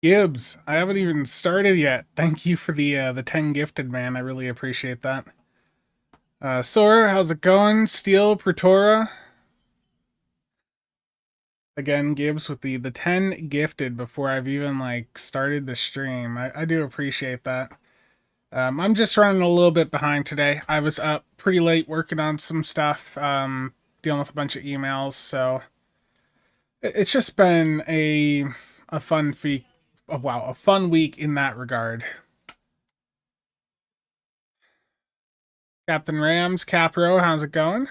Gibbs, I haven't even started yet. Thank you for the 10 gifted, man. I really appreciate that. Sora, how's it going? Steel, Pretora. Again, Gibbs with the 10 gifted before I've even like started the stream. I do appreciate that. I'm just running a little bit behind today. I was up pretty late working on some stuff, dealing with a bunch of emails, so it's just been a fun week. Oh, wow, a fun week in that regard. Captain Rams, Capro, how's it going?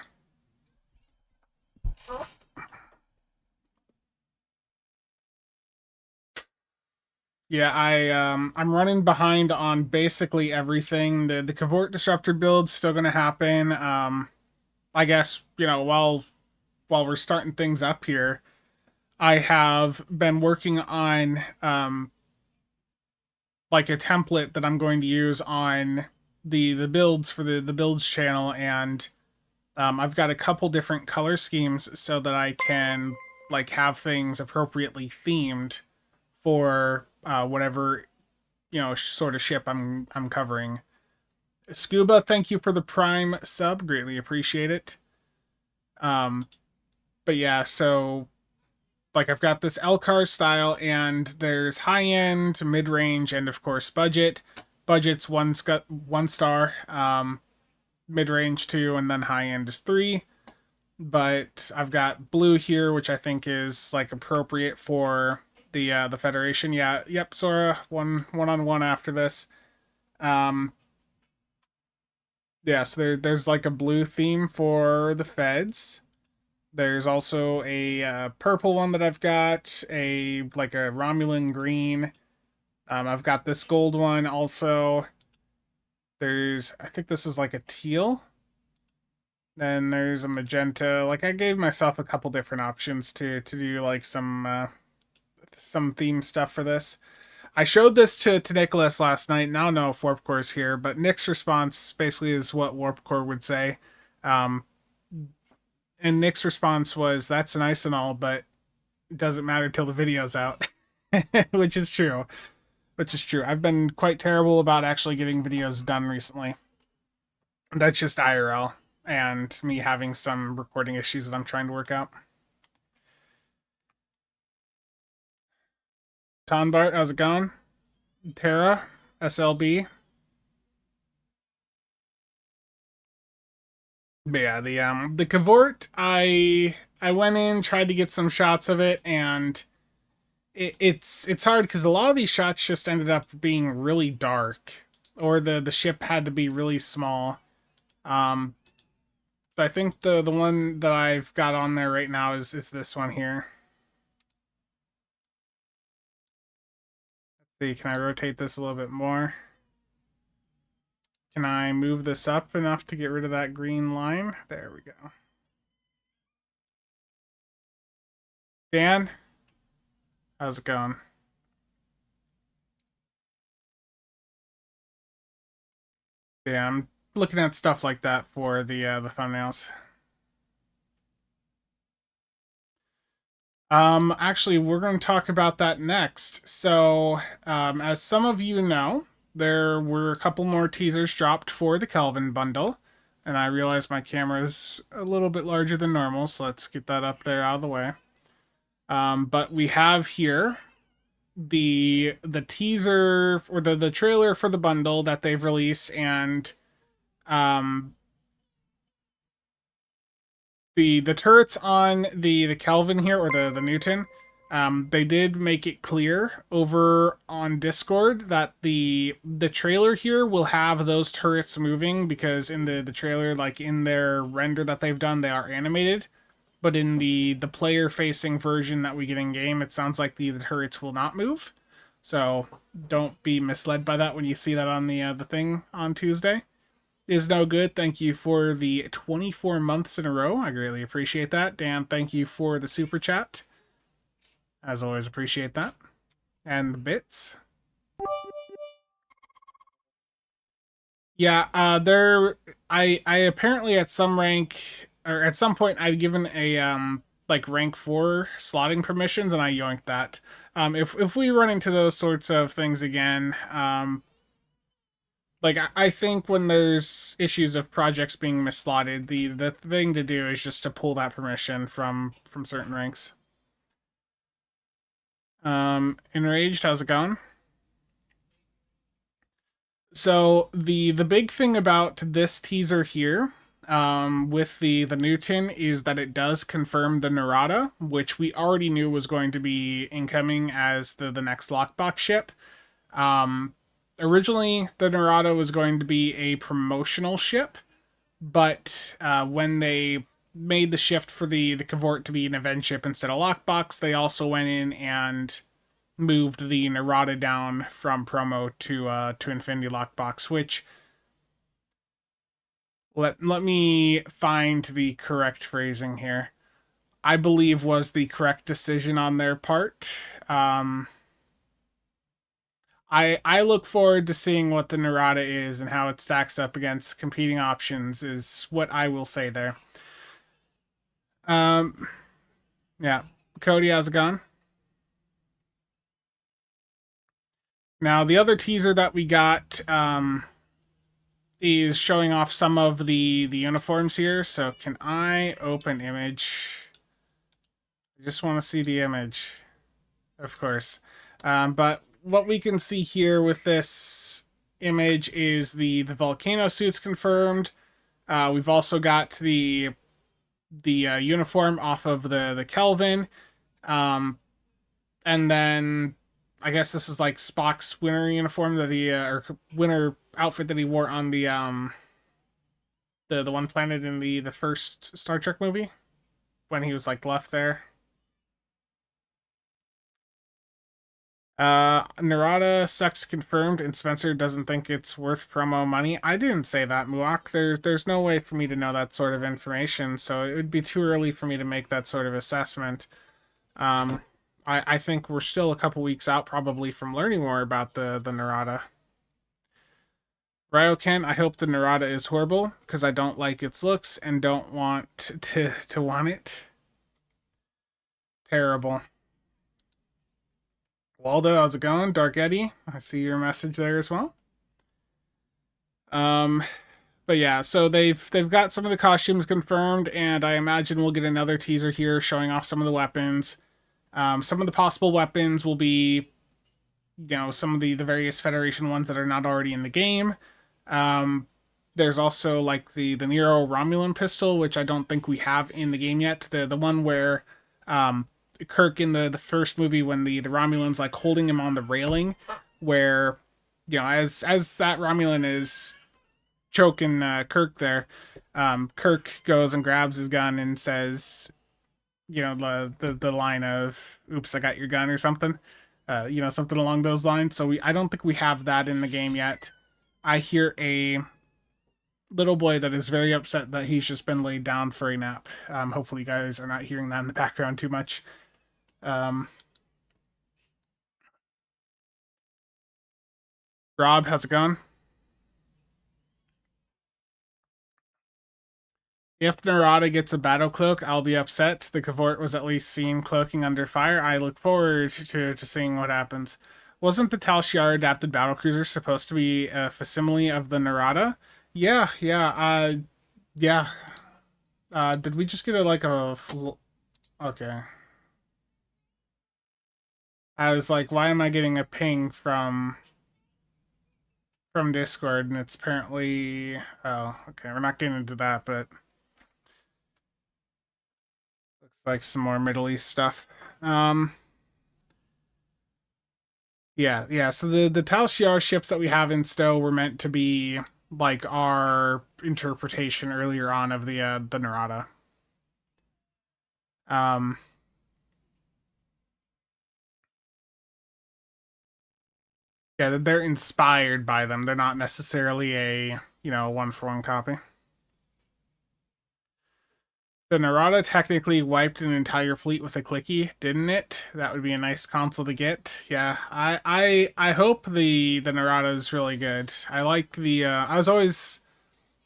Yeah, I'm running behind on basically everything. The Cavort Disruptor build's still gonna happen. I guess, while we're starting things up here, I have been working on like a template that I'm going to use on the builds for the builds channel, and I've got a couple different color schemes so that I can like have things appropriately themed for whatever sort of ship I'm covering. Scuba, thank you for the Prime sub, greatly appreciate it. Um, but yeah, so like I've got this Elcar style, and there's high end, mid range, and of course budget. Budget's one star, mid range two, and then high end is three. But I've got blue here, which I think is like appropriate for the Federation. Yeah, yep, Sora, one on one after this. Um, yeah, so there's like a blue theme for the feds. There's also a purple one that I've got, a like a Romulan green. I've got this gold one also. I think this is like a teal. Then there's a magenta. Like I gave myself a couple different options to do like some theme stuff for this. I showed this to Nicholas last night. Now I don't know if Warpcore's here, but Nick's response basically is what Warpcore would say. Um, and Nick's response was, "That's nice and all, but it doesn't matter till the video's out," which is true. Which is true. I've been quite terrible about actually getting videos done recently. That's just IRL and me having some recording issues that I'm trying to work out. Tonbart, how's it going? Tara, SLB. But yeah, the Cavort, I went in, tried to get some shots of it, and it's hard because a lot of these shots just ended up being really dark, or the ship had to be really small. Um, I think the one that I've got on there right now is this one here. Let's see, can I rotate this a little bit more? Can I move this up enough to get rid of that green line? There we go. Dan, how's it going? Yeah, I'm looking at stuff like that for the thumbnails. Actually, we're going to talk about that next. So, as some of you know, there were a couple more teasers dropped for the Kelvin bundle, and I realize my camera is a little bit larger than normal, so let's get that up there out of the way. But we have here the teaser or the trailer for the bundle that they've released, and um the turrets on the Kelvin here, or the Newton. They did make it clear over on Discord that the trailer here will have those turrets moving, because in the trailer, like in their render that they've done, they are animated. But in the player facing version that we get in game, it sounds like the turrets will not move. So don't be misled by that when you see that on the thing on Tuesday. Is no good. Thank you for the 24 months in a row. I greatly appreciate that. Dan, thank you for the super chat. As always, appreciate that. And the bits. Yeah, there I apparently at some rank, or at some point I'd given a like rank 4 slotting permissions, and I yoinked that. If we run into those sorts of things again, like I think when there's issues of projects being misslotted, the thing to do is just to pull that permission from certain ranks. Enraged, how's it going? So the big thing about this teaser here, with the Newton, is that it does confirm the Narada, which we already knew was going to be incoming as the next lockbox ship. Um, Originally, the Narada was going to be a promotional ship, but when they made the shift for the Cavort to be an event ship instead of lockbox, they also went in and moved the Narada down from promo to Infinity Lockbox, which let me find the correct phrasing here. I believe was the correct decision on their part. I look forward to seeing what the Narada is and how it stacks up against competing options. Is what I will say there. Um, yeah, Cody, how's it going? Now the other teaser that we got is showing off some of the uniforms here. So can I open image? I just want to see the image, of course. But what we can see here with this image is the volcano suits confirmed. We've also got the uniform off of the Kelvin, and then I guess this is like Spock's winter uniform that he or winter outfit that he wore on the one planet in the first Star Trek movie when he was like left there. Narada sucks confirmed, and Spencer doesn't think it's worth promo money. I didn't say that, Muak. There's no way for me to know that sort of information, so it would be too early for me to make that sort of assessment. Um, I think we're still a couple weeks out probably from learning more about the Narada. Ryoken, I hope the Narada is horrible because I don't like its looks and don't want to want it. Terrible. Waldo, how's it going? Dark Eddie, I see your message there as well. Um, but yeah, so they've got some of the costumes confirmed, and I imagine we'll get another teaser here showing off some of the weapons. Some of the possible weapons will be, some of the various Federation ones that are not already in the game. Um, there's also like the Nero Romulan pistol, which I don't think we have in the game yet. The one where um, Kirk in the first movie when the Romulan's like holding him on the railing, where as that Romulan is choking Kirk there, Kirk goes and grabs his gun and says, the line of "Oops, I got your gun" or something, something along those lines. So I don't think we have that in the game yet. I hear a little boy that is very upset that he's just been laid down for a nap. Hopefully, you guys are not hearing that in the background too much. Rob, how's it going? If Narada gets a battle cloak, I'll be upset. The Cavort was at least seen cloaking under fire. I look forward to seeing what happens. Wasn't the Tal Shiar adapted battlecruiser supposed to be a facsimile of the Narada? Yeah. Did we just get okay. I was like, why am I getting a ping from Discord? And it's apparently, oh, okay. We're not getting into that, but looks like some more Middle East stuff. Yeah. So the Tal Shiar ships that we have in Stowe were meant to be like our interpretation earlier on of the Narada. Um, yeah, they're inspired by them. They're not necessarily a one for one copy. The Narada technically wiped an entire fleet with a clicky, didn't it? That would be a nice console to get. Yeah, I hope the Narada is really good. I like I was always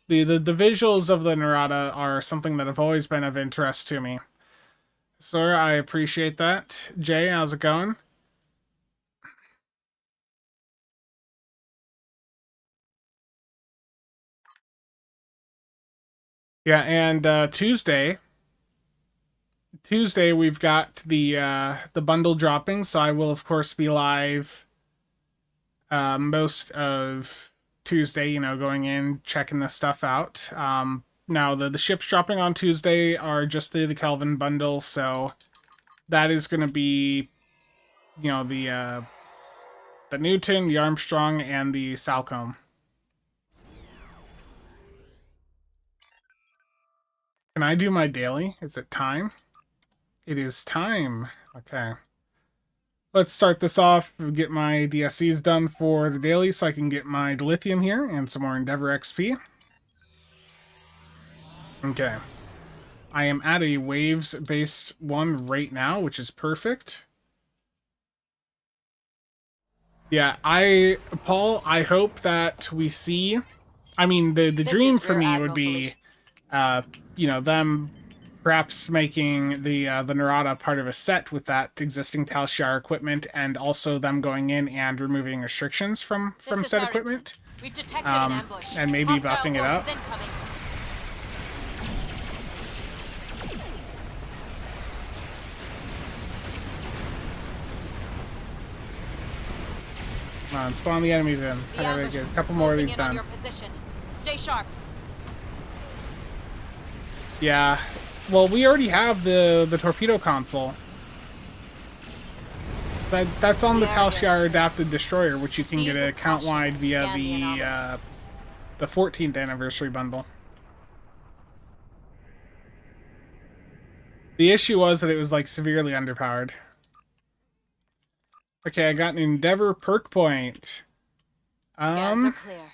the visuals of the Narada are something that have always been of interest to me. Sir, I appreciate that. Jay, how's it going? Yeah, and Tuesday we've got the bundle dropping, so I will of course be live most of Tuesday, you know, going in, checking this stuff out. Now the ships dropping on Tuesday are just the Kelvin bundle, so that is going to be, you know, the Newton, the Armstrong, and the Salcombe. Can I do my daily? Is it time? It is time. Okay. Let's start this off, get my DSCs done for the daily so I can get my dilithium here and some more Endeavor XP. Okay. I am at a waves-based one right now, which is perfect. Yeah, Paul, I hope that we see... I mean, the dream for me would be, you know, them perhaps making the Narada part of a set with that existing Talshar equipment, and also them going in and removing restrictions from said equipment. We've detected an ambush. And maybe buffing it up. Come on, spawn the enemies in. I gotta get a couple more of these done. Stay sharp. Yeah. Well, we already have the torpedo console. That's on the Talshar adapted destroyer, which you can get account wide via the 14th anniversary bundle. The issue was that it was like severely underpowered. Okay, I got an Endeavor perk point. Scans are clear.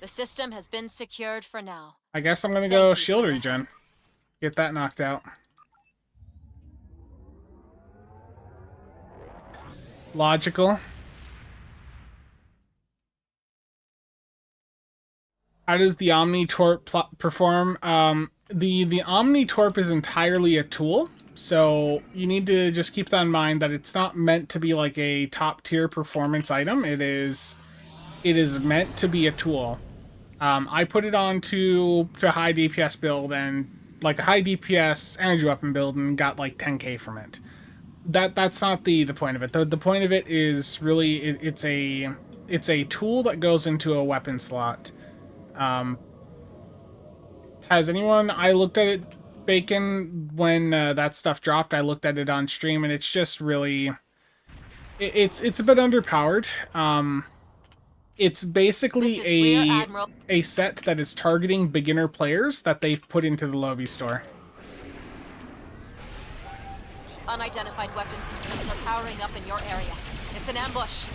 The system has been secured for now. I guess I'm gonna go shield regen. Get that knocked out. Logical. How does the Omni Torp perform? The Omni Torp is entirely a tool. So you need to just keep that in mind, that it's not meant to be like a top tier performance item. It is meant to be a tool. I put it on to high DPS build and like a high DPS energy weapon build and got like 10k from it. That's not the point of it. The point of it is really it's a tool that goes into a weapon slot. Has anyone? I looked at it. Bacon, when that stuff dropped, I looked at it on stream, and it's just really, it's a bit underpowered. It's basically a set that is targeting beginner players that they've put into the Lovi store. Unidentified weapon systems are powering up in your area. It's an ambush.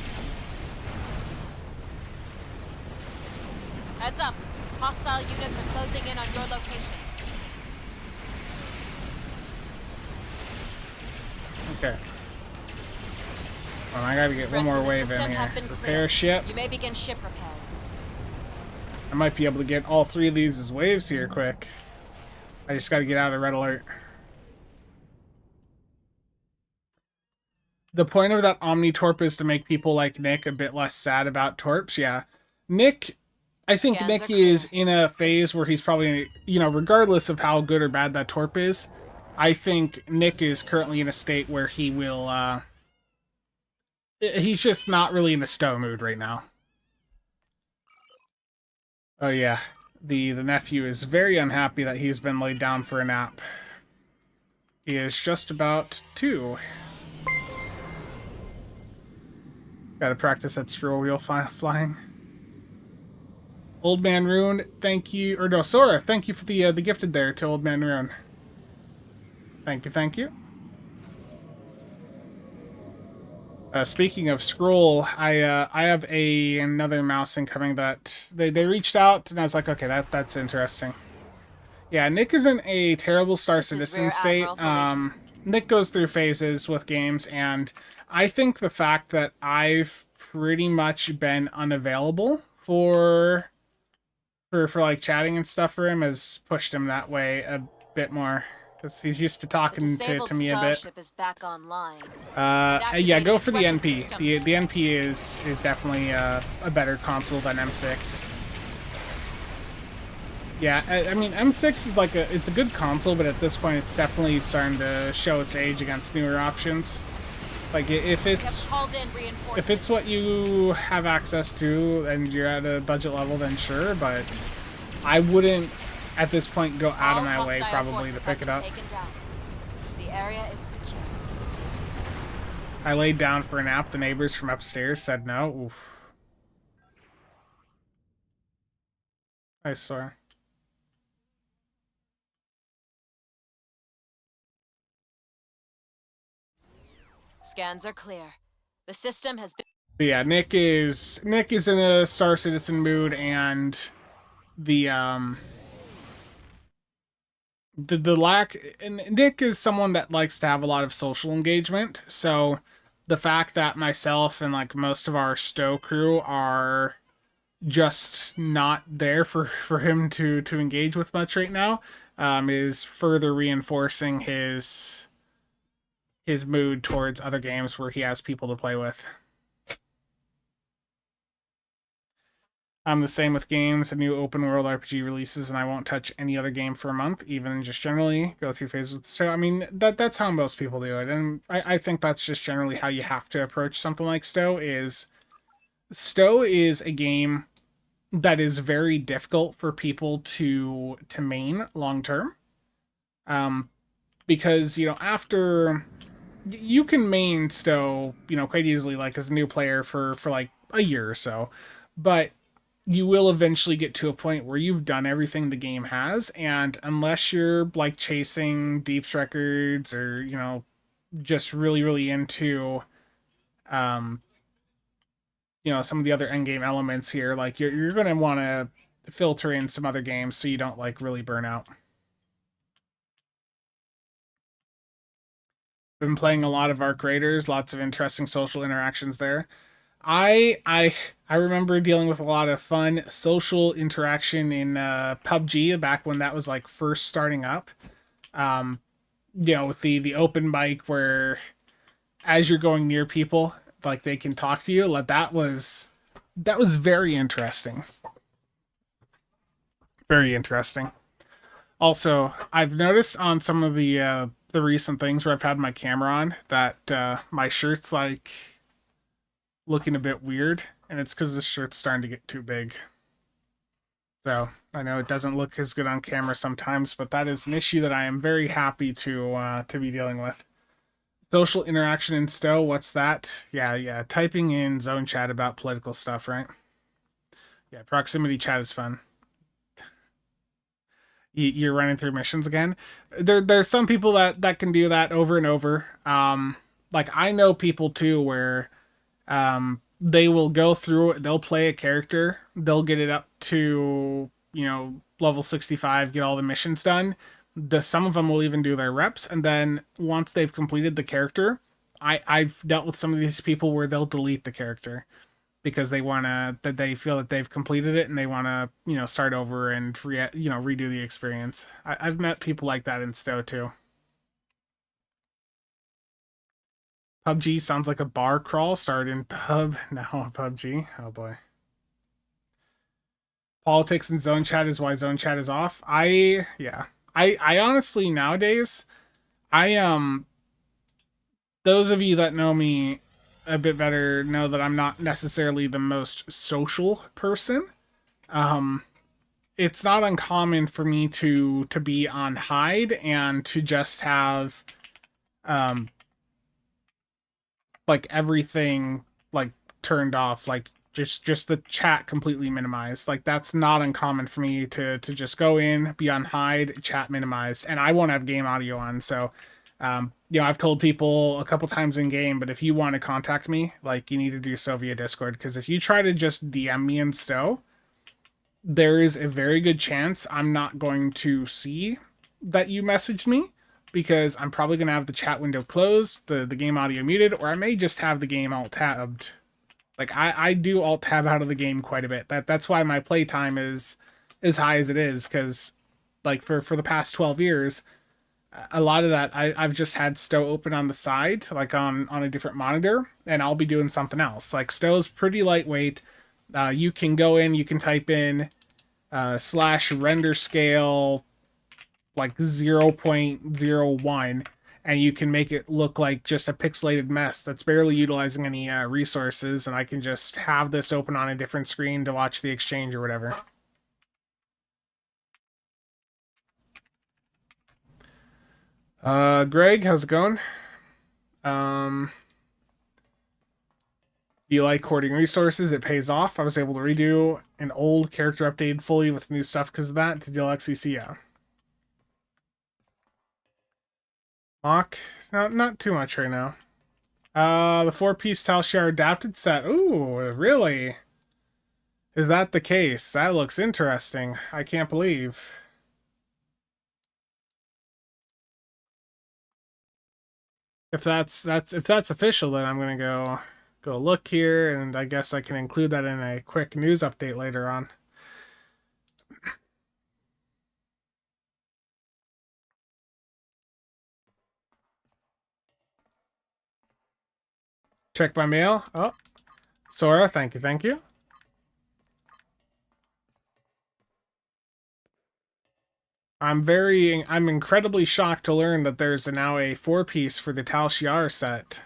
Heads up. Hostile units are closing in on your location. Okay. Well, I gotta get one more wave in here. Repair ship. You may begin ship repairs. I might be able to get all three of these as waves here quick. I just gotta get out of red alert. The point of that Omni Torp is to make people like Nick a bit less sad about Torps. Yeah. I think Nick is in a phase where he's probably, you know, regardless of how good or bad that Torp is, I think Nick is currently in a state where he will, he's just not really in a stow mood right now. Oh yeah, the nephew is very unhappy that he's been laid down for a nap. He is just about 2. Gotta practice that scroll wheel flying. Old Man Rune, thank you, or no, Sora, thank you for the gifted there to Old Man Rune. Thank you. Speaking of scroll, I have another mouse incoming that they reached out, and I was like, okay, that's interesting. Yeah, Nick is in a terrible Star Citizen state. Nick goes through phases with games, and I think the fact that I've pretty much been unavailable for like chatting and stuff for him has pushed him that way a bit more. because he's used to The talking disabled to me a bit. starship is back online. Yeah, go for the weapon NP. systems. The NP is definitely a better console than M6. Yeah, I mean M6 is like it's a good console, but at this point it's definitely starting to show its age against newer options. Like if it's what you have access to and you're at a budget level, then sure, but I wouldn't at this point go out of my way probably to pick it up. The area is secure. I laid down for a nap. The neighbors from upstairs said no. Oof. I saw. Scans are clear. The system has been. But yeah, Nick is in a Star Citizen mood, and the lack, and Nick is someone that likes to have a lot of social engagement, so the fact that myself and like most of our stow crew are just not there for him to engage with much right now, is further reinforcing his mood towards other games where he has people to play with. I'm the same with games, a new open world RPG releases, and I won't touch any other game for a month, even just generally go through phases. So, I mean, that's how most people do it, and I think that's just generally how you have to approach something like Stow is a game that is very difficult for people to main long term. Because, you know, after you can main Stow, you know, quite easily, like as a new player for like a year or so, but you will eventually get to a point where you've done everything the game has, and unless you're like chasing Deep's records or, you know, just really into you know, some of the other end game elements here, like you're going to want to filter in some other games so you don't like really burn out. Been playing a lot of Arc Raiders, lots of interesting social interactions there. I remember dealing with a lot of fun social interaction in PUBG back when that was like first starting up. You know, with the open mic where as you're going near people, like they can talk to you. Like that was very interesting. Very interesting. Also, I've noticed on some of the recent things where I've had my camera on that my shirt's like looking a bit weird, and it's because this shirt's starting to get too big. So I know it doesn't look as good on camera sometimes, but that is an issue that I am very happy to be dealing with. Social interaction in Stow, what's that? Yeah, typing in zone chat about political stuff, right? Yeah, proximity chat is fun. You're running through missions again. There's some people that can do that over and over. Like I know people too where they will go through it, they'll play a character, they'll get it up to, you know, level 65, get all the missions done. Some of them will even do their reps, and then once they've completed the character, I've dealt with some of these people where they'll delete the character because they feel that they've completed it and they wanna, you know, start over and redo the experience. I've met people like that in Stow too. PUBG sounds like a bar crawl. Started in pub, now PUBG. Oh boy. Politics and zone chat is why zone chat is off. I honestly nowadays, those of you that know me a bit better know that I'm not necessarily the most social person. It's not uncommon for me to be on hide and to just have like everything like turned off, like just the chat completely minimized. Like that's not uncommon for me to just go in, be on hide, chat minimized, and I won't have game audio on. So you know, I've told people a couple times in game, but if you want to contact me, like you need to do so via Discord, because if you try to just DM me in Stow, there is a very good chance I'm not going to see that you messaged me, because I'm probably going to have the chat window closed, the game audio muted, or I may just have the game alt-tabbed. Like, I do alt-tab out of the game quite a bit. That's why my playtime is as high as it is, because, like, for the past 12 years, a lot of that I've just had Stow open on the side, like on a different monitor, and I'll be doing something else. Like Stow's pretty lightweight. You can go in, you can type in slash render scale like 0.01, and you can make it look like just a pixelated mess that's barely utilizing any resources, and I can just have this open on a different screen to watch the exchange or whatever. Greg, how's it going? Um, do you like hoarding resources? It pays off. I was able to redo an old character updated fully with new stuff because of that to Deluxe CC. Yeah. Mock, not too much right now. The four-piece Talshar adapted set. Ooh, really? Is that the case? That looks interesting. I can't believe. If that's official, then I'm gonna go look here, and I guess I can include that in a quick news update later on. Check my mail. Oh, Sora, thank you. I'm incredibly shocked to learn that there's now a four-piece for the Tal Shiar set.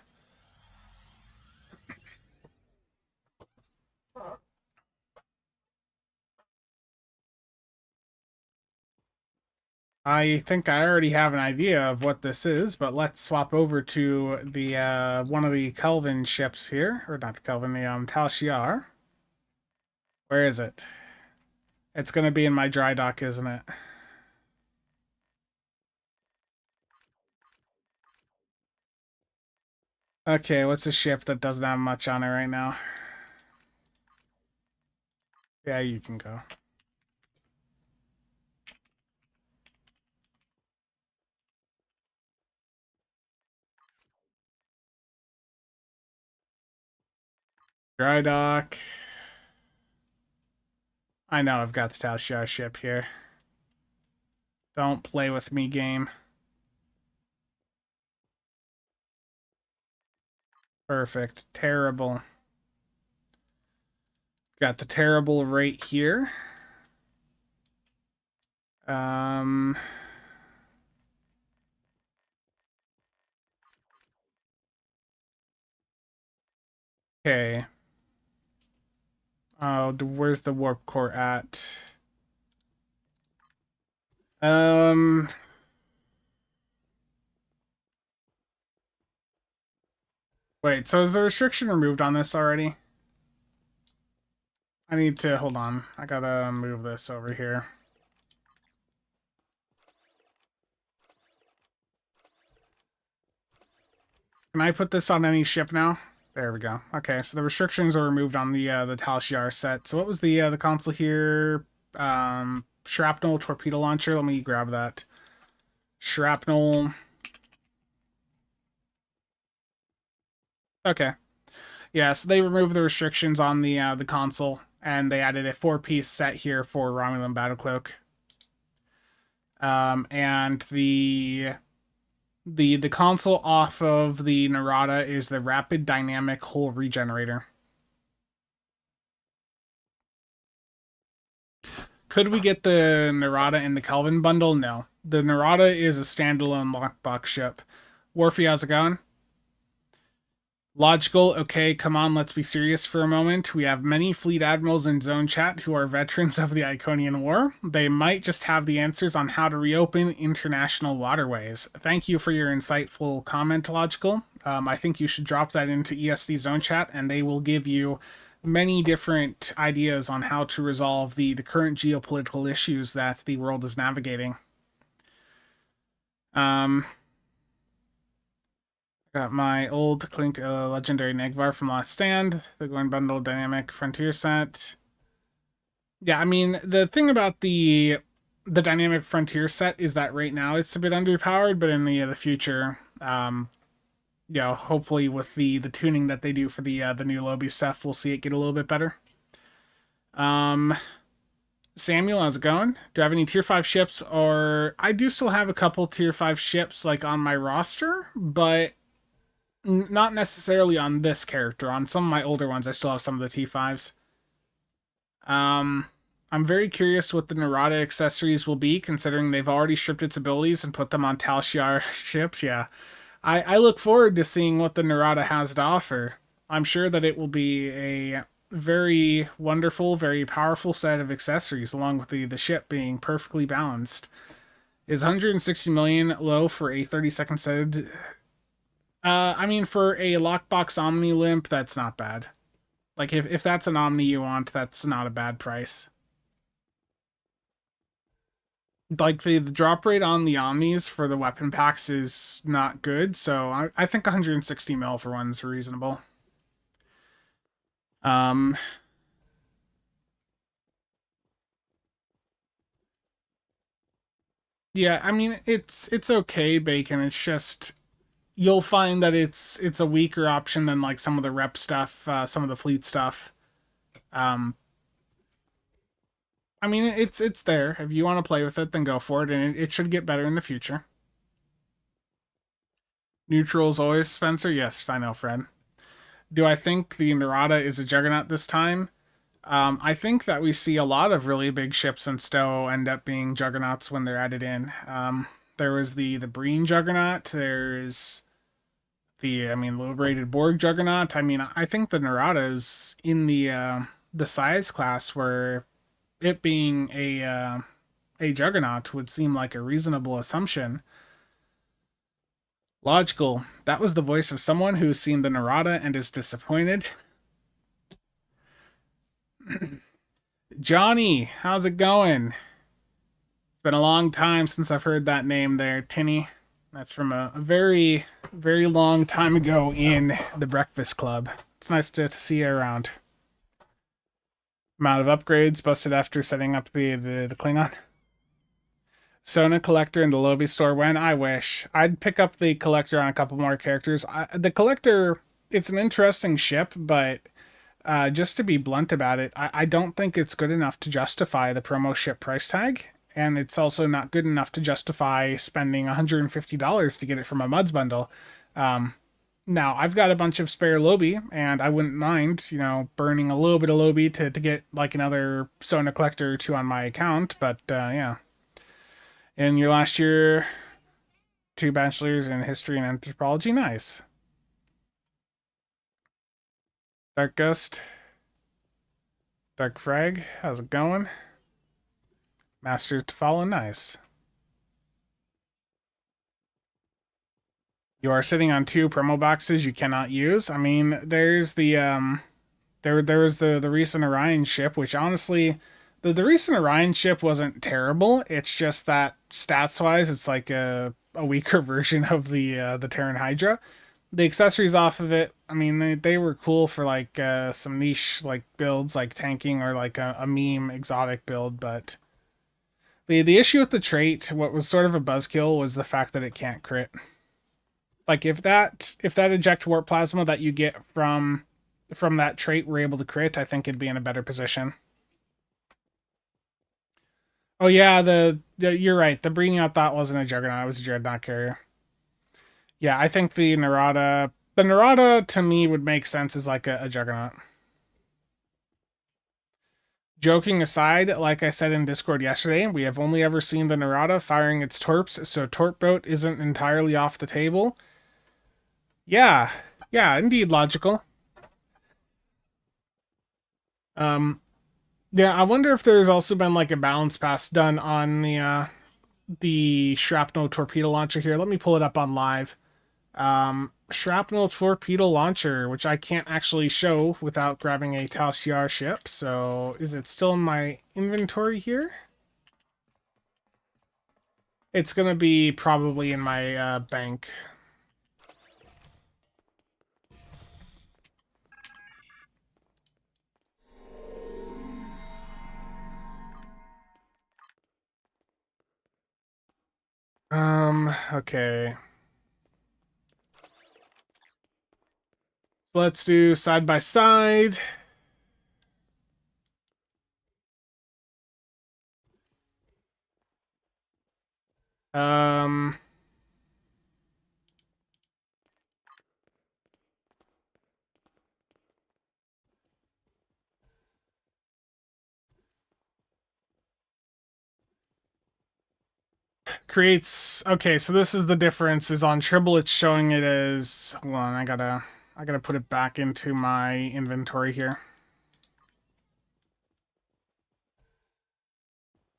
I think I already have an idea of what this is, but let's swap over to the one of the Kelvin ships here, or not the Kelvin, the Tal Shiar. Where is it? It's gonna be in my dry dock, isn't it? Okay, what's a ship that doesn't have much on it right now? Yeah, you can go. Dry dock. I know I've got the Tal Shiar ship here. Don't play with me, game. Perfect. Terrible. Got the terrible right here. Um... Okay. Oh, where's the warp core at? Um... Wait, so is the restriction removed on this already? I need to, hold on. I gotta move this over here. Can I put this on any ship now? There we go. Okay, so the restrictions are removed on the Tal Shiar set. So what was the console here? Shrapnel torpedo launcher. Let me grab that. Shrapnel. Okay. Yeah, so they removed the restrictions on the console, and they added a four-piece set here for Romulan Battlecloak. And the console off of the Narada is the Rapid Dynamic Hull Regenerator. Could we get the Narada in the Kelvin bundle? No. The Narada is a standalone lockbox ship. Warfy, how's it going? Logical, okay, come on, let's be serious for a moment. We have many fleet admirals in zone chat who are veterans of the Iconian War. They might just have the answers on how to reopen international waterways. Thank you for your insightful comment, Logical. I think you should drop that into ESD zone chat, and they will give you many different ideas on how to resolve the current geopolitical issues that the world is navigating. Got my old Clink Legendary Negvar from Last Stand, the Going Bundle Dynamic Frontier set. Yeah, I mean, the thing about the Dynamic Frontier set is that right now it's a bit underpowered, but in the future, hopefully with the tuning that they do for the new Lobby stuff, we'll see it get a little bit better. Samuel, how's it going? Do I have any tier 5 ships? Or I do still have a couple tier 5 ships like on my roster, but not necessarily on this character. On some of my older ones, I still have some of the T5s. Um, I'm very curious what the Narada accessories will be, considering they've already stripped its abilities and put them on Tal Shiar ships. Yeah, I look forward to seeing what the Narada has to offer. I'm sure that it will be a very wonderful, very powerful set of accessories, along with the ship being perfectly balanced. Is 160 million low for a 30-second set? I mean, for a lockbox Omni Limp, that's not bad. Like, if that's an Omni you want, that's not a bad price. Like, the drop rate on the Omnis for the weapon packs is not good, so I think 160 mil for one's reasonable. Um, yeah, I mean, it's okay, Bacon. It's just you'll find that it's a weaker option than like some of the rep stuff, some of the fleet stuff. Um, I mean, it's there. If you want to play with it, then go for it, and it should get better in the future. Neutrals always Spencer. Yes, I know, Fred. Do I think the Narada is a juggernaut this time? I think that we see a lot of really big ships in Stowe end up being juggernauts when they're added in. There was the Breen juggernaut. There's the liberated Borg juggernaut. I mean, I think the Narada is in the size class where it being a juggernaut would seem like a reasonable assumption. Logical. That was the voice of someone who's seen the Narada and is disappointed. Johnny, how's it going? It's been a long time since I've heard that name there, Tinny. That's from a very, very long time ago in the Breakfast Club. It's nice to see you around. Amount of upgrades busted after setting up the Klingon. Sona collector in the Lobby store when? I wish. I'd pick up the collector on a couple more characters. The collector, it's an interesting ship, but just to be blunt about it, I don't think it's good enough to justify the promo ship price tag. And it's also not good enough to justify spending $150 to get it from a Muds bundle. Now, I've got a bunch of spare Lobby, and I wouldn't mind, burning a little bit of Lobby to get like another Sona collector or two on my account. But yeah. In your last year, 2 bachelors in history and anthropology. Nice. Dark Ghost. Dark Frag. How's it going? Masters to follow. Nice. You are sitting on 2 promo boxes you cannot use. I mean, there's the there was the recent Orion ship, which honestly, the recent Orion ship wasn't terrible. It's just that stats wise, it's like a weaker version of the Terran Hydra. The accessories off of it, I mean, they were cool for like some niche like builds, like tanking or like a meme exotic build. But the issue with the trait, what was sort of a buzzkill, was the fact that it can't crit. Like if that eject warp plasma that you get from that trait were able to crit, I think it'd be in a better position. Oh yeah, you're right. The Breeding Out Thought wasn't a Juggernaut; it was a Dreadnought carrier. Yeah, I think the Narada to me would make sense as like a Juggernaut. Joking aside, like I said in Discord yesterday, we have only ever seen the Narada firing its torps, so torp boat isn't entirely off the table. Yeah, yeah, indeed logical. Um, yeah, I wonder if there's also been like a balance pass done on the shrapnel torpedo launcher here. Let me pull it up on live. Shrapnel torpedo launcher, which I can't actually show without grabbing a Tal Shiar ship. So is it still in my inventory here? It's gonna be probably in my bank. Okay. Let's do side by side. Um, creates, okay, so this is the difference, is on Tribble it's showing it as, hold on, I gotta put it back into my inventory here.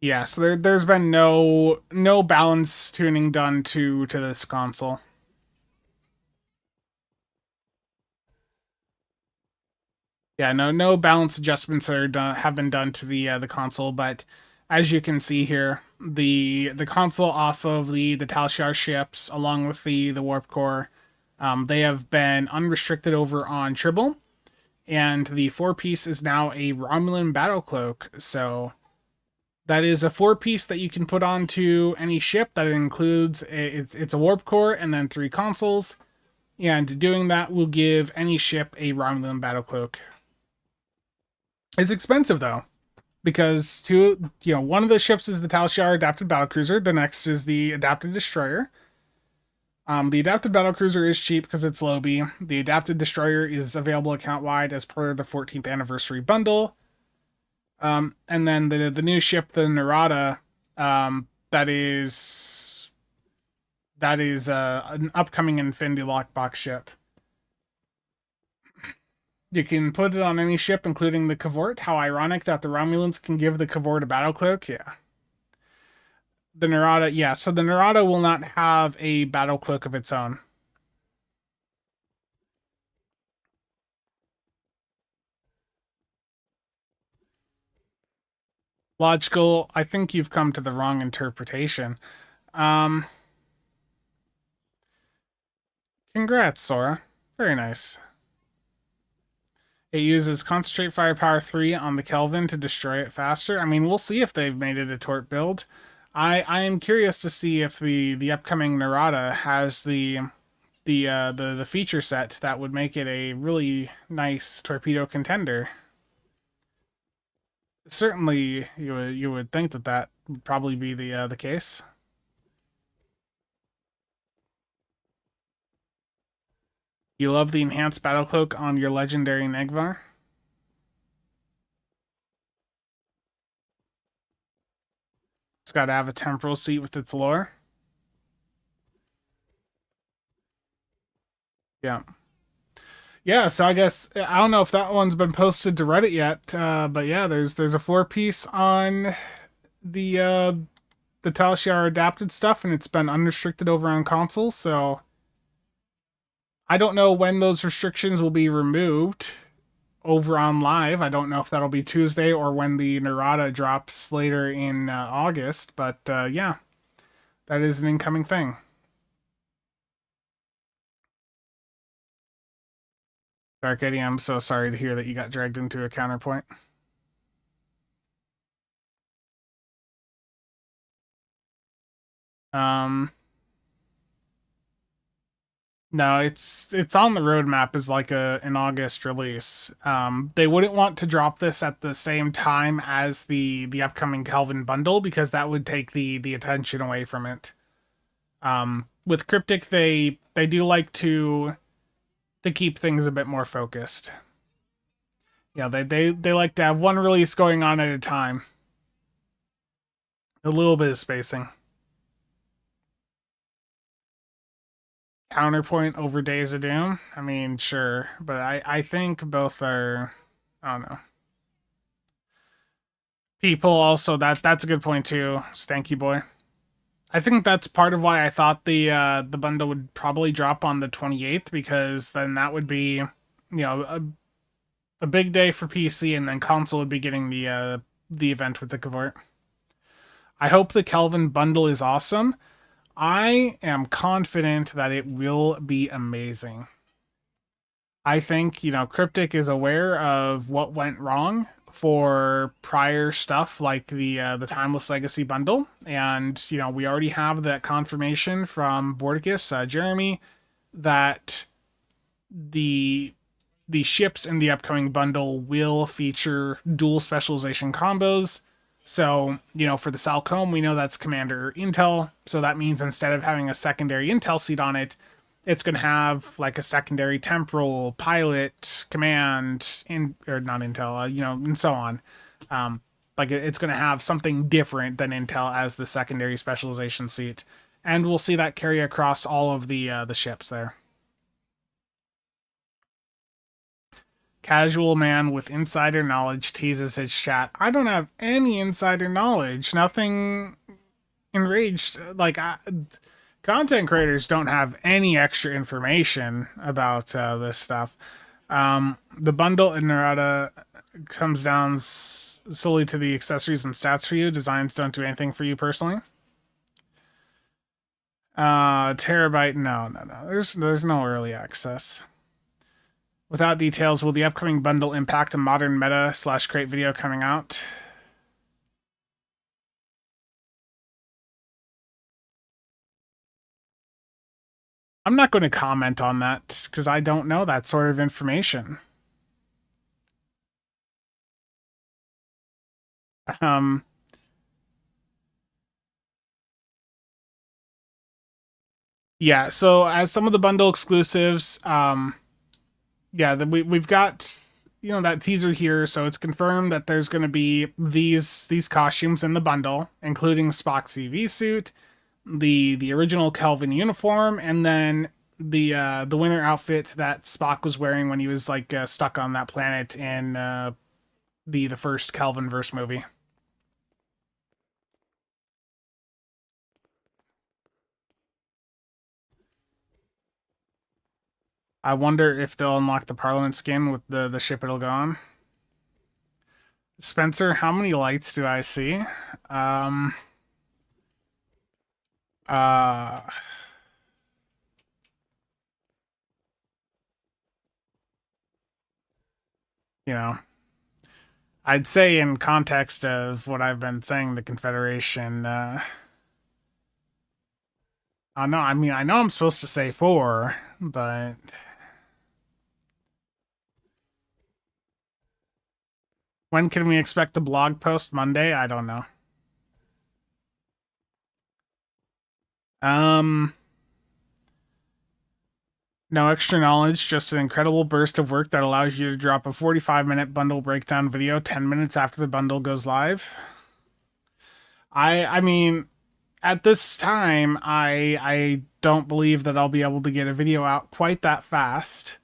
Yeah, so there's been no balance tuning done to this console. Yeah, no balance adjustments are done, have been done to the console, but as you can see here, the console off of the Tal Shiar ships, along with the warp core, they have been unrestricted over on Tribble, and the four piece is now a Romulan battle cloak. So that is a four piece that you can put onto any ship. That includes it's a warp core and then three consoles, and doing that will give any ship a Romulan battle cloak. It's expensive though, because one of the ships is the Tal Shiar adapted battlecruiser. The next is the adapted destroyer. The adapted battlecruiser is cheap because it's low B. The adapted destroyer is available account wide as part of the 14th anniversary bundle. And then the new ship, the Narada, that is an upcoming Infinity Lockbox ship. You can put it on any ship, including the Cavort. How ironic that the Romulans can give the Cavort a battle cloak. Yeah. The Narada, yeah. So the Narada will not have a battle cloak of its own. Logical. I think you've come to the wrong interpretation. Um, Congrats, Sora. Very nice. It uses Concentrate Firepower 3 on the Kelvin to destroy it faster. I mean, we'll see if they've made it a tort build. I am curious to see if the upcoming Narada has the feature set that would make it a really nice torpedo contender. Certainly, you would think that would probably be the case. You love the enhanced battle cloak on your legendary Negvar. It's got to have a temporal seat with its lore. Yeah. Yeah, so I guess I don't know if that one's been posted to Reddit yet, but yeah, there's a four piece on the Tal Shiar adapted stuff, and it's been unrestricted over on consoles. So I don't know when those restrictions will be removed over on live. I don't know if that'll be Tuesday or when the Narada drops later in August, but yeah, that is an incoming thing. Dark Eddie, I'm so sorry to hear that you got dragged into a counterpoint. Um, no, it's on the roadmap as like an August release. They wouldn't want to drop this at the same time as the upcoming Kelvin bundle because that would take the attention away from it. With Cryptic, they do like to keep things a bit more focused. Yeah, they like to have one release going on at a time. A little bit of spacing. Counterpoint over Days of Doom. I mean, sure, but I think both are. I don't know. People also that's a good point too. Stanky boy. I think that's part of why I thought the bundle would probably drop on the 28th because then that would be a big day for PC, and then console would be getting the event with the Cavort. I hope the Kelvin bundle is awesome. I am confident that it will be amazing. I think, Cryptic is aware of what went wrong for prior stuff like the Timeless Legacy bundle, and we already have that confirmation from Bordicus, Jeremy, that the ships in the upcoming bundle will feature dual specialization combos. So, for the Salcombe, we know that's Commander Intel. So that means instead of having a secondary Intel seat on it, it's going to have like a secondary temporal, pilot, command, or not Intel, and so on. Um, like it's going to have something different than Intel as the secondary specialization seat, and we'll see that carry across all of the ships there. Casual man with insider knowledge teases his chat. I don't have any insider knowledge. Nothing enraged. Content creators don't have any extra information about this stuff. The bundle in Narada comes down solely to the accessories and stats for you. Designs don't do anything for you personally. Terabyte, no. There's no early access. Without details, will the upcoming bundle impact a modern meta / crate video coming out? I'm not going to comment on that because I don't know that sort of information. Yeah, so as some of the bundle exclusives, we've got that teaser here, so it's confirmed that there's going to be these costumes in the bundle, including Spock's EV suit, the original Kelvin uniform, and then the winter outfit that Spock was wearing when he was stuck on that planet in the first Kelvin verse movie. I wonder if they'll unlock the Parliament skin with the ship it'll go on. Spencer, how many lights do I see? Uh, you know, I'd say in context of what I've been saying, the Confederation. I know. I mean, I know I'm supposed to say 4, but when can we expect the blog post? Monday? I don't know. No extra knowledge, just an incredible burst of work that allows you to drop a 45-minute bundle breakdown video 10 minutes after the bundle goes live. I mean, at this time, I don't believe that I'll be able to get a video out quite that fast.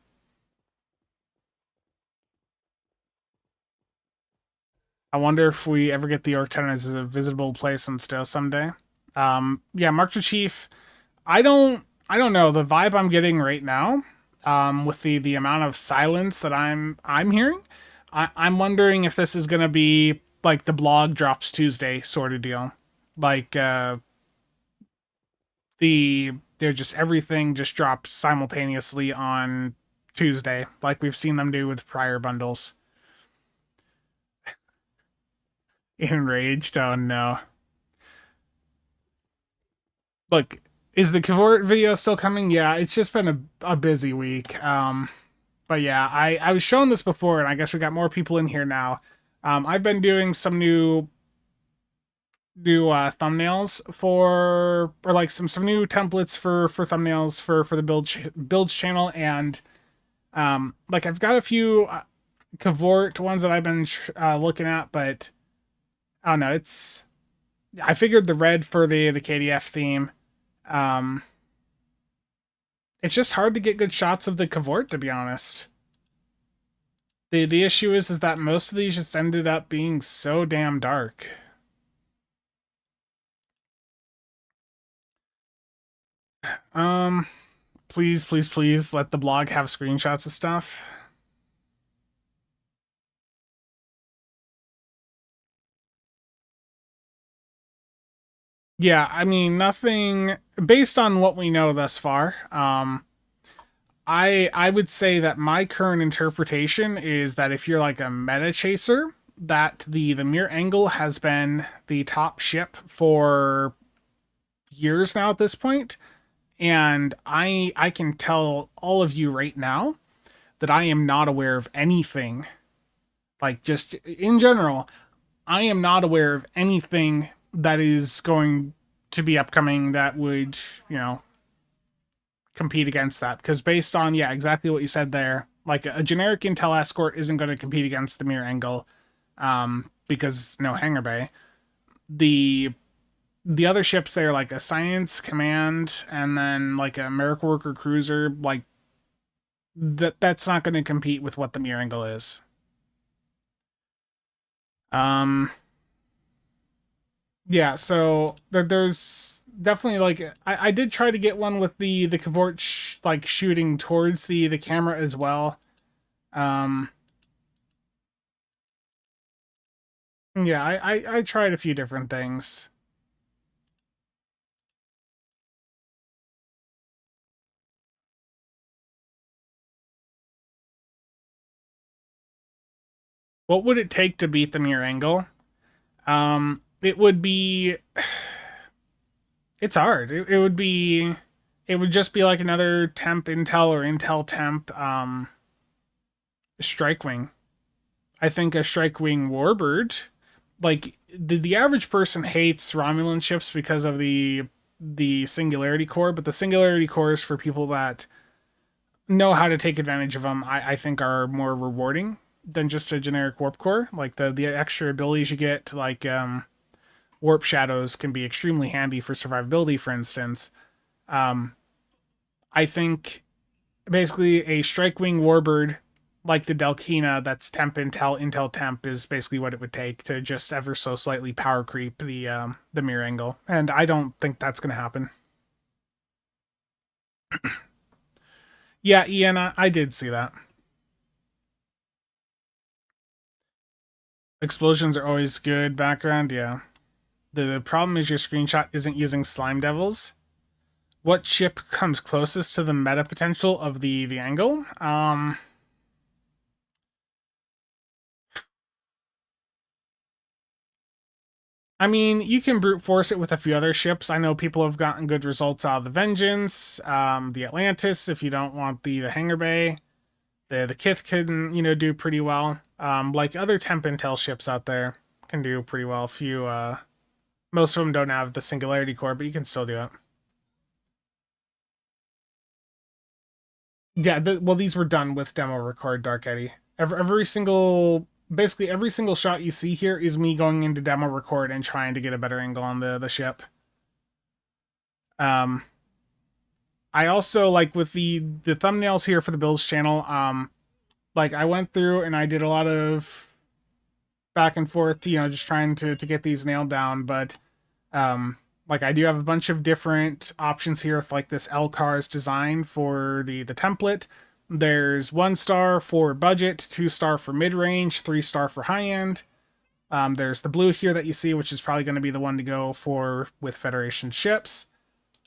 I wonder if we ever get the Orc 10 as a visitable place in Stowe someday. Yeah, Mark Chief. I don't know the vibe I'm getting right now. With the amount of silence that I'm hearing, I'm wondering if this is gonna be like the blog drops Tuesday sort of deal, like they're just everything just drops simultaneously on Tuesday, like we've seen them do with prior bundles. Enraged, oh no. Look, is the Cavort video still coming? Yeah, it's just been a busy week. But yeah, I was showing this before, and I guess we got more people in here now. I've been doing some new thumbnails or like some new templates for thumbnails for the builds channel, and like I've got a few Cavort ones that I've been looking at, but I don't know. I figured the red for the KDF theme. It's just hard to get good shots of the Cavort, to be honest. The issue is that most of these just ended up being so damn dark. Please let the blog have screenshots of stuff. Yeah, I mean, nothing based on what we know thus far. I would say that my current interpretation is that if you're like a meta chaser, that the Mir Angle has been the top ship for years now at this point, and I can tell all of you right now that I am not aware of anything, like just in general, I am not aware of anything that is going to be upcoming that would, you know, compete against that. Because based on, yeah, exactly what you said there, like a generic Intel escort isn't going to compete against the mirror angle, because no hangar bay. The other ships there, like a science command and then like a miracle worker cruiser, like that's not going to compete with what the mirror angle is. Um, yeah, so there's definitely like I did try to get one with the cavort like shooting towards the camera as well. Um, yeah, I tried a few different things. What would it take to beat the mirror angle? It would be it's hard. It would be it would just be like another temp intel or intel temp strike wing. I think a strike wing warbird, like the average person hates Romulan ships because of the singularity core, but the singularity cores for people that know how to take advantage of them, I think are more rewarding than just a generic warp core. Like the extra abilities you get, like warp shadows, can be extremely handy for survivability, for instance. Um, I think basically a strike wing warbird like the Delkina that's temp intel temp is basically what it would take to just ever so slightly power creep the mirror angle, and I don't think that's going to happen. Yeah, Ian, I did see that. Explosions are always good background. Yeah, the problem is your screenshot isn't using slime devils. What ship comes closest to the meta potential of the angle? I mean, you can brute force it with a few other ships. I know people have gotten good results out of the Vengeance, the Atlantis. If you don't want the Hangar Bay, the Kith can do pretty well. Like other temp intel ships out there can do pretty well. If you most of them don't have the Singularity core, but you can still do it. Yeah, well, these were done with demo record Dark Eddy. Every single, basically every single shot you see here is me going into demo record and trying to get a better angle on the ship. Um, I also like with the thumbnails here for the builds channel. Like I went through and I did a lot of back and forth, just trying to get these nailed down. But like I do have a bunch of different options here with like this LCARS design for the template. There's 1 star for budget, 2 star for mid range, 3 star for high end. There's the blue here that you see, which is probably going to be the one to go for with Federation ships.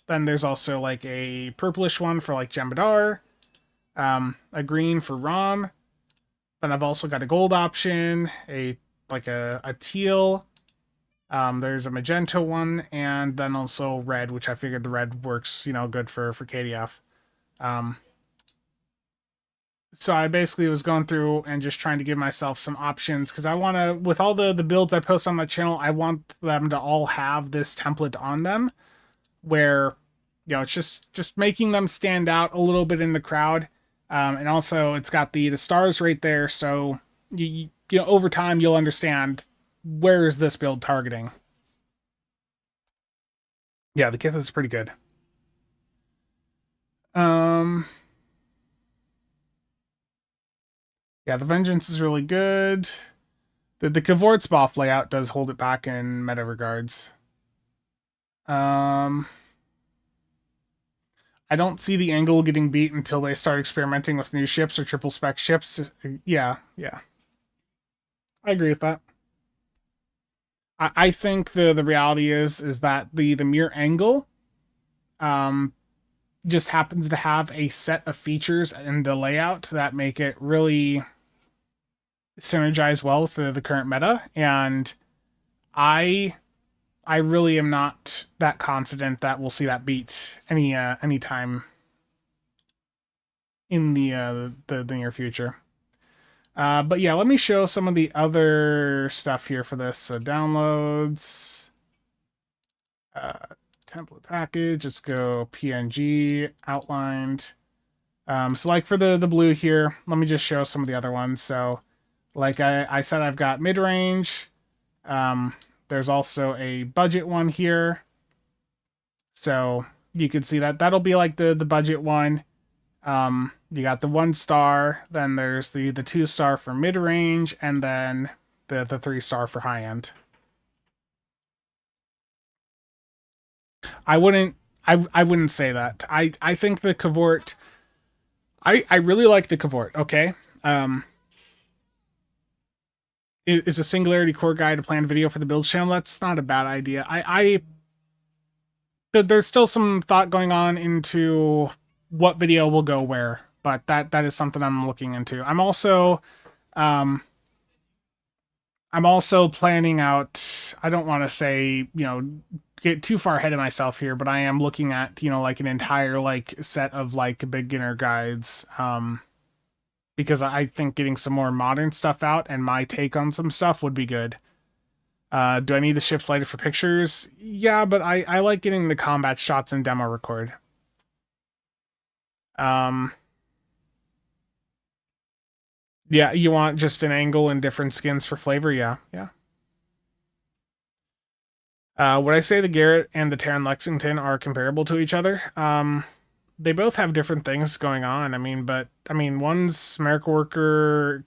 Then there's also like a purplish one for like Jem'Hadar, a green for Rom. Then I've also got a gold option, a teal. There's a magenta one, and then also red, which I figured the red works, good for KDF. Um, so I basically was going through and just trying to give myself some options because I want to, with all the builds I post on my channel, I want them to all have this template on them, where it's just making them stand out a little bit in the crowd. And also it's got the stars right there, so over time you'll understand where is this build targeting. Yeah, the kith is pretty good. Um, yeah, the Vengeance is really good. The Cavort's Boff layout does hold it back in meta regards. I don't see the angle getting beat until they start experimenting with new ships or triple spec ships. Yeah. I agree with that. I think the reality is that the mirror angle um just happens to have a set of features and the layout that make it really synergize well with the current meta, and I I really am not that confident that we'll see that beat any time in the near future. But yeah, let me show some of the other stuff here for this. So downloads, uh, template package. Let's go PNG outlined. So like for the blue here, let me just show some of the other ones. So like I said, I've got mid range. There's also a budget one here. So you can see that that'll be like the budget one. You got the 1 star, then there's the 2 star for mid range, and then the 3 star for high end. I wouldn't I wouldn't say that. I think the Cavort I really like the Cavort, okay? Is a Singularity Core guide a planned video for the build channel? That's not a bad idea. There's still some thought going on into what video will go where, but that is something I'm looking into. I'm also planning out, I don't want to say, get too far ahead of myself here, but I am looking at, like an entire like set of like beginner guides, because I think getting some more modern stuff out and my take on some stuff would be good. Do I need the ships lighted for pictures? Yeah, but I like getting the combat shots in demo record. Yeah, you want just an angle and different skins for flavor? Yeah. Would I say the Garrett and the Terran Lexington are comparable to each other? They both have different things going on. One's Miracle Worker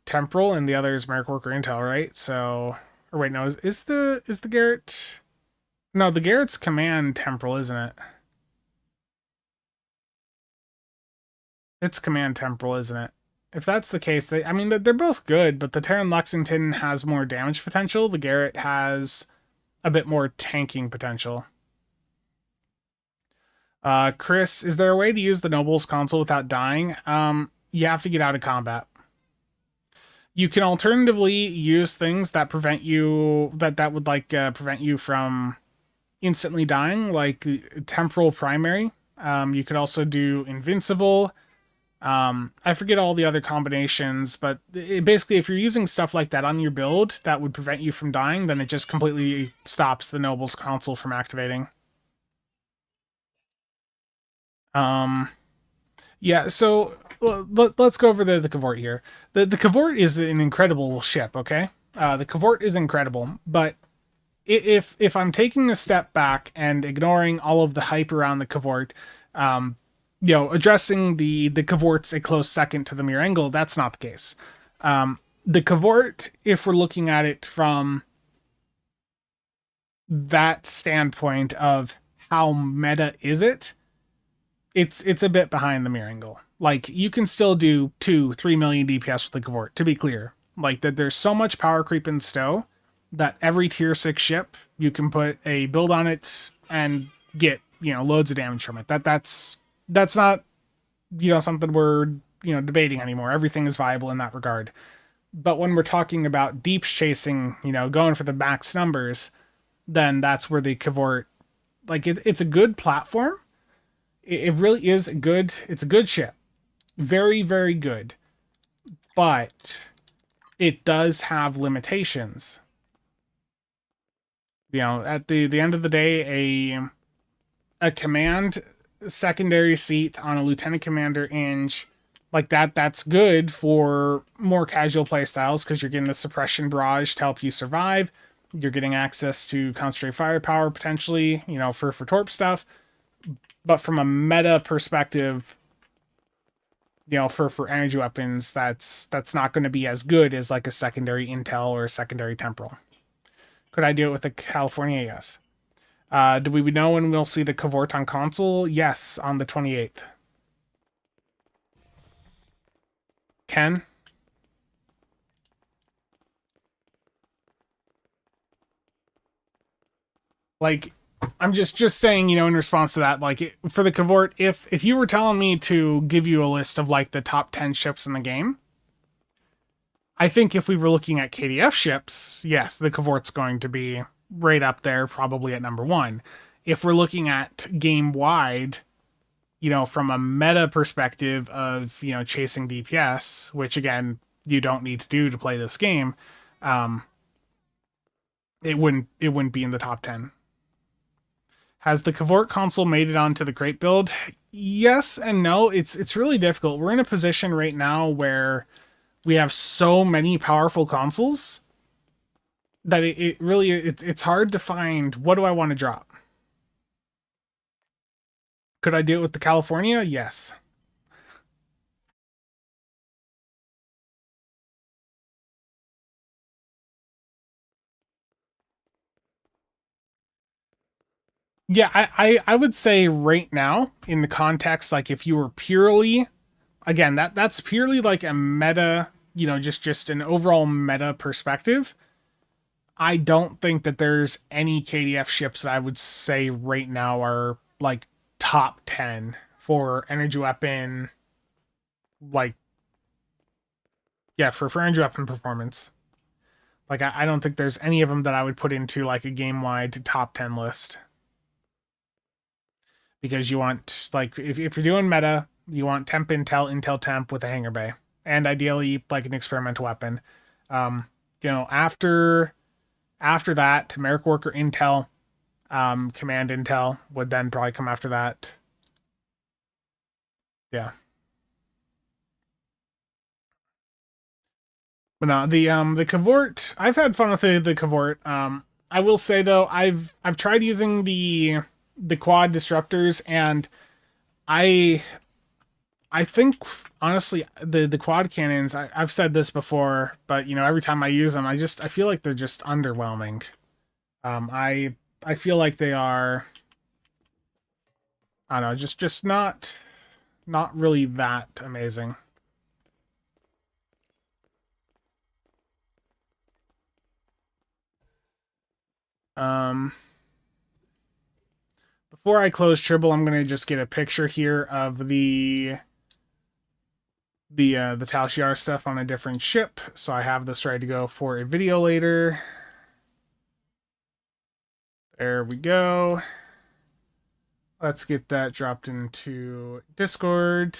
Temporal and the other is Miracle Worker Intel, right? So, or wait, no, is the Garrett? No, the Garrett's Command Temporal, isn't it? It's Command Temporal, isn't it? If that's the case, they're both good, but the Terran Lexington has more damage potential. The Garrett has a bit more tanking potential. Chris, is there a way to use the Nobles console without dying? You have to get out of combat. You can alternatively use things that prevent you that would prevent you from instantly dying, like temporal primary. You could also do invincible. I forget all the other combinations, but basically, if you're using stuff like that on your build that would prevent you from dying, then it just completely stops the Nobles console from activating. Yeah, so let's go over the Cavort here. The Cavort is an incredible ship, okay? The Cavort is incredible, but if I'm taking a step back and ignoring all of the hype around the Cavort, addressing the Cavort's a close second to the Mirangle, that's not the case. The Cavort, if we're looking at it from that standpoint of how meta is it, it's a bit behind the Mirangle. Like, you can still do 2-3 million DPS with the Cavort, to be clear. Like, that there's so much power creep in Stowe that every tier 6 ship, you can put a build on it and get, loads of damage from it. That's not, something we're, debating anymore. Everything is viable in that regard. But when we're talking about deeps chasing, going for the max numbers, then that's where the Cavort, like, it's a good platform. It really is it's a good ship. Very, very good. But it does have limitations. At the end of the day, a command secondary seat on a lieutenant commander Inge, like that's good for more casual playstyles because you're getting the suppression barrage to help you survive. You're getting access to concentrate firepower potentially, for torp stuff. But from a meta perspective, for energy weapons, that's not going to be as good as like a secondary intel or a secondary temporal. Could I do it with the California? Yes. Do we know when we'll see the Cavort on console? Yes, on the 28th. Ken? Like, I'm just saying, in response to that, like, for the Cavort, if you were telling me to give you a list of, like, the top 10 ships in the game, I think if we were looking at KDF ships, yes, the Cavort's going to be right up there, probably at number 1. If we're looking at game-wide, from a meta perspective of, chasing DPS, which, again, you don't need to do to play this game, it wouldn't be in the top 10. Has the Cavort console made it onto the crate build? Yes and no. It's really difficult. We're in a position right now where we have so many powerful consoles that it's hard to find what do I want to drop. Could I do it with the California? Yes. Yeah, I would say right now, in the context, like if you were purely, again, that's purely like a meta, just an overall meta perspective. I don't think that there's any KDF ships that I would say right now are like top 10 for energy weapon, like, yeah, for energy weapon performance. Like, I don't think there's any of them that I would put into like a game wide top 10 list. Because you want, like, if you're doing meta, you want temp intel temp with a hangar bay, and ideally like an experimental weapon. After that, Merrick Worker intel, command intel would then probably come after that. Yeah. But no, the Cavort, I've had fun with the Cavort. I will say though, I've tried using the quad disruptors, and I think honestly the quad cannons, I've said this before, but every time I use them, I feel like they're just underwhelming. I feel like they are, I don't know, just not really that amazing. Before I close Tribble, I'm gonna just get a picture here of the Tal Shiar stuff on a different ship, so I have this ready to go for a video later. There we go. Let's get that dropped into Discord.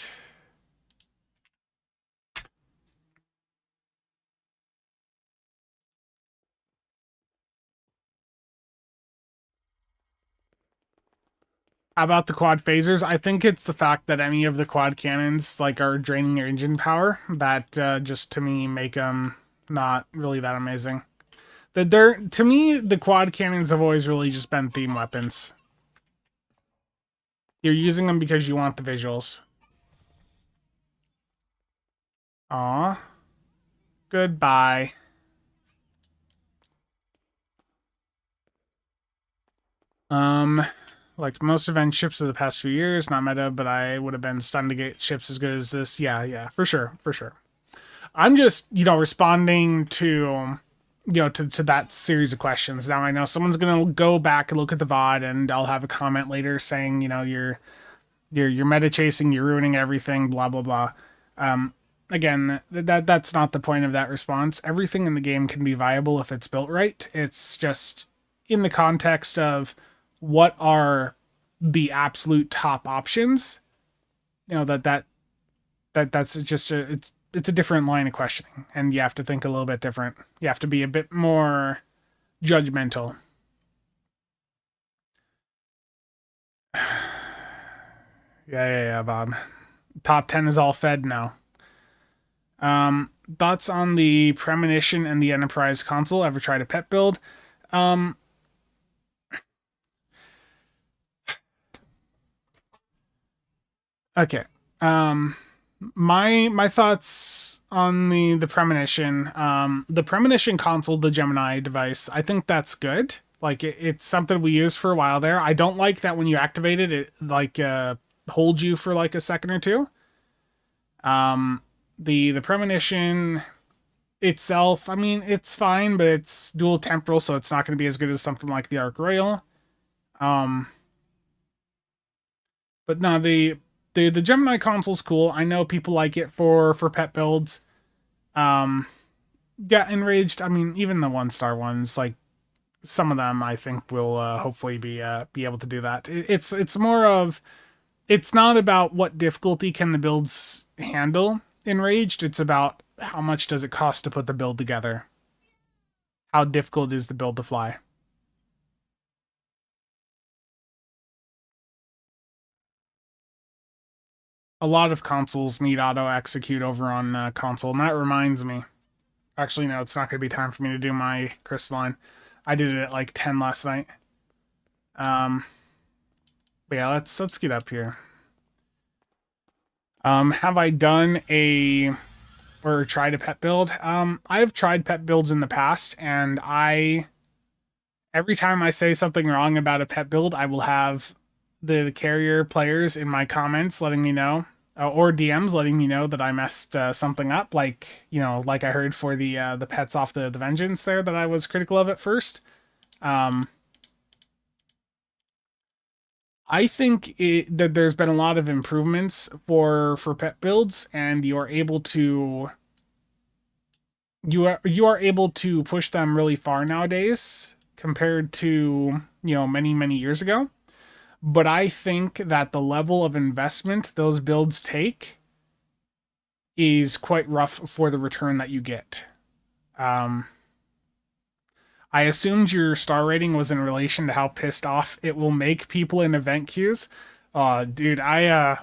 About the quad phasers, I think it's the fact that any of the quad cannons like are draining your engine power that just to me make them not really that amazing. To me, the quad cannons have always really just been theme weapons. You're using them because you want the visuals. Aw. Goodbye. Like most event ships of the past few years, not meta, but I would have been stunned to get ships as good as this. Yeah, for sure. I'm just, responding to, to that series of questions. Now I know someone's gonna go back and look at the VOD, and I'll have a comment later saying, you're meta chasing, you're ruining everything, blah blah blah. Again, that's not the point of that response. Everything in the game can be viable if it's built right. It's just in the context of what are the absolute top options. That's just it's a different line of questioning, and you have to think a little bit different. You have to be a bit more judgmental. Yeah, Bob. Top 10 is all fed now. Thoughts on the Premonition and the Enterprise console? Ever tried a pet build? Okay. My thoughts on the Premonition. The Premonition console, the Gemini device, I think that's good. Like it's something we used for a while there. I don't like that when you activate it, it like holds you for like a second or two. The Premonition itself, I mean, it's fine, but it's dual temporal, so it's not going to be as good as something like the Arc Royal. But no, the Gemini console's cool. I know people like it for pet builds. Yeah, Enraged. I mean, even the 1-star ones, like some of them, I think will hopefully be able to do that. It's more of, it's not about what difficulty can the builds handle. enraged. It's about how much does it cost to put the build together. How difficult is the build to fly? A lot of consoles need auto execute over on console, and that reminds me. Actually, no, it's not going to be time for me to do my crystalline. I did it at like 10 last night. But yeah, let's get up here. Have I done a or tried a pet build? I have tried pet builds in the past, and every time I say something wrong about a pet build, I will have the carrier players in my comments letting me know, or DMs letting me know that I messed something up. Like, you know, like I heard for the pets off the Vengeance there that I was critical of at first. I think that there's been a lot of improvements for pet builds, and you are able to push them really far nowadays compared to, you know, many years ago. But I think that the level of investment those builds take is quite rough for the return that you get. I assumed your star rating was in relation to how pissed off it will make people in event queues. Dude, I'm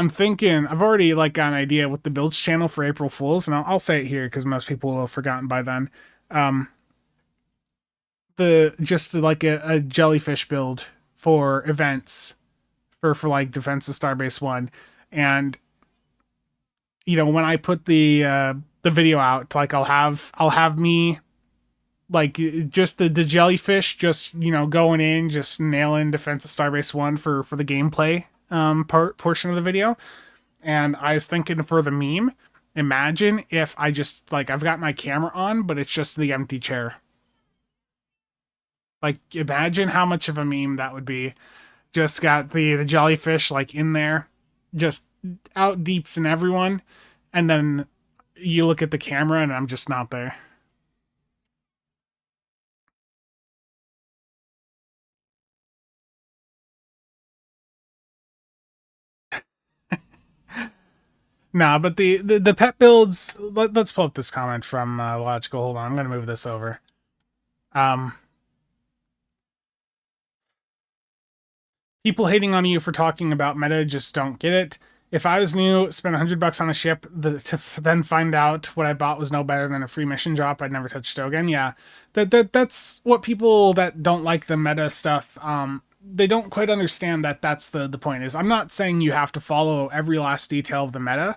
thinking I've already like got an idea with the builds channel for April Fools, and I'll say it here because most people will have forgotten by then. The just like a jellyfish build for events for like Defense of Starbase 1, and you know, when I put the video out, like I'll have me like just the jellyfish just, you know, going in just nailing Defense of Starbase 1 for the gameplay portion of the video. And I was thinking for the meme, imagine if I just like I've got my camera on but it's just the empty chair. Like, imagine how much of a meme that would be. Just got the jellyfish like in there, just out deeps in everyone, and then you look at the camera and I'm just not there. Nah, but the pet builds. Let's pull up this comment from Logical. Hold on, I'm gonna move this over. People hating on you for talking about meta just don't get it. If I was new, spend $100 on a ship, to then find out what I bought was no better than a free mission drop, I'd never touch Stowe again. Yeah, that's what people that don't like the meta stuff. They don't quite understand that that's the point. Is I'm not saying you have to follow every last detail of the meta.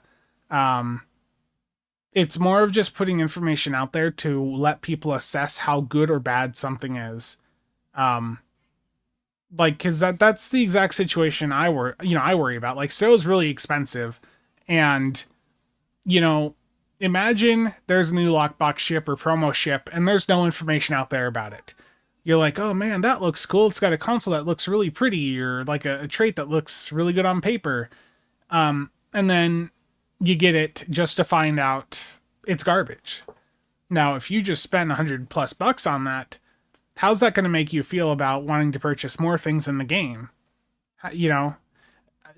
It's more of just putting information out there to let people assess how good or bad something is. Like, because that's the exact situation I worry about. Like, Stowe's really expensive, and you know, imagine there's a new lockbox ship or promo ship, and there's no information out there about it. You're like, oh man, that looks cool. It's got a console that looks really pretty, or like a trait that looks really good on paper. And then you get it just to find out it's garbage. Now, if you just spend $100+ on that, how's that going to make you feel about wanting to purchase more things in the game? You know,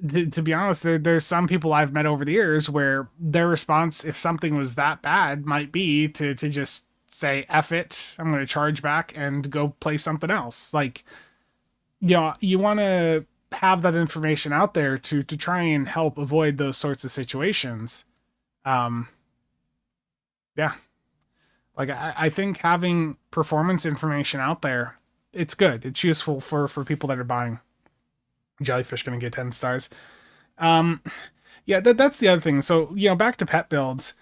to be honest, there's some people I've met over the years where their response, if something was that bad, might be to just say, F it, I'm going to charge back and go play something else. Like, you know, you want to have that information out there to try and help avoid those sorts of situations. Yeah. Like, I think having performance information out there, it's good. It's useful for people that are buying. Jellyfish gonna get 10 stars. Yeah, that's the other thing. So, you know, back to pet builds.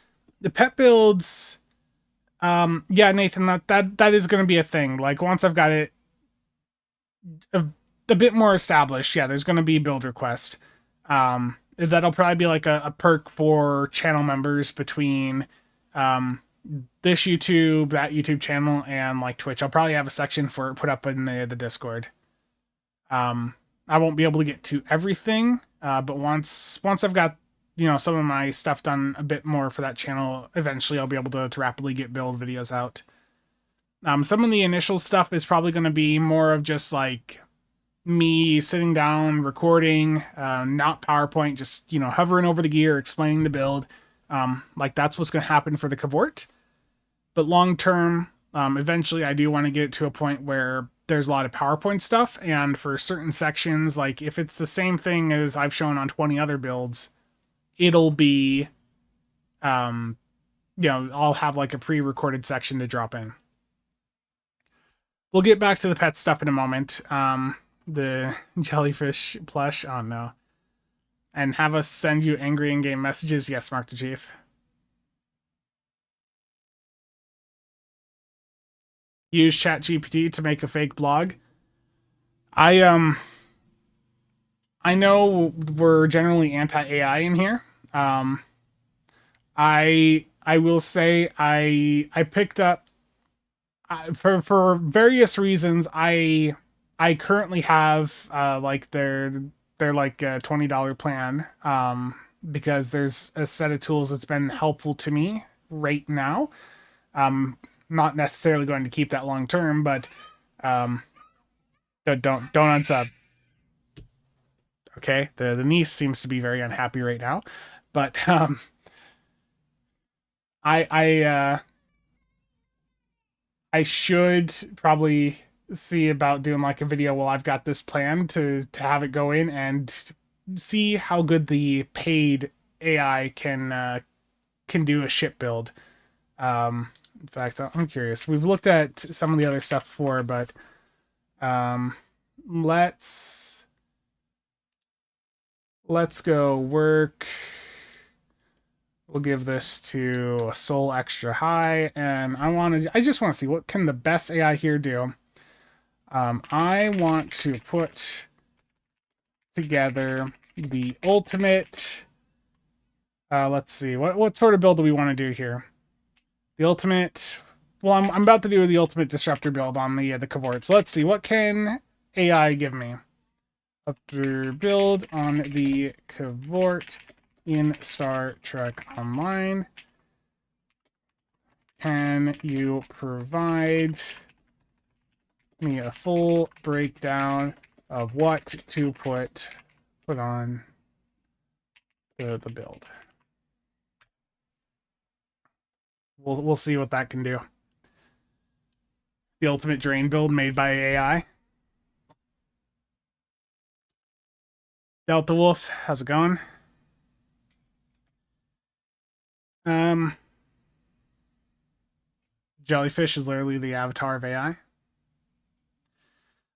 The pet builds, yeah, Nathan, that is gonna be a thing. Like, once I've got it a bit more established, yeah, there's gonna be a build request. That'll probably be like a perk for channel members between this YouTube, that YouTube channel, and like Twitch. I'll probably have a section for it put up in the Discord. I won't be able to get to everything, but once I've got, you know, some of my stuff done a bit more for that channel, eventually I'll be able to rapidly get build videos out. Some of the initial stuff is probably going to be more of just like me sitting down, recording, not PowerPoint, just hovering over the gear, explaining the build. Like that's what's going to happen for the Cavort. But long term, eventually, I do want to get to a point where there's a lot of PowerPoint stuff, and for certain sections, like if it's the same thing as I've shown on 20 other builds, it'll be, I'll have like a pre-recorded section to drop in. We'll get back to the pet stuff in a moment. The jellyfish plush, oh no. And have us send you angry in-game messages? Yes, Mark the Chief. Use ChatGPT to make a fake blog. I know we're generally anti-AI in here. I will say I picked up for various reasons. I currently have like their like $20 plan because there's a set of tools that's been helpful to me right now. Not necessarily going to keep that long term, but don't unsub. Okay, the niece seems to be very unhappy right now, but I I should probably see about doing like a video while I've got this plan to have it go in and see how good the paid AI can do a ship build. In fact, I'm curious. We've looked at some of the other stuff before, but let's go work. We'll give this to a soul extra high, and I just want to see what can the best AI here do. I want to put together the ultimate. Let's see, what sort of build do we want to do here? The ultimate. Well, I'm about to do the ultimate disruptor build on the Cavort. So let's see, what can AI give me? After build on the Cavort in Star Trek Online. Can you provide me a full breakdown of what to put on the build? We'll see what that can do. The ultimate drain build made by AI. Delta Wolf, how's it going? Jellyfish is literally the avatar of AI.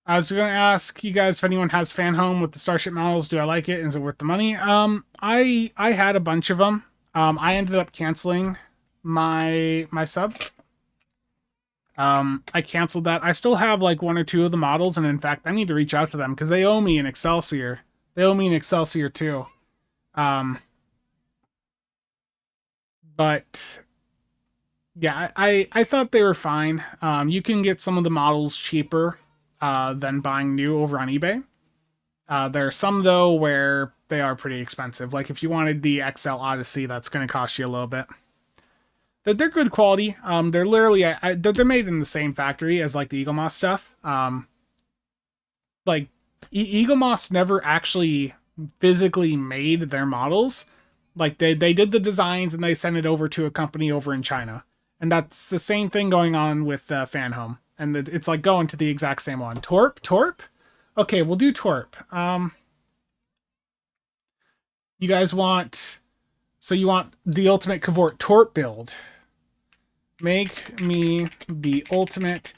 I was going to ask you guys if anyone has fan home with the Starship models. Do I like it? Is it worth the money? I had a bunch of them. I ended up canceling my sub. I canceled that. I still have like one or two of the models, and in fact, I need to reach out to them because they owe me an Excelsior. They owe me an Excelsior too. But yeah, I thought they were fine. You can get some of the models cheaper than buying new over on eBay. There are some though where they are pretty expensive. Like if you wanted the XL Odyssey, that's going to cost you a little bit. They're good quality. They're literally they're made in the same factory as like the Eagle Moss stuff. Like Eagle Moss never actually physically made their models. Like they did the designs and they sent it over to a company over in China, and that's the same thing going on with Fan Home. And it's like going to the exact same one. Torp. Okay, we'll do Torp. You guys want? So you want the ultimate Cavort Torp build? Make me the ultimate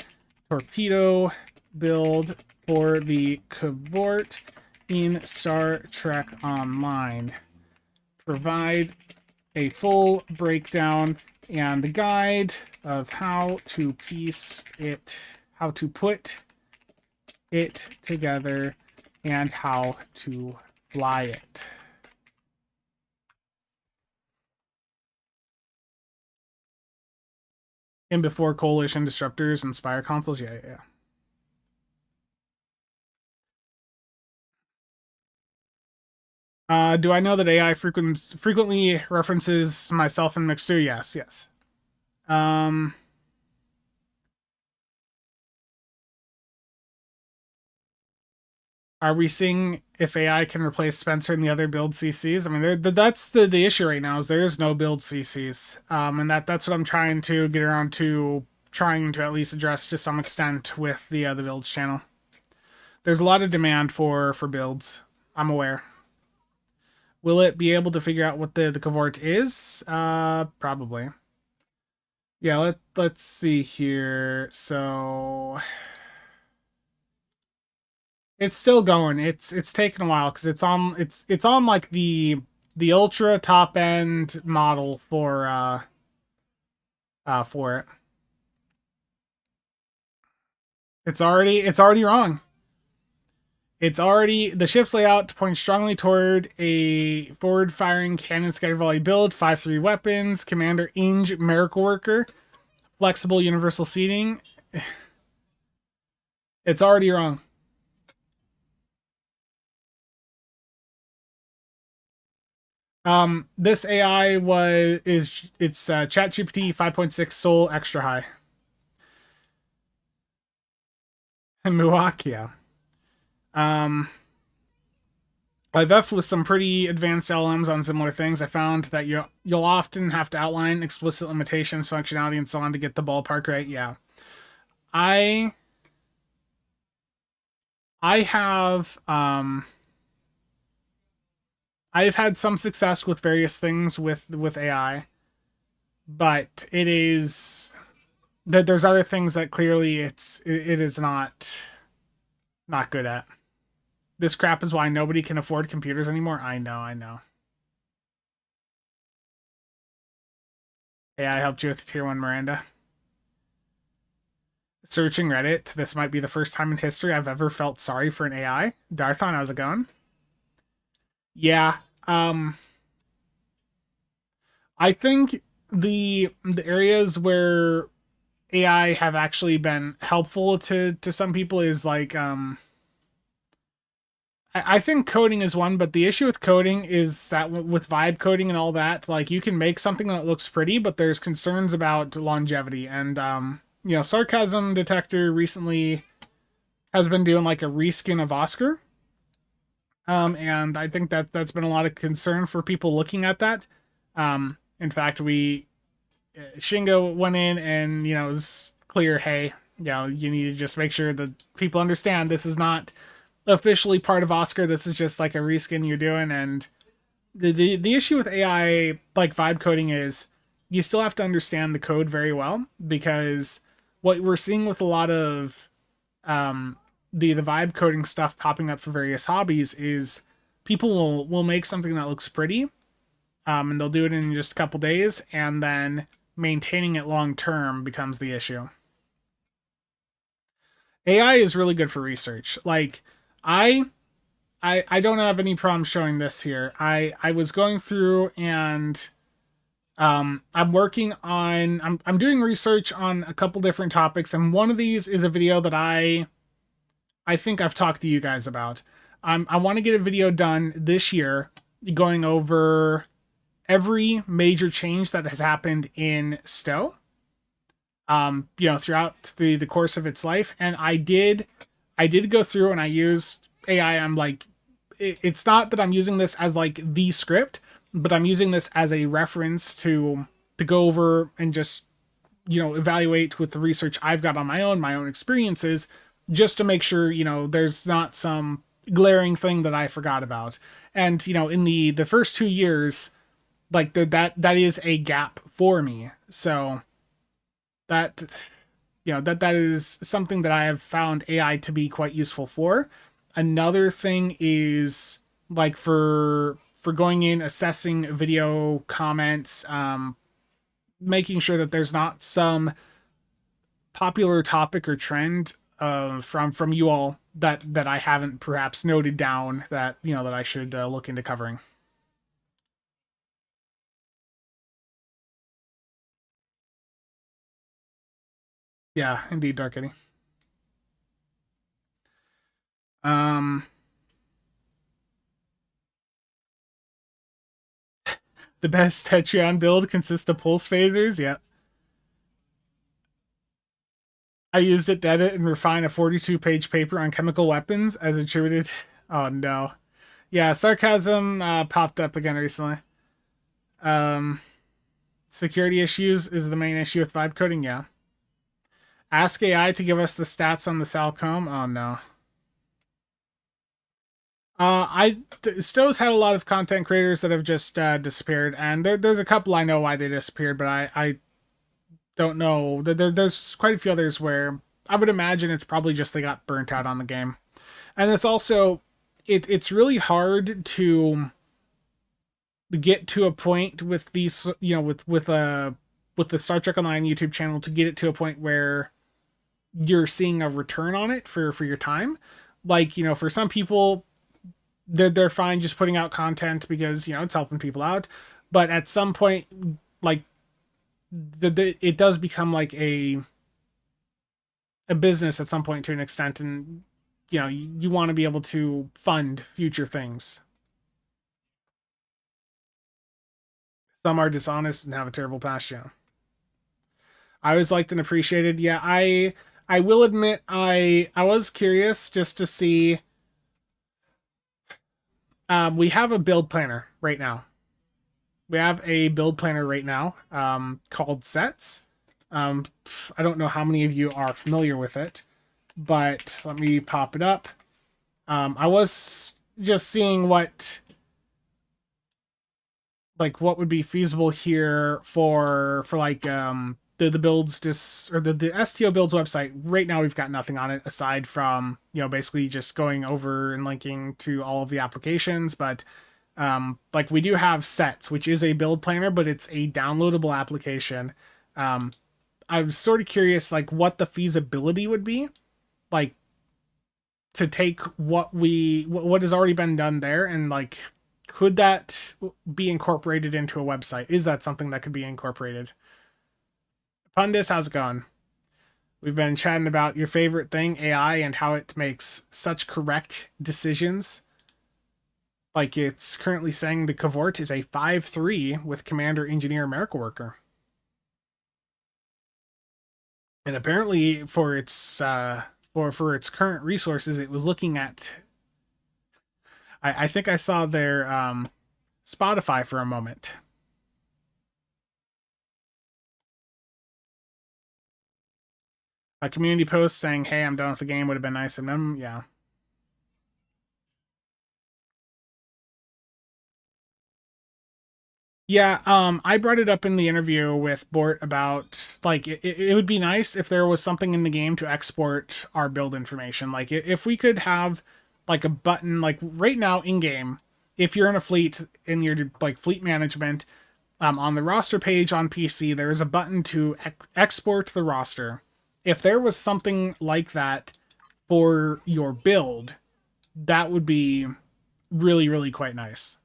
torpedo build for the Cavort in Star Trek Online. Provide a full breakdown and a guide of how to put it together, and how to fly it. And before Coalition Disruptors and Spire consoles, yeah. Do I know that AI frequently references myself in Mixer? Yes. Are we seeing if AI can replace Spencer and the other build CCs? I mean, that's the issue right now is there is no build CCs, and that's what I'm trying to get around to trying to at least address to some extent with the builds channel. There's a lot of demand for builds. I'm aware. Will it be able to figure out what the cavort is? Probably. Yeah, let's see here. So it's still going. It's taken a while because it's on like the ultra top end model for it. It's already wrong. It's already the ship's layout points strongly toward a forward-firing cannon scatter volley build, 5-3 weapons, commander Inge miracle worker, flexible universal seating. It's already wrong. This AI it's ChatGPT 5.6 Soul extra high. Muakia. Um, I've F'd with some pretty advanced LMs on similar things. I found that you'll often have to outline explicit limitations, functionality, and so on to get the ballpark right. Yeah, I I have I've had some success with various things with AI, but it is that there's other things that clearly it is not good at. This crap is why nobody can afford computers anymore. I know. AI helped you with tier 1 Miranda. Searching Reddit, this might be the first time in history I've ever felt sorry for an AI. Darthon, how's it going? Yeah, I think the areas where AI have actually been helpful to some people is like I think coding is one, but the issue with coding is that with vibe coding and all that, like you can make something that looks pretty, but there's concerns about longevity. And Sarcasm Detector recently has been doing like a reskin of Oscar, and I think that's been a lot of concern for people looking at that. In fact, we Shingo went in and it was clear, hey, you need to just make sure that people understand this is not officially part of Oscar. This is just like a reskin you're doing. And the issue with AI like vibe coding is you still have to understand the code very well, because what we're seeing with a lot of the vibe coding stuff popping up for various hobbies is people will make something that looks pretty, and they'll do it in just a couple days, and then maintaining it long term becomes the issue. AI is really good for research. Like I I don't have any problem showing this here. I was going through and I'm working on I'm doing research on a couple different topics, and one of these is a video that I think I've talked to you guys about. I want to get a video done this year going over every major change that has happened in Stowe. Throughout the course of its life, and I did go through and I used AI. I'm like, it's not that I'm using this as like the script, but I'm using this as a reference to go over and just evaluate with the research I've got on my own experiences, just to make sure there's not some glaring thing that I forgot about. And in the first 2 years, like that is a gap for me. So that that is something that I have found AI to be quite useful for. Another thing is like for going in, assessing video comments, making sure that there's not some popular topic or trend from you all that I haven't perhaps noted down that that I should look into covering. Yeah, indeed, Dark Eddie. Um, the best Tetrion build consists of pulse phasers. Yeah, I used it to edit and refine a 42-page paper on chemical weapons as attributed Oh no. Yeah, sarcasm popped up again recently. Um, security issues is the main issue with vibe coding. Yeah. Ask AI to give us the stats on the Salcom. Oh no. Stowe's had a lot of content creators that have just disappeared, and there's a couple I know why they disappeared, but I don't know. There's quite a few others where I would imagine it's probably just they got burnt out on the game, and it's also it's really hard to get to a point with these, with the Star Trek Online YouTube channel, to get it to a point where you're seeing a return on it for your time. Like, for some people, they're fine just putting out content because it's helping people out, but at some point, like, it does become like a business at some point to an extent, and you want to be able to fund future things. Some are dishonest and have a terrible past. Yeah, I was liked and appreciated. Yeah, I will admit I was curious just to see. We have a build planner right now. We have a build planner right now, called Sets. Um, I don't know how many of you are familiar with it, but let me pop it up. I was just seeing what would be feasible here for like the builds or the STO builds website. Right now we've got nothing on it aside from basically just going over and linking to all of the applications. But like, we do have Sets, which is a build planner, but it's a downloadable application. I was sort of curious, like, what the feasibility would be, like, to take what has already been done there, and like, could that be incorporated into a website? Is that something that could be incorporated? Pundis, how's it going? We've been chatting about your favorite thing, AI, and how it makes such correct decisions. Like, it's currently saying the Cavort is a 5-3 with Commander Engineer America Worker. And apparently for its for its current resources, it was looking at, I think I saw their Spotify for a moment. A community post saying, "Hey, I'm done with the game," would have been nice of them. Yeah. Yeah, I brought it up in the interview with Bort about, like, it would be nice if there was something in the game to export our build information. Like, if we could have like a button, like right now in game, if you're in a fleet in your like fleet management, on the roster page on PC, there is a button to export the roster. If there was something like that for your build, that would be really, really quite nice.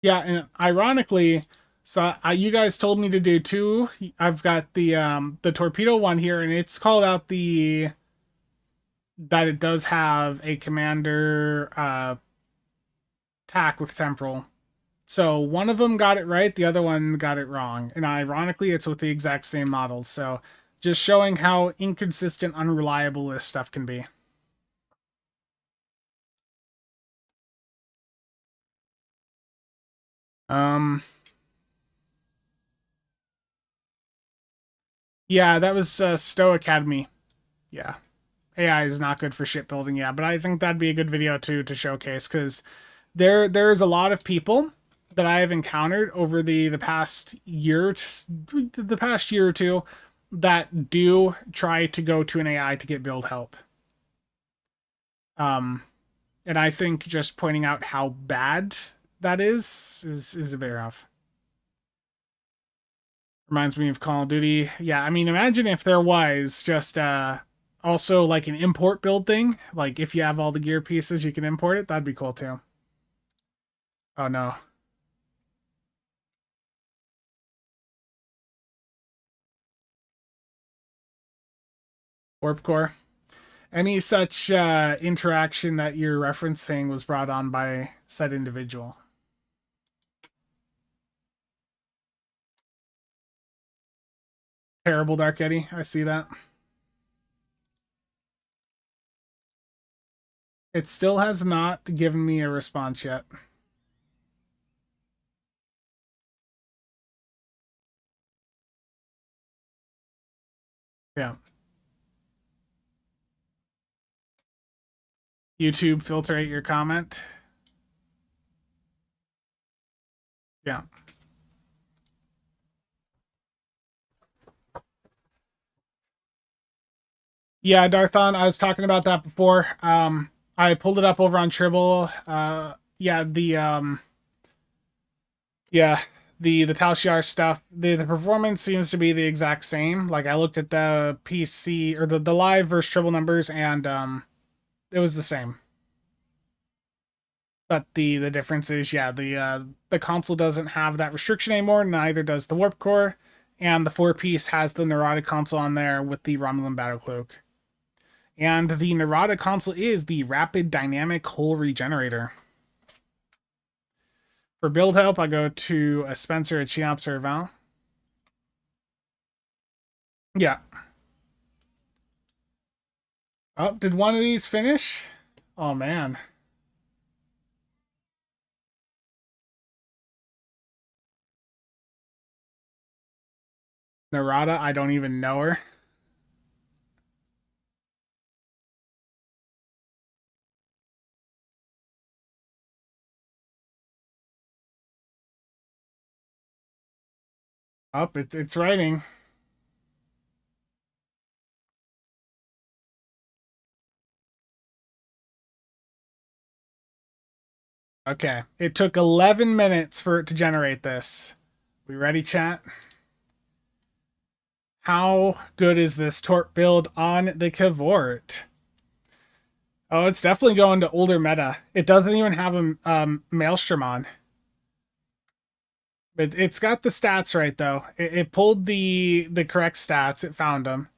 Yeah, and ironically, so you guys told me to do two. I've got the torpedo one here, and it's called out the that it does have a commander tack with temporal. So one of them got it right, the other one got it wrong, and ironically, it's with the exact same model. So just showing how inconsistent, unreliable this stuff can be. Um, yeah, that was Stowe Academy. Yeah. AI is not good for shipbuilding, yeah, but I think that'd be a good video to showcase, because there's a lot of people that I have encountered over the past year, the past year or two, that do try to go to an AI to get build help. Um, and I think just pointing out how bad that is a bit rough. Reminds me of Call of Duty. Yeah, I mean, imagine if there was just also like an import build thing. Like, if you have all the gear pieces, you can import it. That'd be cool too. Oh no. Warp core. Any such interaction that you're referencing was brought on by said individual. Terrible, Dark Eddie. I see that. It still has not given me a response yet. Yeah. YouTube, filtrate your comment. Yeah. Yeah, Darthon, I was talking about that before. I pulled it up over on Tribble. Yeah, yeah, the Tal Shiar stuff. The performance seems to be the exact same. Like I looked at the PC or the live versus Tribble numbers, and it was the same. But the difference is, yeah, the console doesn't have that restriction anymore. Neither does the Warp Core, and the 4-piece has the Neurotic console on there with the Romulan Battle Cloak. And the Neurotic console is the Rapid Dynamic Hull Regenerator. For build help, I go to a Spencer at Cheops or Val. Yeah. Oh, did one of these finish? Oh, man. Narada, I don't even know her. Oh, it's writing. Okay. It took 11 minutes for it to generate this. We ready, chat? How good is this Torp build on the Cavort? Oh, it's definitely going to older meta. It doesn't even have a Maelstrom on. But it's got the stats right, though. It pulled the correct stats. It found them.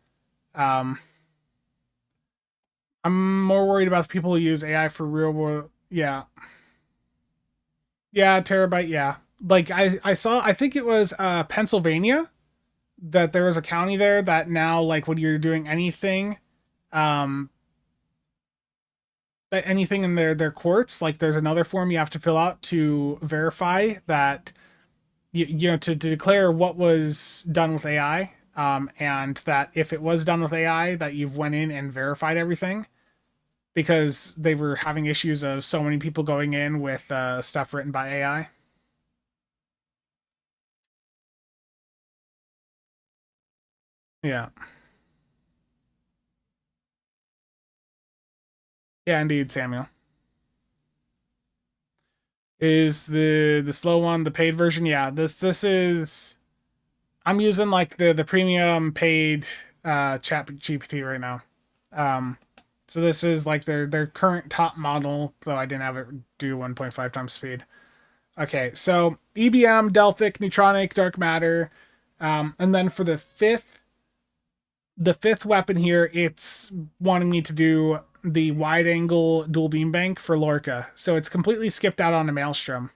I'm more worried about the people who use AI for real world. Yeah. Yeah, terabyte, yeah. Like I saw, I think it was Pennsylvania, that there was a county there that now, like, when you're doing anything, um anything in their courts, like there's another form you have to fill out to verify that you know, to declare what was done with AI, and that if it was done with AI, that you've went in and verified everything, because they were having issues of so many people going in with stuff written by AI. Yeah. Yeah, indeed, Samuel. Is the slow one the paid version? Yeah, this is, I'm using like the premium paid chat GPT right now. Um so this is like their current top model, though I didn't have it do 1.5 times speed. Okay, so EBM, Delphic, Neutronic, Dark Matter, and then for the fifth weapon here, it's wanting me to do the wide angle dual beam bank for Lorca. So it's completely skipped out on a Maelstrom.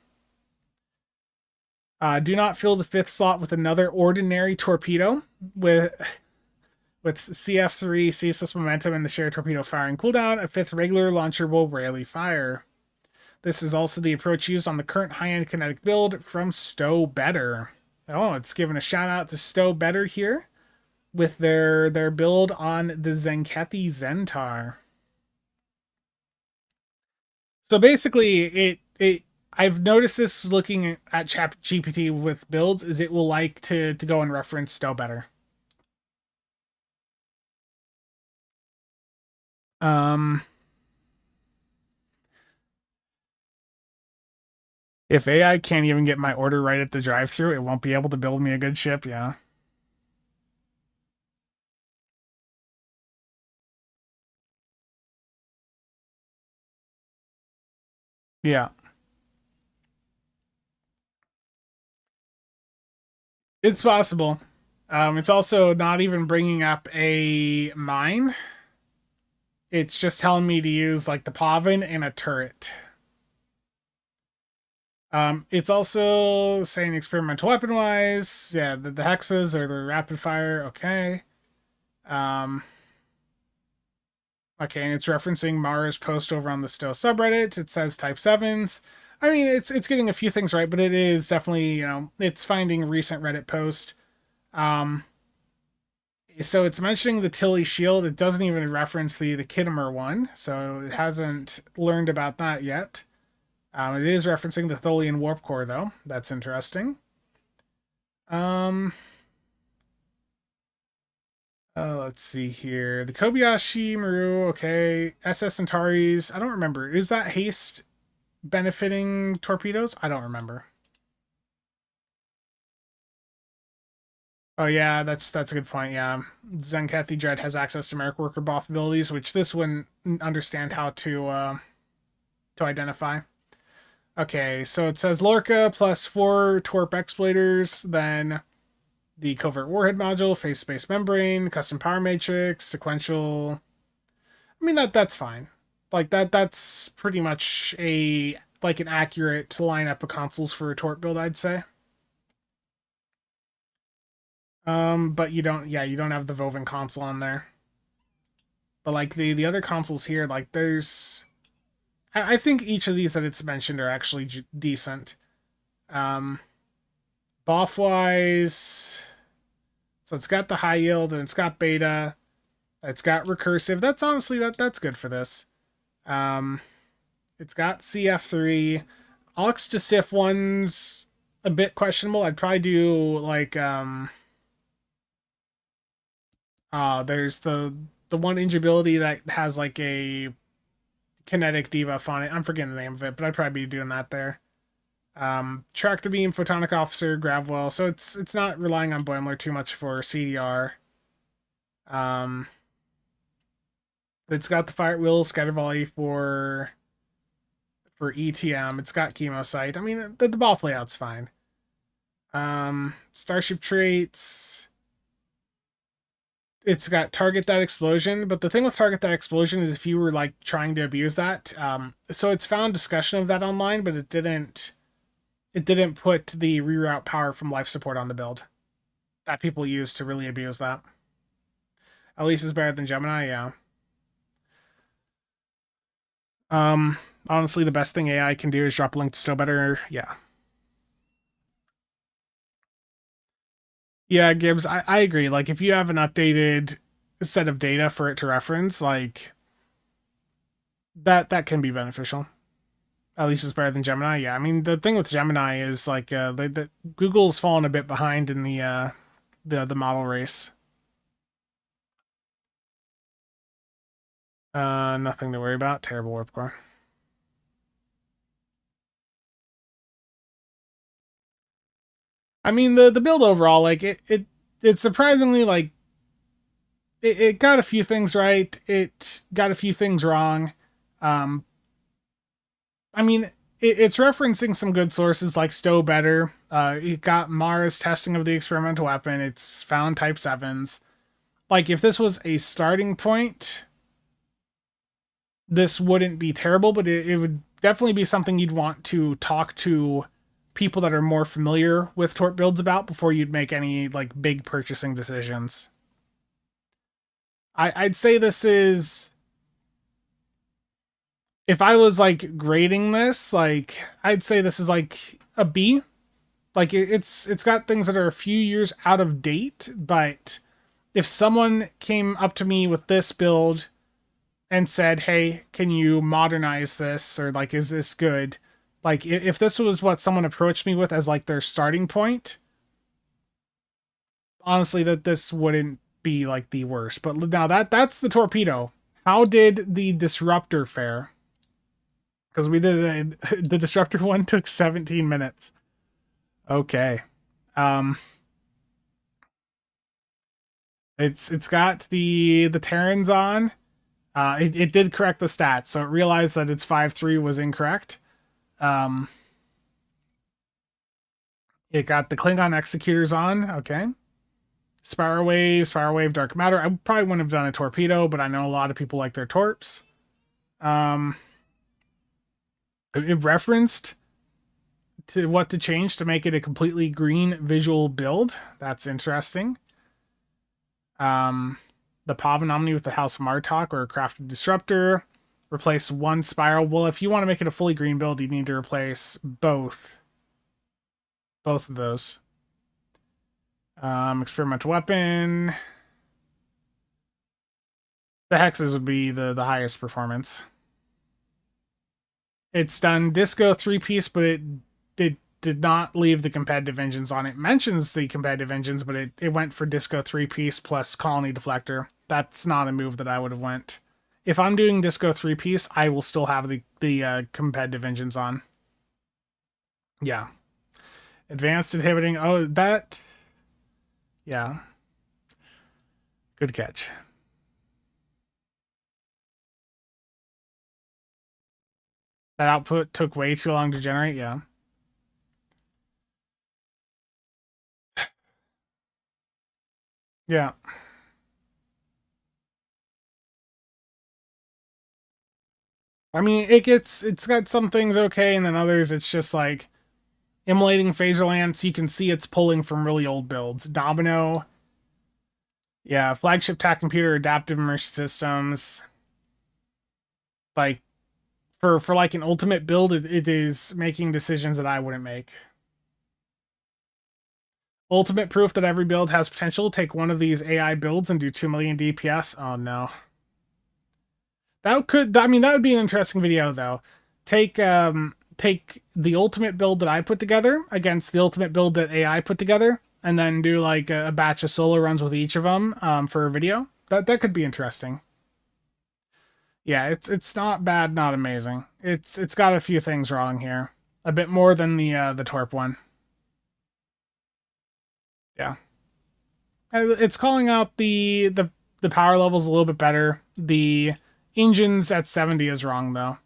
Do not fill the fifth slot with another ordinary torpedo with CF3 ceaseless momentum and the shared torpedo firing cooldown. A fifth regular launcher will rarely fire. This is also the approach used on the current high-end kinetic build from Stow Better. Oh, it's giving a shout out to Stow Better here with their build on the Zenkethi Zentar. So basically, it I've noticed this looking at Chat GPT with builds, is it will like to go and reference Stow Better. If AI can't even get my order right at the drive-thru, it won't be able to build me a good ship. Yeah. Yeah. It's possible. It's also not even bringing up a mine. It's just telling me to use like the Pavin and a turret. It's also saying experimental weapon wise. Yeah, the hexes or the rapid fire. Okay. Um, okay, and it's referencing Mara's post over on the Stow subreddit. It says type sevens. I mean, it's getting a few things right, but it is definitely, it's finding recent Reddit post. Um, so it's mentioning the Tilly shield. It doesn't even reference the Kittimer one, so it hasn't learned about that yet. It is referencing the Tholian warp core, though. That's interesting. Um, let's see here. The Kobayashi Maru, okay. SS Centauri's, I don't remember. Is that haste benefiting torpedoes? I don't remember. Oh yeah, that's a good point. Yeah, Zenkathi Dread has access to Merrick Worker buff abilities, which this wouldn't understand how to identify. Okay, so it says Lorca plus 4 Torp Exploiters, then the Covert Warhead Module, Phase Space Membrane, Custom Power Matrix, Sequential. I mean that's fine. Like that's pretty much a like an accurate lineup of consoles for a Torp build, I'd say. But you don't have the Voven console on there. But like the other consoles here, like there's I think each of these that it's mentioned are actually decent. Um, Buff wise, so it's got the high yield and it's got beta. It's got recursive. That's honestly that's good for this. Um, it's got CF3. Aux to Sif one's a bit questionable. I'd probably do like there's the one ingeability that has like a kinetic debuff on it. I'm forgetting the name of it, but I'd probably be doing that there. Tractor beam, photonic officer, Gravwell. So it's not relying on Boimler too much for CDR. It's got the fire wheel, scatter volley for ETM. It's got chemo sight. I mean, the buff layout's fine. Starship traits. It's got target that explosion, but the thing with target that explosion is if you were like trying to abuse that, so it's found discussion of that online, but it didn't put the reroute power from life support on the build that people use to really abuse that. At least it's better than Gemini, yeah. Honestly, the best thing AI can do is drop a link to Still Better, yeah. Yeah, Gibbs, I agree. Like, if you have an updated set of data for it to reference, like, that can be beneficial. At least it's better than Gemini. Yeah, I mean, the thing with Gemini is, like, Google's fallen a bit behind in the model race. Nothing to worry about. Terrible warp core. I mean, the build overall, like, it's surprisingly, like, it got a few things right. It got a few things wrong. Um, I mean, it's referencing some good sources like Stow Better. It got Mara's testing of the experimental weapon. It's found Type 7s. Like, if this was a starting point, this wouldn't be terrible, but it would definitely be something you'd want to talk to people that are more familiar with Torp builds about before you'd make any, like, big purchasing decisions. I'd say this is, if I was like grading this, like I'd say this is like a B. Like it's got things that are a few years out of date, but if someone came up to me with this build and said, "Hey, can you modernize this?" or like, "Is this good?" Like if this was what someone approached me with as like their starting point, honestly, that this wouldn't be like the worst. But now that's the torpedo. How did the disruptor fare? Because we did the disruptor one took 17 minutes. Okay. Um it's got the Terrans on. It did correct the stats, so it realized that its 5-3 was incorrect. Um it got the Klingon executors on, okay. Spiral Wave, Dark Matter. I probably wouldn't have done a torpedo, but I know a lot of people like their torps. It referenced what to change to make it a completely green visual build. That's interesting. The Pavan Omni with the House of Martok or a Crafted Disruptor. Replace one spiral. Well, if you want to make it a fully green build, you need to replace both of those. Experimental weapon. The hexes would be the highest performance. It's done Disco 3-piece, but it did not leave the competitive engines on. It mentions the competitive engines, but it went for Disco 3-piece plus Colony Deflector. That's not a move that I would have went. If I'm doing Disco 3-piece, I will still have the competitive engines on. Yeah. Advanced inhibiting. Oh, that... Yeah. Good catch. That output took way too long to generate, yeah. Yeah. I mean, it's got some things okay, and then others it's just like immolating Phaserlance. You can see it's pulling from really old builds. Domino, yeah, flagship tac computer, adaptive immersion systems. Like for like an ultimate build, it is making decisions that I wouldn't make. Ultimate proof that every build has potential. Take one of these AI builds and do 2 million DPS. Oh no. That would be an interesting video though. Take the ultimate build that I put together against the ultimate build that AI put together, and then do like a batch of solo runs with each of them for a video. That could be interesting. Yeah, it's not bad, not amazing. It's got a few things wrong here. A bit more than the Torp one. Yeah. It's calling out the power levels a little bit better. The engines at 70 is wrong though.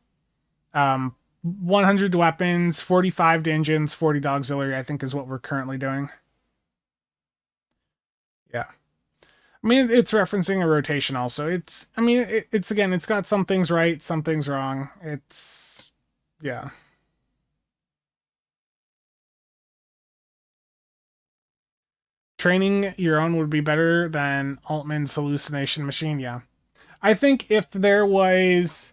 100 to weapons, 45 to engines, 40 to auxiliary, I think is what we're currently doing. Yeah. I mean, it's referencing a rotation also. It's again, it's got some things right, some things wrong. It's, yeah. Training your own would be better than Altman's hallucination machine, yeah. I think if there was...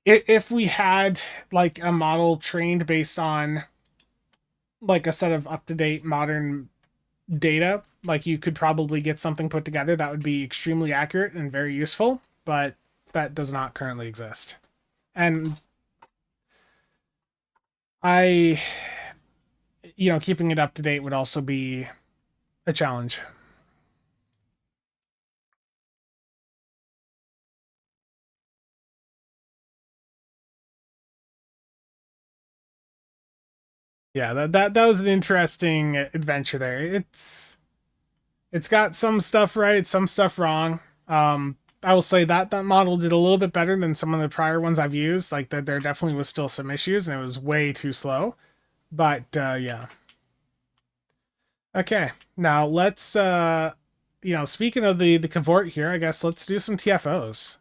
If we had, like, a model trained based on, like, a set of up-to-date modern data, like, you could probably get something put together that would be extremely accurate and very useful, but that does not currently exist. And keeping it up to date would also be a challenge. Yeah, that was an interesting adventure there. It's got some stuff right, some stuff wrong. I will say that model did a little bit better than some of the prior ones I've used. Like that, there definitely was still some issues, and it was way too slow. But yeah. Okay, now let's speaking of the cavort here, I guess let's do some TFOs.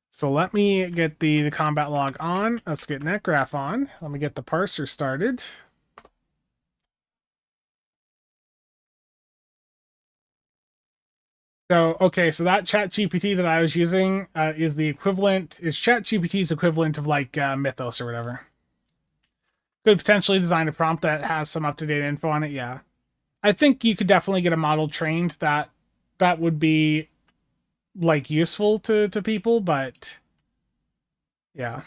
So let me get the combat log on. Let's get NetGraph on. Let me get the parser started. So, okay, so that ChatGPT that I was using is ChatGPT's equivalent of like Mythos or whatever. Could potentially design a prompt that has some up-to-date info on it, yeah. I think you could definitely get a model trained that would be like useful to people, but yeah.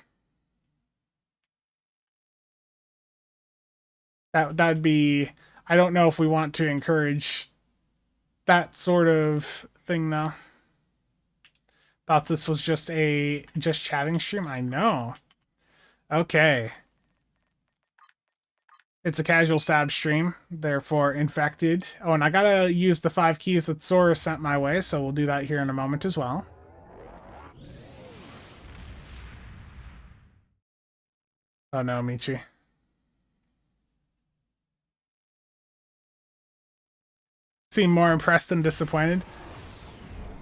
That'd be, I don't know if we want to encourage that sort of thing though. Thought this was just chatting stream. I know. Okay. It's a CasualSAB stream, therefore infected. Oh, and I gotta use the 5 keys that Sora sent my way, so we'll do that here in a moment as well. Oh no, Michi. Seem more impressed than disappointed.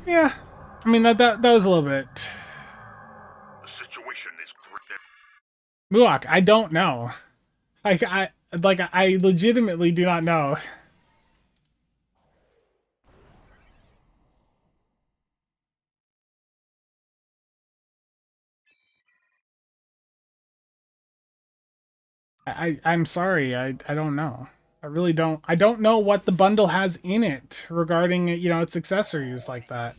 Yeah, I mean that was a little bit. The situation is grim. Muak, I don't know. I legitimately do not know. I'm sorry. I don't know. I really don't. I don't know what the bundle has in it regarding, its accessories like that.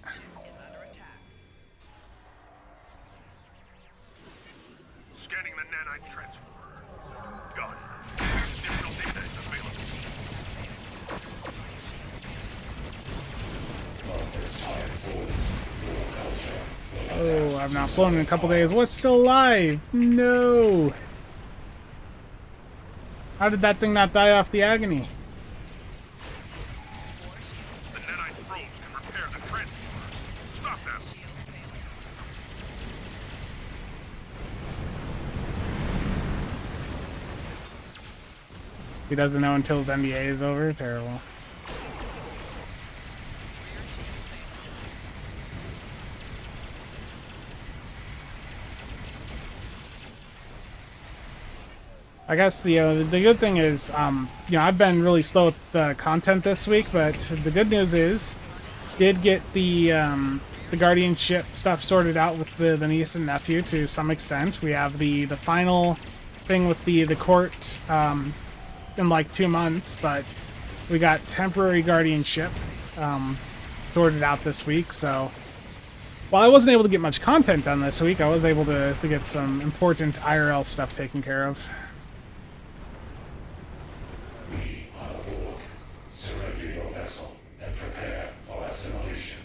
Scanning the nanite transformer. Done. Additional data is available. Oh, I've not flown in a couple days. What's still alive? No. How did that thing not die off the agony? The nanite probes can repair the transformers. Stop them. He doesn't know until his NDA is over. Terrible. I guess the good thing is, I've been really slow with the content this week, but the good news is, did get the guardianship stuff sorted out with the niece and nephew to some extent. We have the final thing with the court in like 2 months, but we got temporary guardianship sorted out this week. So while I wasn't able to get much content done this week, I was able to get some important IRL stuff taken care of. Surrender your vessel and prepare for assimilation.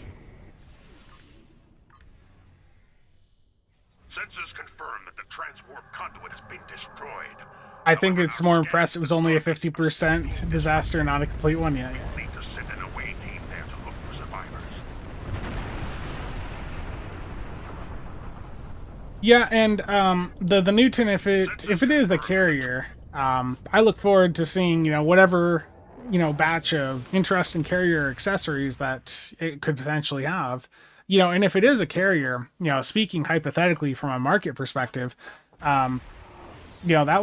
Sensors confirm that the transwarp conduit has been destroyed. I think it's more impressed it was only a 50% disaster, not a complete one yet. We'll need to send an away team there to look for survivors. Yeah, and the Newton, if it is a carrier, I look forward to seeing whatever batch of interesting carrier accessories that it could potentially have. And if it is a carrier, speaking hypothetically from a market perspective, that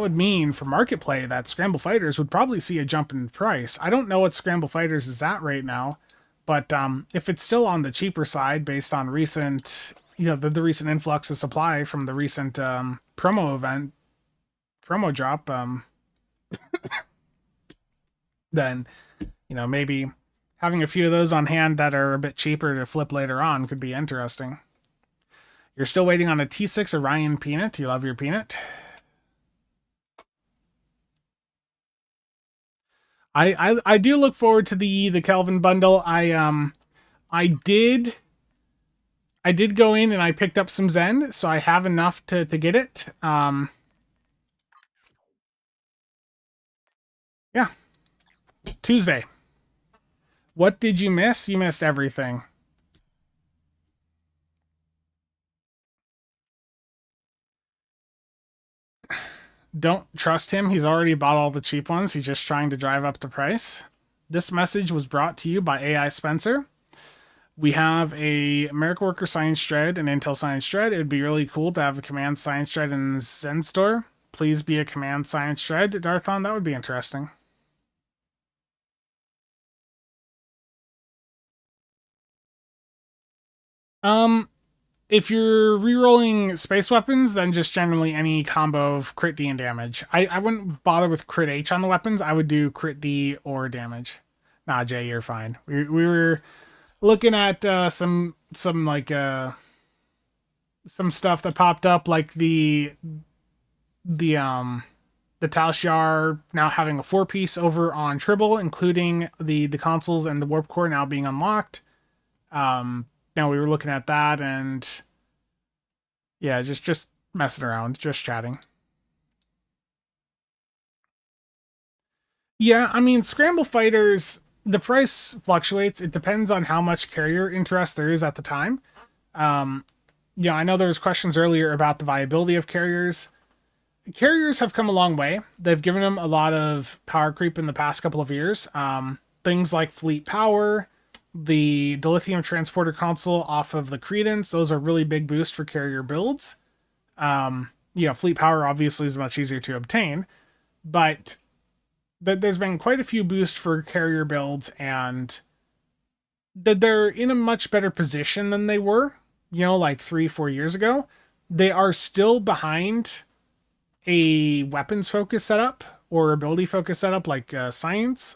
would mean for market play that Scramble Fighters would probably see a jump in price. I don't know what Scramble Fighters is at right now, but if it's still on the cheaper side based on recent, the recent influx of supply from the recent promo drop, then maybe having a few of those on hand that are a bit cheaper to flip later on could be interesting. You're still waiting on a T6 Orion peanut. You love your peanut. I do look forward to the Kelvin bundle. I did go in and I picked up some Zen, so I have enough to get it. Yeah. Tuesday. What did you miss? You missed everything. Don't trust him. He's already bought all the cheap ones. He's just trying to drive up the price. This message was brought to you by AI Spencer. We have a American Worker Science Dread and Intel Science Dread. It would be really cool to have a Command Science Dread in the Zen store. Please be a Command Science Dread, Darthon. That would be interesting. If you're rerolling space weapons, then just generally any combo of crit D and damage. I wouldn't bother with crit H on the weapons. I would do crit D or damage. Nah, Jay, you're fine. We were looking at some like some stuff that popped up, like the Tal Shiar now having a 4-piece over on Tribble, including the consoles and the warp core now being unlocked. Now we were looking at that, and yeah, just messing around, just chatting. Yeah, I mean, Scramble Fighters, the price fluctuates. It depends on how much carrier interest there is at the time. Yeah, I know there was questions earlier about the viability of carriers. Carriers have come a long way. They've given them a lot of power creep in the past couple of years. Things like fleet power, the dilithium transporter console off of the Credence, those are really big boost for carrier builds. Fleet power obviously is much easier to obtain. but there's been quite a few boosts for carrier builds, and they're in a much better position than they were, like 3-4 years ago. They are still behind a weapons focus setup or ability focus setup like science.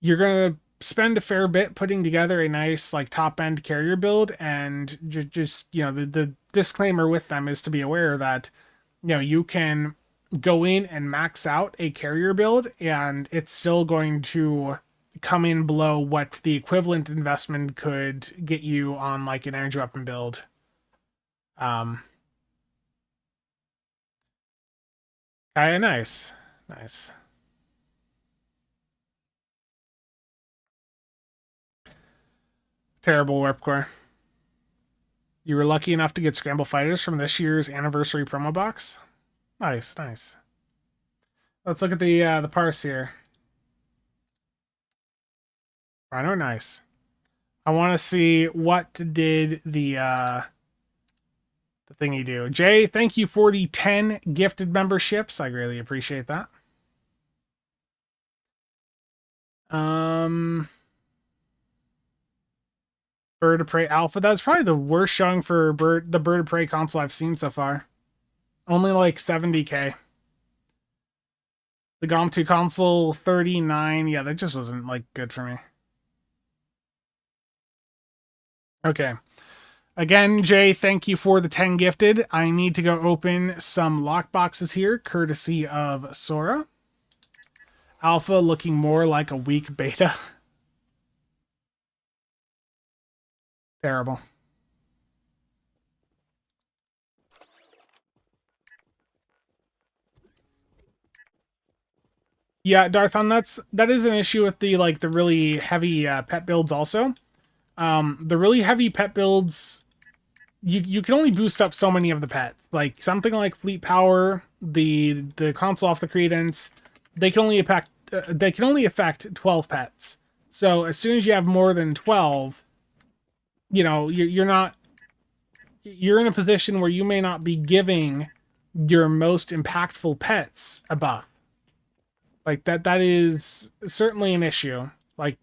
You're gonna spend a fair bit putting together a nice like top end carrier build, and just the disclaimer with them is to be aware that you can go in and max out a carrier build and it's still going to come in below what the equivalent investment could get you on like an energy weapon build. Nice. Terrible warp core. You were lucky enough to get scramble fighters from this year's anniversary promo box. Nice. Let's look at the parse here. Rhino, nice. I want to see what did the thingy do. Jay, thank you for the 10 gifted memberships. I greatly appreciate that. Bird of Prey Alpha. That's probably the worst showing for the Bird of Prey console I've seen so far. Only like 70k. The GOM 2 console 39. Yeah, that just wasn't like good for me. Okay. Again, Jay, thank you for the 10 gifted. I need to go open some lock boxes here, courtesy of Sora. Alpha looking more like a weak beta. Terrible. Yeah, Darthon, that is an issue with the really heavy pet builds also. The really heavy pet builds, you can only boost up so many of the pets. Like something like Fleet Power, the console off the credence, they can only affect 12 pets. So as soon as you have more than 12, you're in a position where you may not be giving your most impactful pets a buff. Like that is certainly an issue. Like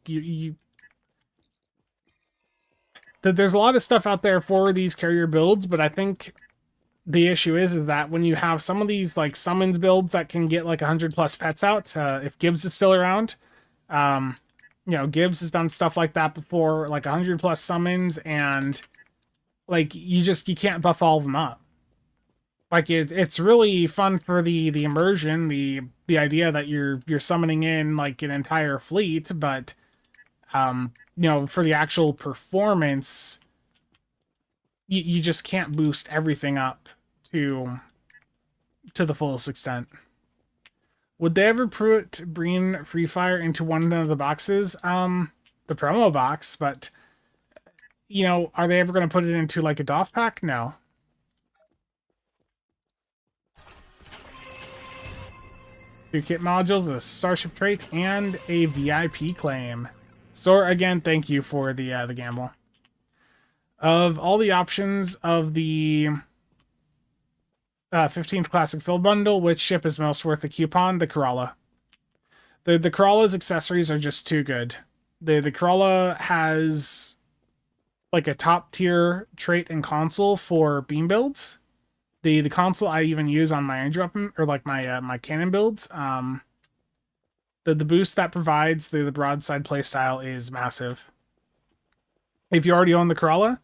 there's a lot of stuff out there for these carrier builds, but I think the issue is that when you have some of these like summons builds that can get like 100 plus pets out, if Gibbs is still around, Gibbs has done stuff like that before, like 100 plus summons, and like you can't buff all of them up. Like it's really fun for the immersion, the idea that you're summoning in like an entire fleet, but for the actual performance, you just can't boost everything up to the fullest extent. Would they ever put Breen Free Fire into one of the boxes? The promo box, but are they ever going to put it into like a DOF pack? No. Two kit modules, a starship trait, and a VIP claim. Sor, again, thank you for the gamble. Of all the options of the 15th Classic Fill Bundle, which ship is most worth the coupon? The Corolla. The Corolla's accessories are just too good. The Corolla has like a top tier trait and console for beam builds. The console I even use on my energy weapon or like my cannon builds. The boost that provides the broadside playstyle is massive. If you already own the Corolla,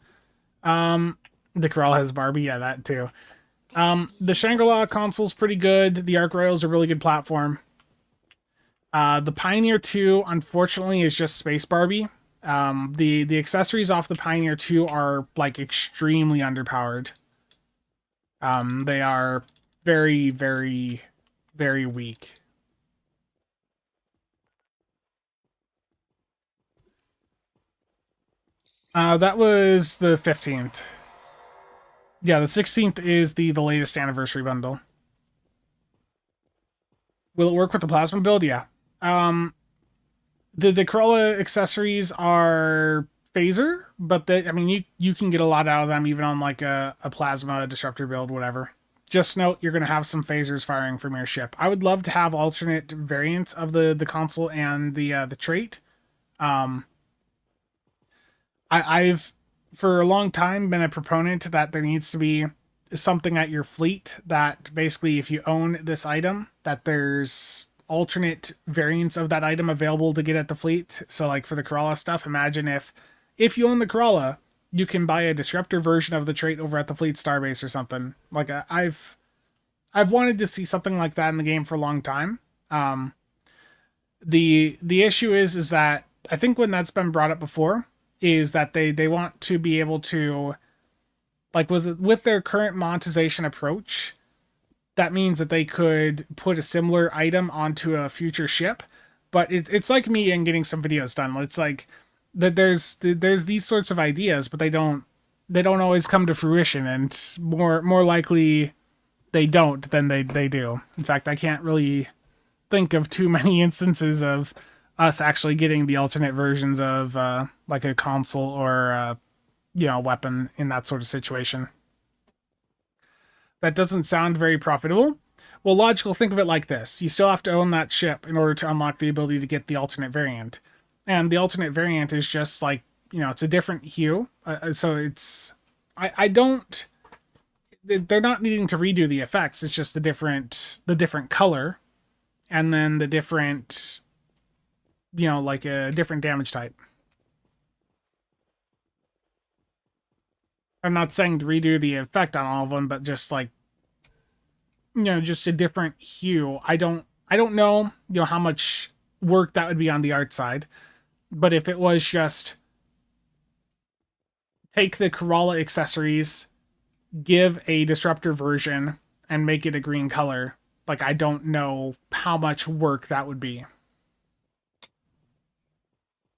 the Corolla has Barbie, yeah, that too. The Shangri-La console's pretty good. The Arc Royal's a really good platform. The Pioneer 2, unfortunately, is just Space Barbie. The accessories off the Pioneer 2 are like extremely underpowered. They are very, very, very weak. That was the 15th. Yeah, the 16th is the latest anniversary bundle. Will it work with the plasma build? Yeah. The Corolla accessories are phaser, but you can get a lot out of them even on like a plasma disruptor build, whatever. just note you're going to have some phasers firing from your ship. I would love to have alternate variants of the console and the trait. I've for a long time been a proponent that there needs to be something at your fleet that basically, if you own this item, that there's alternate variants of that item available to get at the fleet. So like for the Corolla stuff, imagine if you own the Corolla, you can buy a disruptor version of the trait over at the fleet starbase or something. Like I've wanted to see something like that in the game for a long time. The issue is that I think when that's been brought up before is that they want to be able to, like with their current monetization approach, that means that they could put a similar item onto a future ship. But it's like me and getting some videos done. It's like that there's these sorts of ideas, but they don't always come to fruition, and more likely they don't than they do. In fact, I can't really think of too many instances of us actually getting the alternate versions of like a console or weapon in that sort of situation. That doesn't sound very profitable. Well, logical, think of it like this. You still have to own that ship in order to unlock the ability to get the alternate variant. And the alternate variant is just like, it's a different hue. So it's... I don't... They're not needing to redo the effects. It's just the different color. And then the different... like a different damage type. I'm not saying to redo the effect on all of them, but just like, just a different hue. I don't know, how much work that would be on the art side, but if it was just take the Corolla accessories, give a disruptor version, and make it a green color, like I don't know how much work that would be.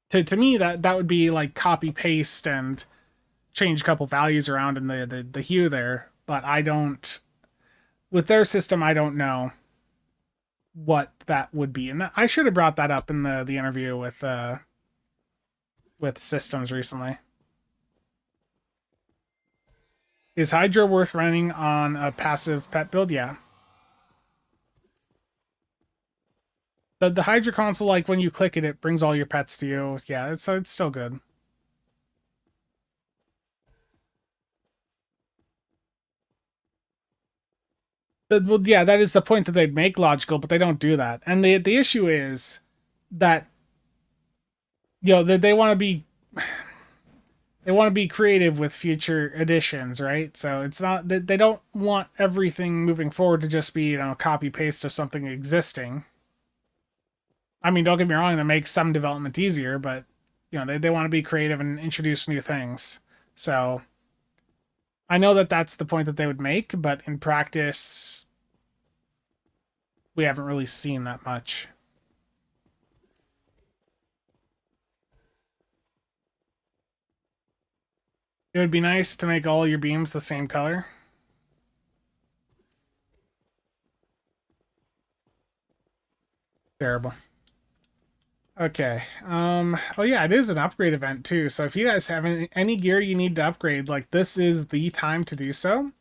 To me, that would be like copy paste and change a couple values around in the hue there, but I don't, with their system, I don't know what that would be. And I should have brought that up in the interview with systems recently. Is Hydra worth running on a passive pet build? Yeah. The Hydra console, like when you click it, it brings all your pets to you. Yeah, so it's still good. Well, yeah, that is the point that they'd make logical, but they don't do that. And the issue is that they want to be creative with future editions, right? So it's not that they don't want everything moving forward to just be copy paste of something existing. I mean, don't get me wrong, that makes some development easier, but they want to be creative and introduce new things. So I know that that's the point that they would make, but in practice, we haven't really seen that much. It would be nice to make all your beams the same color. Terrible. Okay. Oh yeah, it is an upgrade event too. So if you guys have any gear you need to upgrade, like this is the time to do so.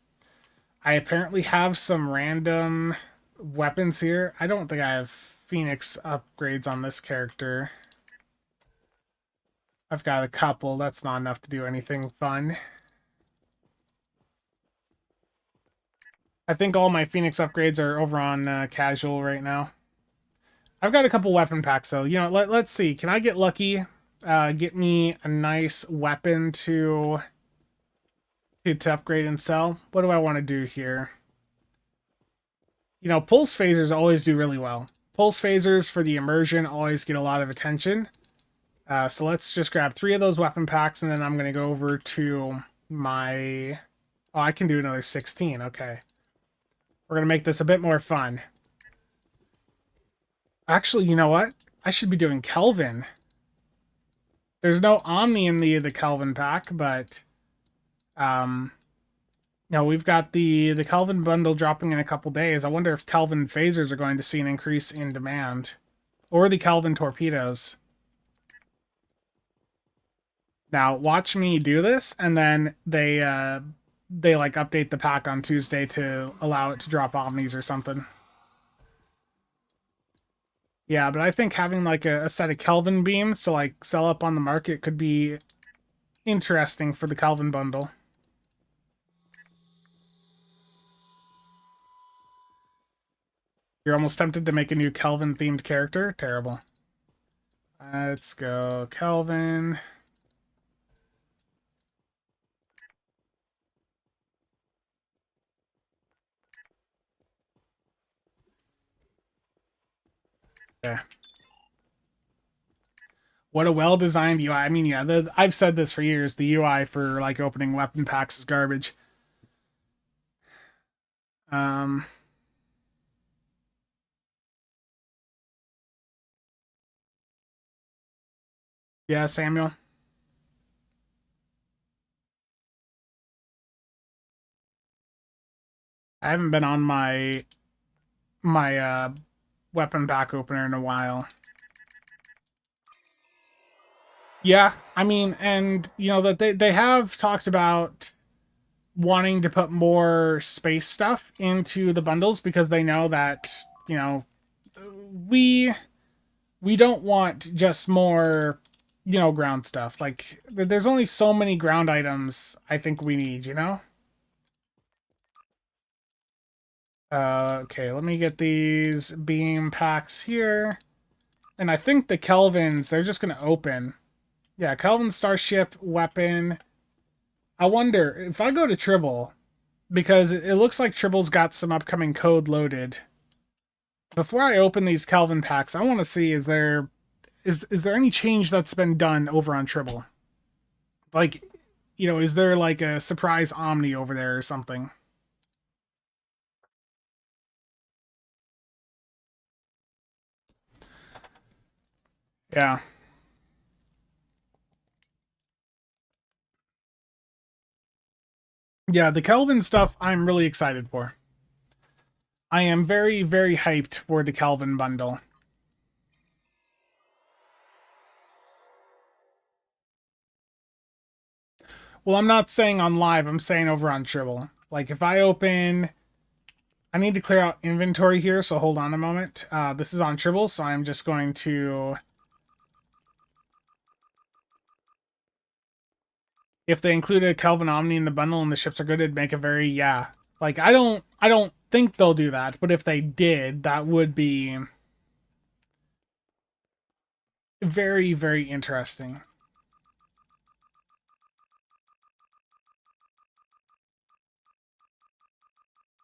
I apparently have some random weapons here. I don't think I have Phoenix upgrades on this character. I've got a couple. That's not enough to do anything fun. I think all my Phoenix upgrades are over on casual right now. I've got a couple weapon packs though. Let's see. Can I get lucky? Get me a nice weapon to upgrade and sell. What do I want to do here? Pulse phasers always do really well. Pulse phasers for the immersion always get a lot of attention. So let's just grab 3 of those weapon packs, and then I'm going to go over to my... Oh, I can do another 16. Okay. We're going to make this a bit more fun. Actually, you know what? I should be doing Kelvin. There's no Omni in the Kelvin pack, but... we've got the Kelvin bundle dropping in a couple days. I wonder if Kelvin phasers are going to see an increase in demand. Or the Kelvin torpedoes. Now, watch me do this, and then they they like update the pack on Tuesday to allow it to drop omnis or something. Yeah, but I think having like a set of Kelvin beams to like sell up on the market could be interesting for the Kelvin bundle. You're almost tempted to make a new Kelvin themed character? Terrible. Let's go Kelvin. Yeah. What a well-designed UI. I mean, yeah, I've said this for years. The UI for like opening weapon packs is garbage. Um, yeah, Samuel. I haven't been on my weapon pack opener in a while. Yeah, I mean, and you know that they have talked about wanting to put more space stuff into the bundles because they know that, you know, we we don't want just more, you know, ground stuff. Like there's only so many ground items I think we need, you know? Okay, let me get these beam packs here. And I think the Kelvins, they're just going to open. Yeah, Kelvin Starship weapon. I wonder if I go to Tribble, because it looks like Tribble's got some upcoming code loaded. Before I open these Kelvin packs, I want to see is there any change that's been done over on Tribble? Like, you know, is there like a surprise Omni over there or something? Yeah. Yeah, the Kelvin stuff I'm really excited for. I am very, very hyped for the Kelvin bundle. Well, I'm not saying on live, I'm saying over on Tribble. Like, if I open... I need to clear out inventory here, so hold on a moment. This is on Tribble, so I'm just going to... If they include a Kelvin Omni in the bundle and the ships are good, it'd make a very... Yeah. Like, I don't think they'll do that, but if they did, that would be... very, very interesting.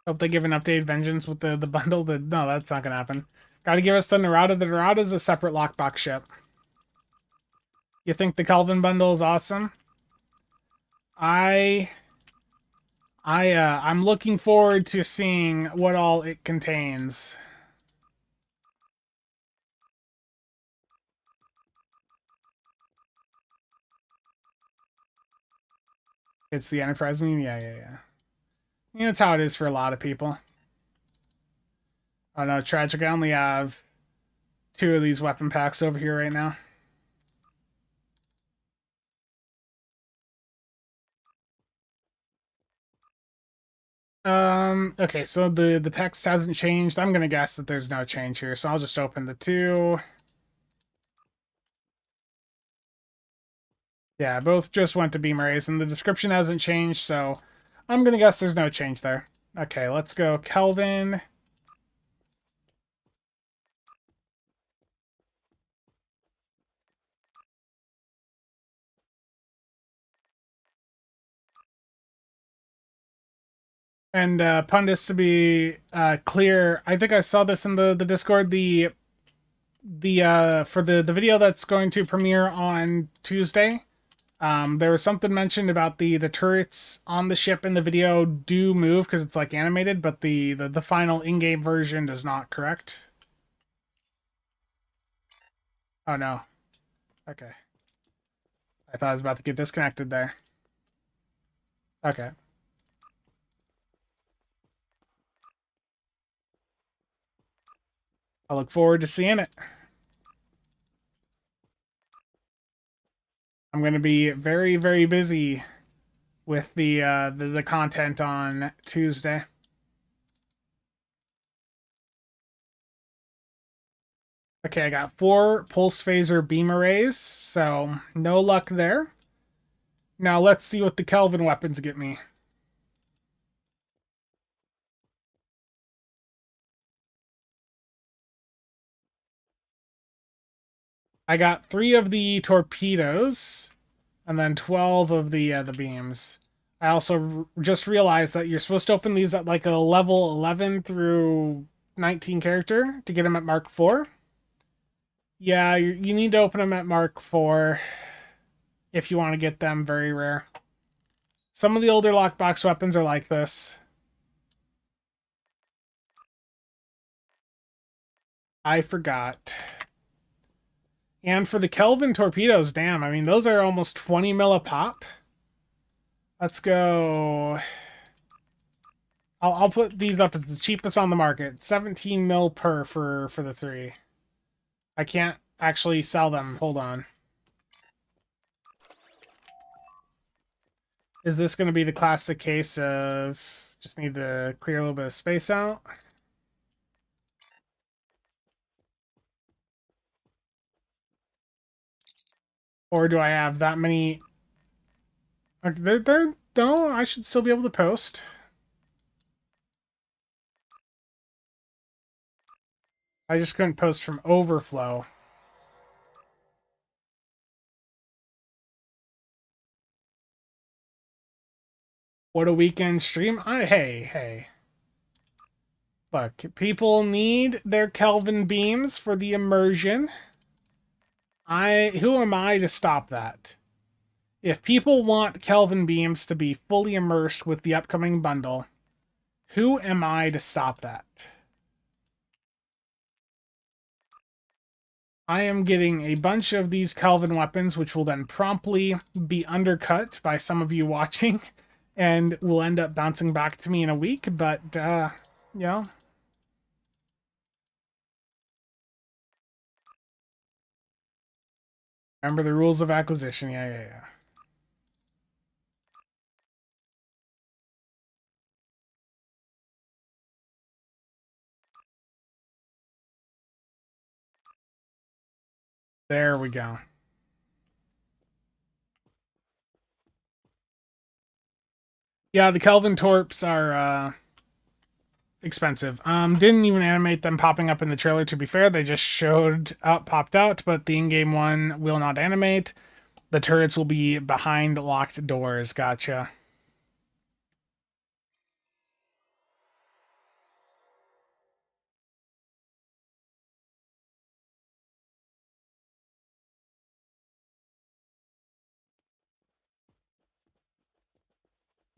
Hope they give an updated Vengeance with the bundle. No, that's not gonna happen. Gotta give us the Narada. The Narada's a separate lockbox ship. You think the Kelvin bundle is awesome? I'm looking forward to seeing what all it contains. It's the Enterprise meme? Yeah. That's how it is for a lot of people. Oh no, tragic. I only have 2 of these weapon packs over here right now. Okay, so the text hasn't changed. I'm gonna guess that there's no change here, so I'll just open the 2. Yeah, both just went to beam arrays, and the description hasn't changed, so I'm gonna guess there's no change there. Okay, let's go Kelvin. And Pundis, to be clear, I think I saw this in the Discord. The for the video that's going to premiere on Tuesday, there was something mentioned about the turrets on the ship in the video do move because it's like animated, but the final in-game version does not. Correct? Oh no. Okay. I thought I was about to get disconnected there. Okay. I look forward to seeing it. I'm going to be very, very busy with the content on Tuesday. Okay, I got 4 pulse phaser beam arrays, so no luck there. Now let's see what the Kelvin weapons get me. I got 3 of the torpedoes, and then 12 of the beams. I also just realized that you're supposed to open these at like a level 11 through 19 character to get them at Mark 4. Yeah, you need to open them at Mark 4 if you want to get them very rare. Some of the older lockbox weapons are like this. I forgot. And for the Kelvin torpedoes, damn, I mean, those are almost 20 mil a pop. Let's go. I'll put these up as the cheapest on the market. 17 mil per for the 3. I can't actually sell them. Hold on. Is this going to be the classic case of just need to clear a little bit of space out? Or do I have that many? No, I should still be able to post. I just couldn't post from overflow. What a weekend stream. Hey. Look, people need their Kelvin beams for the immersion. Who am I to stop that? If people want Kelvin beams to be fully immersed with the upcoming bundle, who am I to stop that? I am getting a bunch of these Kelvin weapons, which will then promptly be undercut by some of you watching, and will end up bouncing back to me in a week, but, yeah. Remember the rules of acquisition, yeah. There we go. Yeah, the Kelvin Torps are expensive. Didn't even animate them popping up in the trailer, to be fair. They just popped out, but the in-game one will not animate. The turrets will be behind locked doors. Gotcha.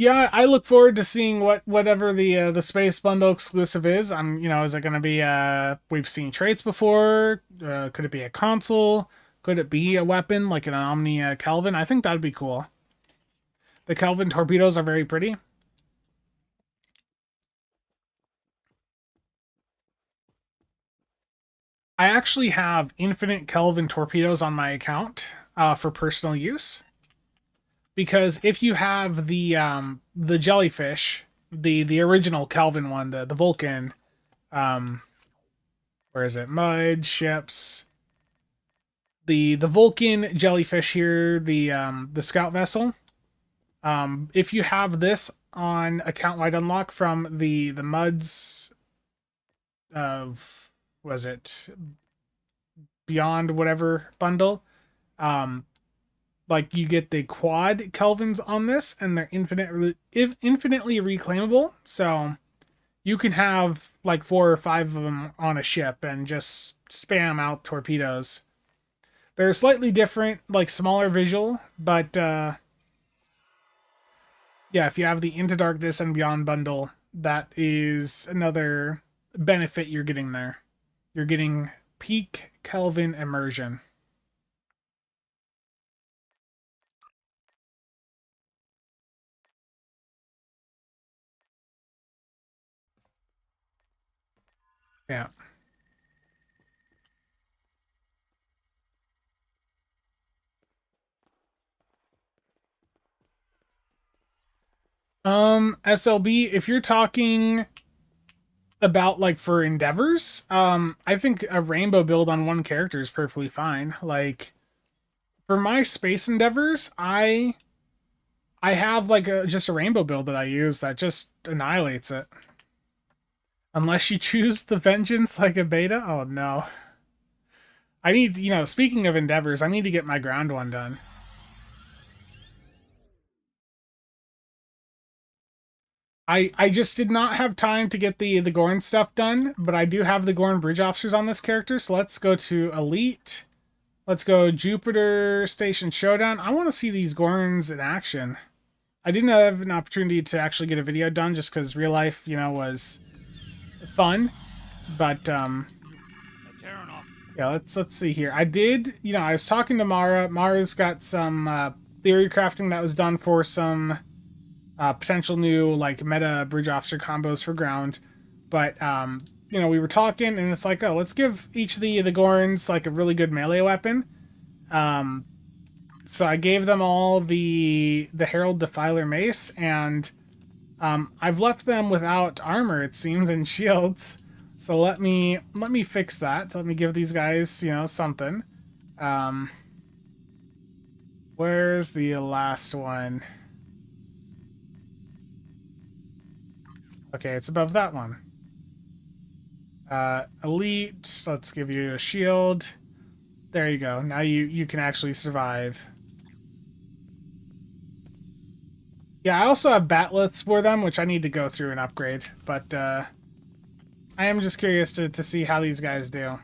Yeah, I look forward to seeing whatever the space bundle exclusive is. Is it going to be we've seen traits before? Could it be a console? Could it be a weapon like an Omni Kelvin? I think that'd be cool. The Kelvin torpedoes are very pretty. I actually have infinite Kelvin torpedoes on my account for personal use. Because if you have the jellyfish, the original Kelvin one, the Vulcan, where is it? Mud ships. The Vulcan jellyfish here, the scout vessel. If you have this on account wide unlock from the muds, was it beyond whatever bundle? Like you get the quad Kelvins on this, and they're infinitely reclaimable. So you can have like 4 or 5 of them on a ship and just spam out torpedoes. They're slightly different, like smaller visual, but yeah, if you have the Into Darkness and Beyond bundle, that is another benefit you're getting there. You're getting peak Kelvin immersion. Yeah. SLB, if you're talking about like for endeavors, I think a rainbow build on one character is perfectly fine. Like for my space endeavors, I have like just a rainbow build that I use that just annihilates it. Unless you choose the vengeance like a beta. Oh no. I need, speaking of endeavors, I need to get my ground one done. I just did not have time to get the Gorn stuff done, but I do have the Gorn bridge officers on this character, so let's go to Elite. Let's go Jupiter Station Showdown. I want to see these Gorns in action. I didn't have an opportunity to actually get a video done just because real life, was fun. But yeah, let's see here. I did, I was talking to Mara. Mara's got some theory crafting that was done for some potential new like meta bridge officer combos for ground. But we were talking and it's like, oh, let's give each of the Gorns like a really good melee weapon. So I gave them all the Herald Defiler mace, and I've left them without armor, it seems, and shields. So let me fix that. So let me give these guys, something. Where's the last one? Okay, it's above that one. Elite, let's give you a shield. There you go. Now you can actually survive. Yeah, I also have batlets for them, which I need to go through and upgrade. But I am just curious to see how these guys do.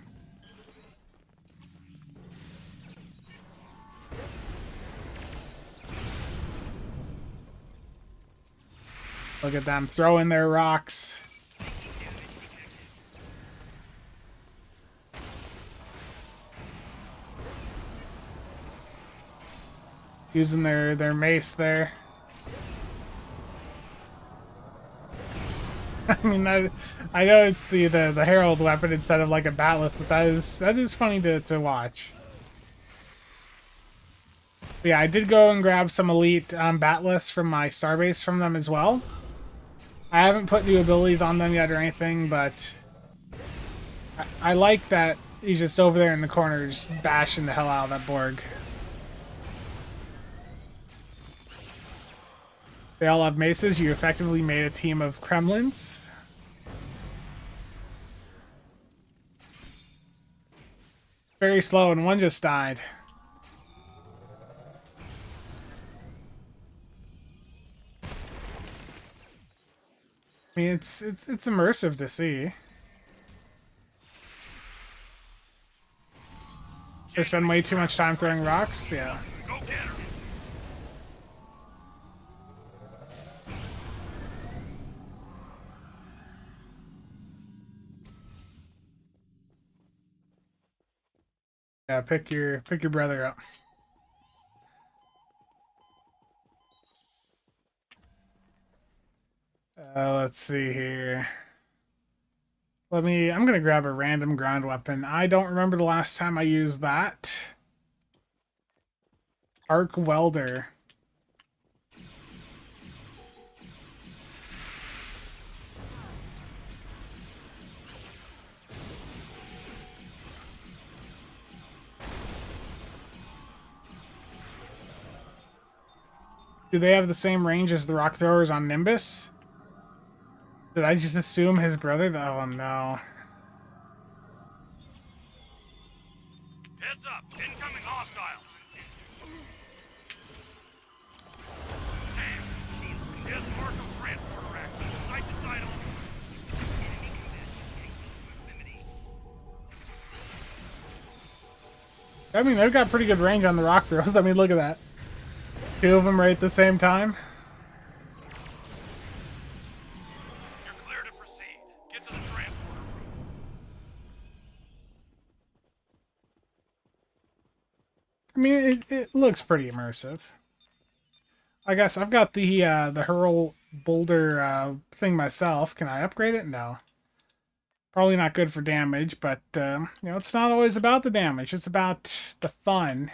Look at them throwing their rocks. Using their mace there. I mean, I know it's the herald weapon instead of like a bat'leth, but that is funny to watch. But yeah, I did go and grab some elite bat'leths from my starbase from them as well. I haven't put new abilities on them yet or anything, but I like that he's just over there in the corner just bashing the hell out of that Borg. They all have maces. You effectively made a team of Kremlins. Very slow, and one just died. I mean, it's immersive to see. I spend way too much time throwing rocks. Yeah. Go get her. Yeah, pick your brother up. Let's see here. I'm gonna grab a random ground weapon. I don't remember the last time I used that. Arc welder. Do they have the same range as the rock throwers on Nimbus? Did I just assume his brother? Oh no. Heads up, incoming hostiles. Damn. Here's Marshall transporter action. Side to side I mean, they've got pretty good range on the rock throws. I mean, look at that. Two of them right at the same time. You're clear to proceed. Get to the transporter room. I mean, it looks pretty immersive. I guess I've got the hurl boulder thing myself. Can I upgrade it? No. Probably not good for damage, but it's not always about the damage. It's about the fun.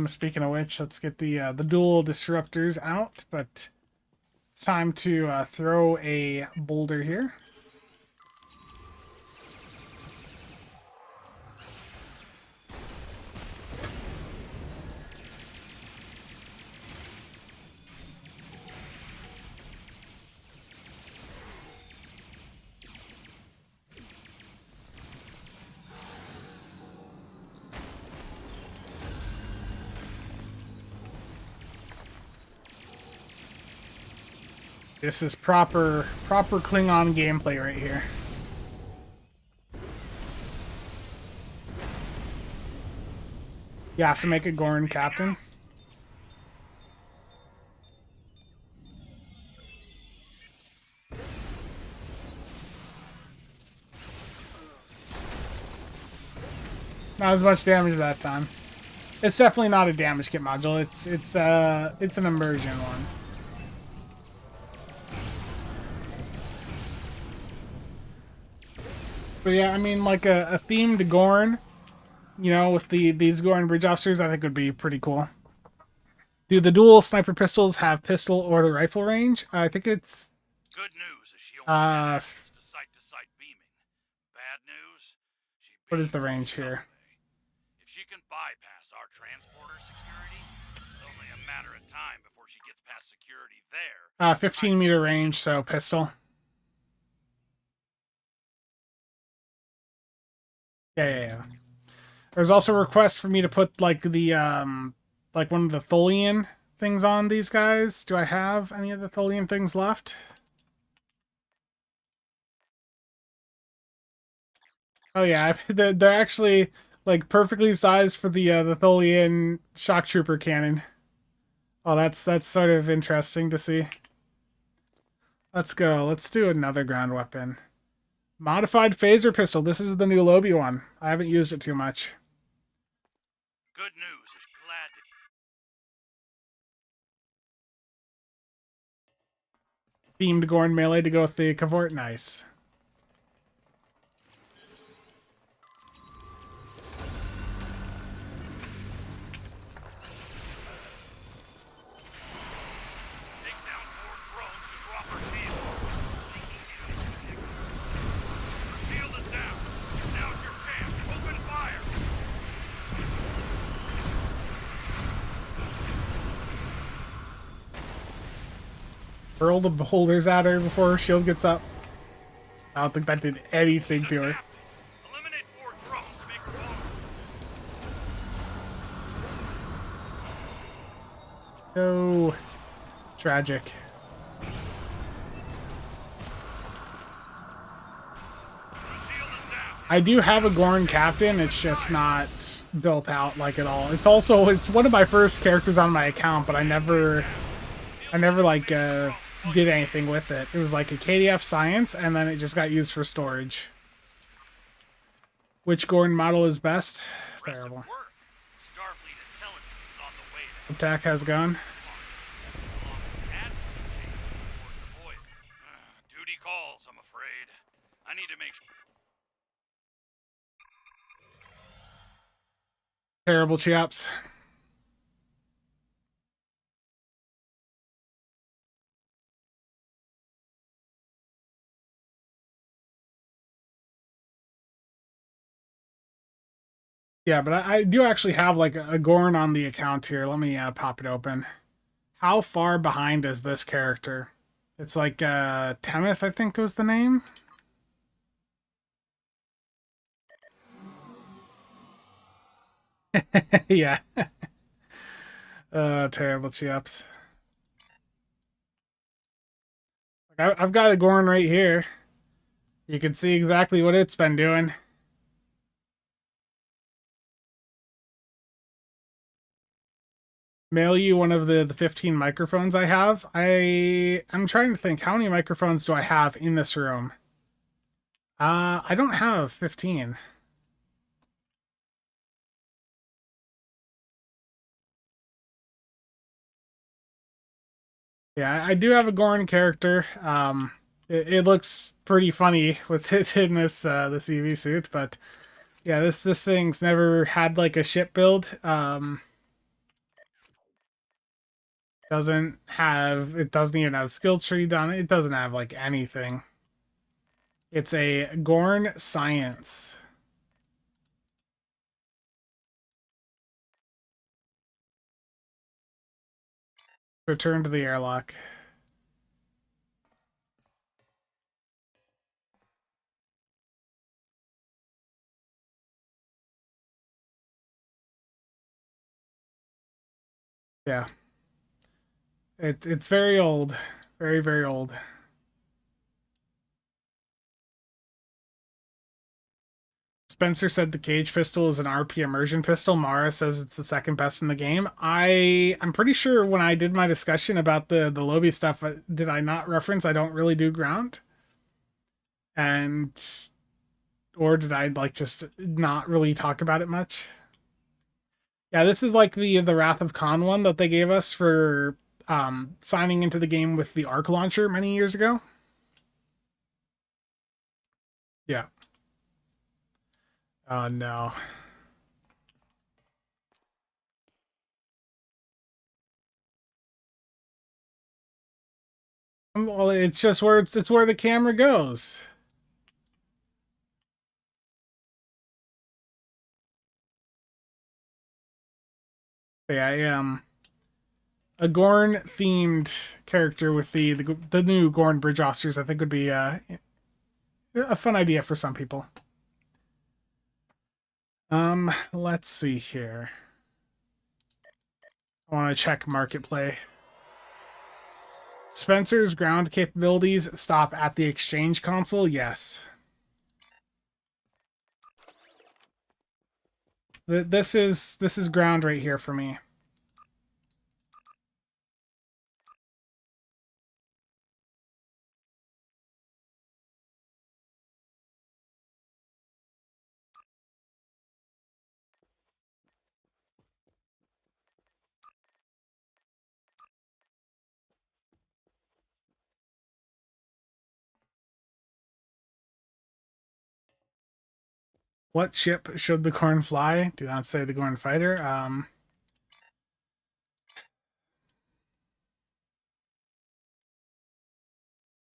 Speaking of which, let's get the dual disruptors out, but it's time to throw a boulder here. This is proper Klingon gameplay right here. You have to make a Gorn captain. Not as much damage that time. It's definitely not a damage kit module. It's an immersion one. But yeah, I mean, like a themed Gorn, you know, with these Gorn bridge officers, I think would be pretty cool. Do the dual sniper pistols have pistol or the rifle range? I think it's Good news is she only has access to site-to-site beaming. Bad news, she what is the beams range here? someday. If she can bypass our transporter security, it's only a matter of time before she gets past security there. 15-meter range, so pistol. Yeah. There's also a request for me to put like the like one of the Tholian things on these guys. Do I have any of the Tholian things left? Oh yeah, they're actually like perfectly sized for the Tholian shock trooper cannon. Oh, that's sort of interesting to see. Let's go. Let's do another ground weapon. Modified phaser pistol. This is the new Lobi one. I haven't used it too much. Good news is glad to Beamed Gorn melee to go with the Cavort. Nice. take down 4 drones to drop our shield. Shield is down. Now's your chance. Open fire. Hurl the boulders at her before her shield gets up. I don't think that did anything to her. Eliminate 4 drones to make her vulnerable. No. Tragic. I do have a Gorn captain, it's just not built out like at all. It's one of my first characters on my account, but I never like did anything with it. It was like a KDF science, and then it just got used for storage. Which Gorn model is best? Terrible. Starfleet intelligence is on the way to Attack has gone. Duty calls, I'm afraid. I need to make sure. Terrible chaps. Yeah, but I do actually have like a Gorn on the account here. Let me pop it open. How far behind is this character? It's like Temeth, I think was the name. Yeah. Terrible chaps. I've got a Gorn right here. You can see exactly what it's been doing. Mail you one of the 15 microphones I have. I'm trying to think, how many microphones do I have in this room? I don't have 15. Yeah, I do have a Gorn character. It looks pretty funny with it in this EV suit, but yeah, this thing's never had like a ship build. It doesn't even have skill tree done. It doesn't have like anything. It's a Gorn Science. Return to the airlock. Yeah. It's very old. Very, very old. Spencer said the Cage pistol is an RP immersion pistol. Mara says it's the second best in the game. I'm pretty sure when I did my discussion about the Lobby stuff, did I not reference I don't really do ground? And or did I like just not really talk about it much? Yeah, this is like the Wrath of Khan one that they gave us for signing into the game with the Arc launcher many years ago. Yeah. Oh no. Well, it's just where it's where the camera goes. But yeah, a Gorn themed character with the new Gorn Bridge Officers, I think would be a fun idea for some people. Let's see here. I want to check market play. Spencer's ground capabilities stop at the exchange console. Yes. This is ground right here for me. What ship should the Gorn fly? Do not say the Gorn fighter.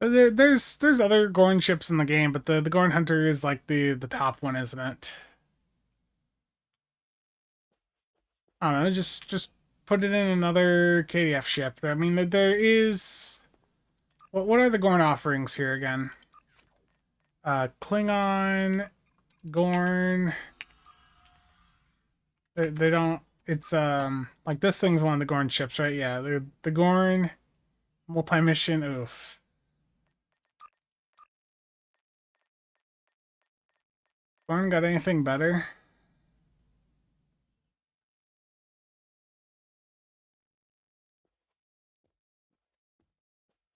There's other Gorn ships in the game, but the Gorn Hunter is like the top one, isn't it? I don't know. Just put it in another KDF ship. I mean, there is. What are the Gorn offerings here again? Klingon, Gorn. They don't. It's like this thing's one of the Gorn ships, right? Yeah, the Gorn multi-mission. Oof. Gorn got anything better?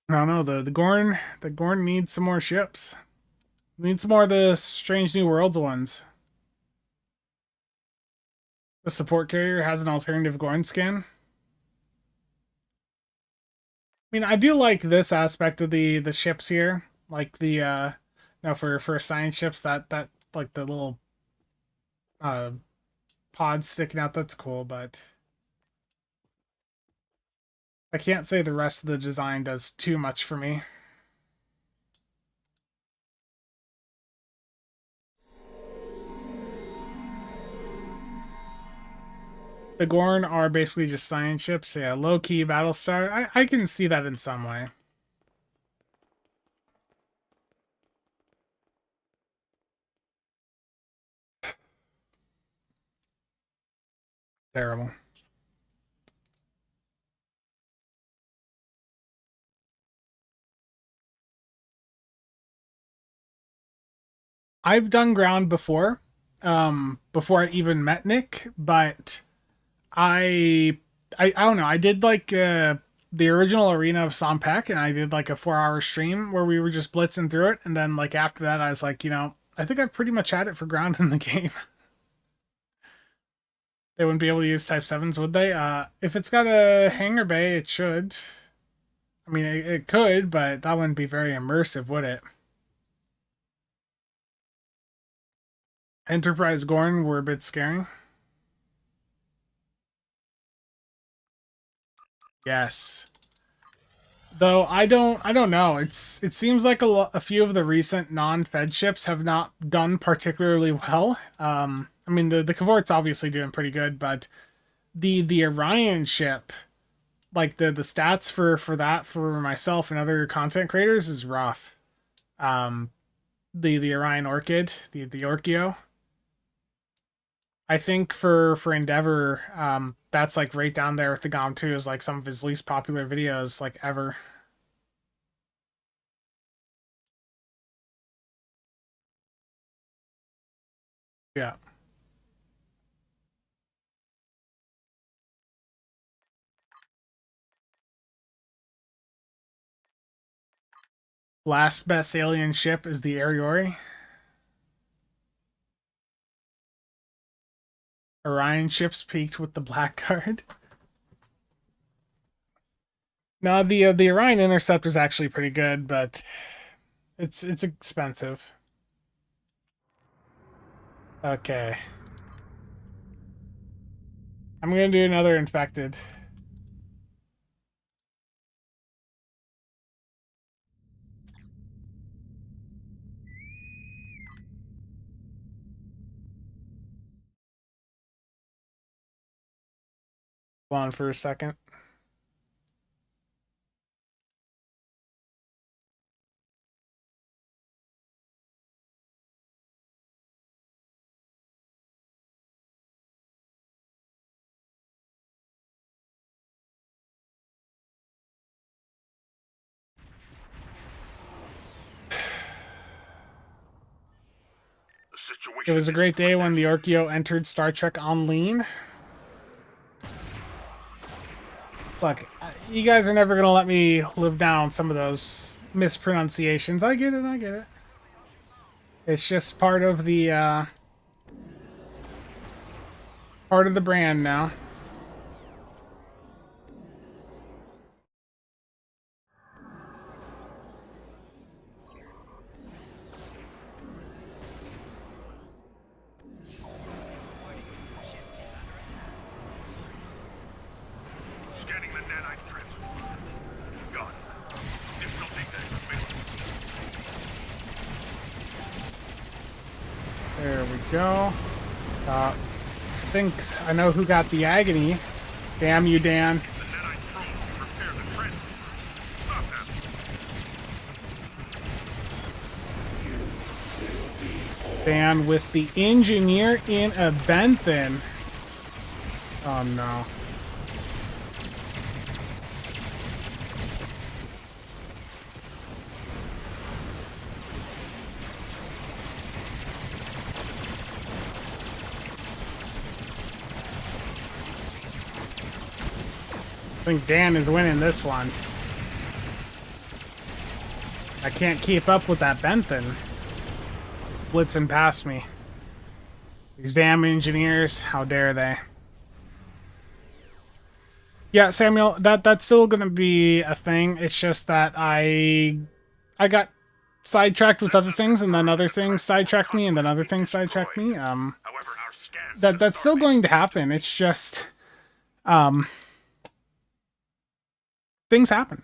No, no. The Gorn needs some more ships. Needs some more of the Strange New Worlds ones. The support carrier has an alternative Gorn skin. I mean, I do like this aspect of the ships here, like the now for science ships that like the little uh pods sticking out. That's cool, but I can't say the rest of the design does too much for me. The Gorn are basically just science ships. Yeah, low key Battlestar. I can see that in some way. Terrible. I've done ground before I even met Nick, but I don't know. I did like the original arena of Sompek, and I did like a 4 hour stream where we were just blitzing through it, and then like after that, I was like, I think I've pretty much had it for ground in the game. They wouldn't be able to use Type 7s, would they? If it's got a hangar bay, it should. I mean, it could, but that wouldn't be very immersive, would it? Enterprise Gorn were a bit scary. Yes. Though I don't know. It seems like a few of the recent non-Fed ships have not done particularly well. I mean the Cavort's obviously doing pretty good, but the Orion ship, like the stats for that for myself and other content creators is rough. Um, the Orion Orchid, the Orchio. I think for Endeavor, that's like right down there with the Gom 2 is like some of his least popular videos like ever. Yeah. Last best alien ship is the Ariori. Orion ships peaked with the Blackguard. No, the Orion Interceptor is actually pretty good, but it's expensive. Okay. I'm gonna do another infected. Hold on for a second. It was a great day when the Orchio entered Star Trek Online. Look, you guys are never gonna let me live down some of those mispronunciations. I get it, I get it. It's just part of the brand now. Scanning the nanite transport. Got it. Additional data information. There we go. I think I know who got the agony. Damn you, Dan. The nanite probe to repair the transport. Stop that. Dan with the engineer in a Benthin. Oh no. I think Dan is winning this one. I can't keep up with that Benthin. He's blitzing past me. These damn engineers, how dare they? Yeah, Samuel, that's still gonna be a thing. It's just that I got sidetracked with other things, and then other things sidetracked me, and then other things sidetracked me. However, our scans That's still going to happen. It's just things happen.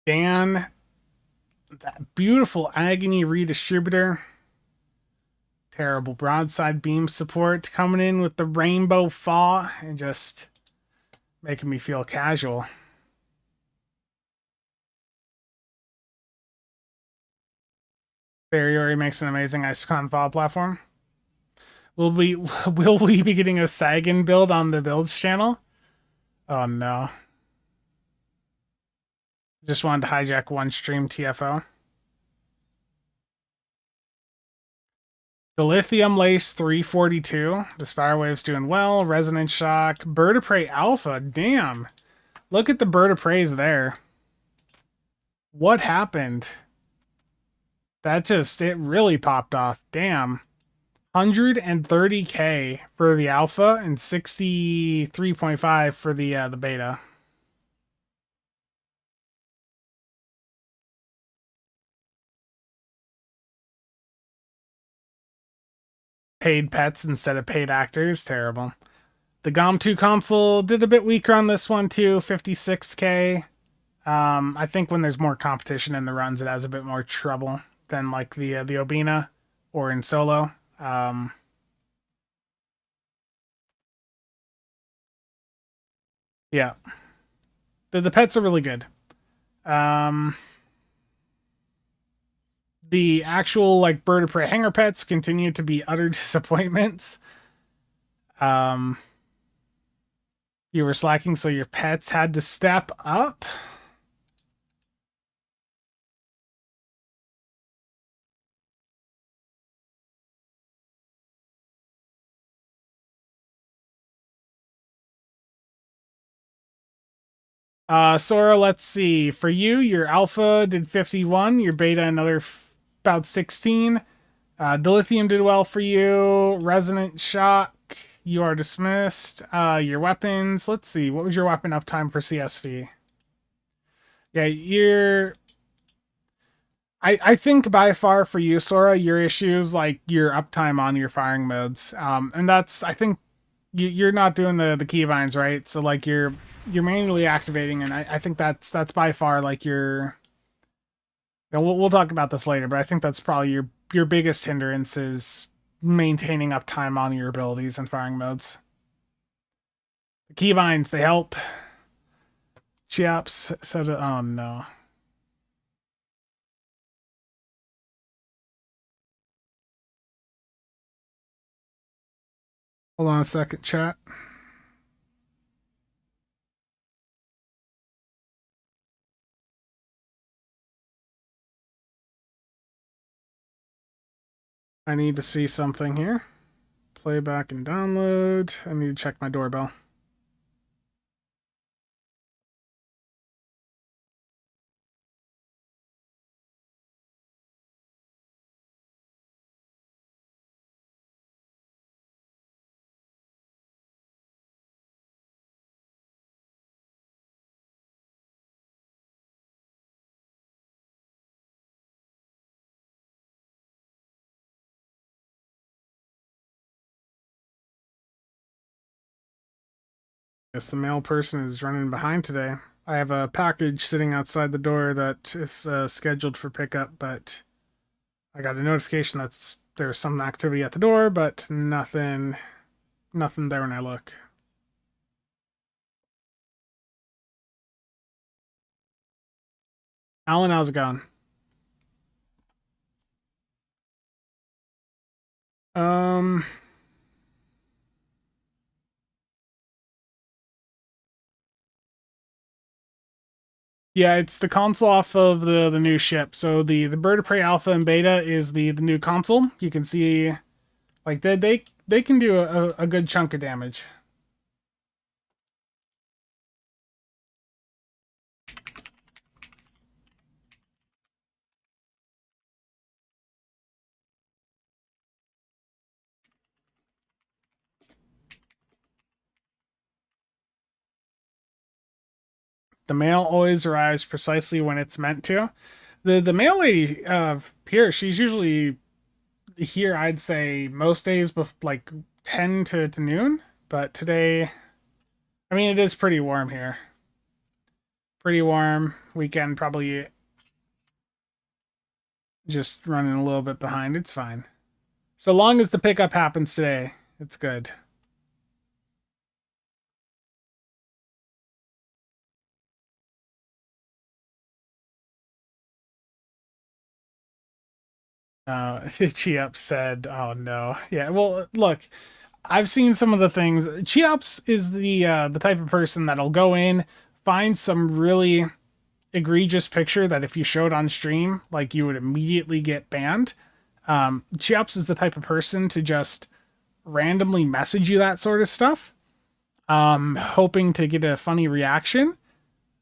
Dan, that beautiful agony redistributor. Terrible broadside beam support coming in with the rainbow fall and just making me feel casual. Barrier makes an amazing Icecon fall platform. Will we be getting a Sagan build on the builds channel? Oh no. Just wanted to hijack one stream TFO. The Lithium Lace 342. The Spirewave's doing well. Resonance Shock. Bird of Prey Alpha. Damn. Look at the Bird of Preys there. What happened? It really popped off. Damn. 130k for the alpha and 63.5 for the beta. paid pets instead of paid actors. Terrible. The GOM2 console did a bit weaker on this one too, 56k. I think when there's more competition in the runs, it has a bit more trouble than like the Obina or in solo. Yeah, the pets are really good. The actual like bird of prey hanger pets continue to be utter disappointments. You were slacking, so your pets had to step up. Sora, let's see. For you, your alpha did 51, your beta another about 16. Dilithium did well for you. Resonant Shock, you are dismissed. Your weapons, let's see. What was your weapon uptime for CSV? Yeah, I think by far for you, Sora, your issues like your uptime on your firing modes. And that's I think you're not doing the keybinds right, so like you're manually activating, and I think that's by far like your. You know, we'll talk about this later, but I think that's probably your biggest hindrance is maintaining uptime on your abilities and firing modes. The keybinds, they help. Chiaps said, "Oh no." Hold on a second, chat. I need to see something here. Playback and download. I need to check my doorbell. Guess the mail person is running behind today. I have a package sitting outside the door that is scheduled for pickup, but I got a notification that there's some activity at the door, but nothing there when I look. Alan, how's it going? Um, yeah, it's the console off of the new ship. So the Bird of Prey Alpha and Beta is the new console. You can see, like they can do a good chunk of damage. The mail always arrives precisely when it's meant to. The mail lady here, she's usually here. I'd say most days, like 10 to noon. But today, I mean, it is pretty warm here. Pretty warm. Weekend probably just running a little bit behind. It's fine. So long as the pickup happens today, it's good. Cheops said, "Oh no, yeah." Well, look, I've seen some of the things. Cheops is the type of person that'll go in, find some really egregious picture that if you showed on stream, like you would immediately get banned. Cheops is the type of person to just randomly message you that sort of stuff, hoping to get a funny reaction.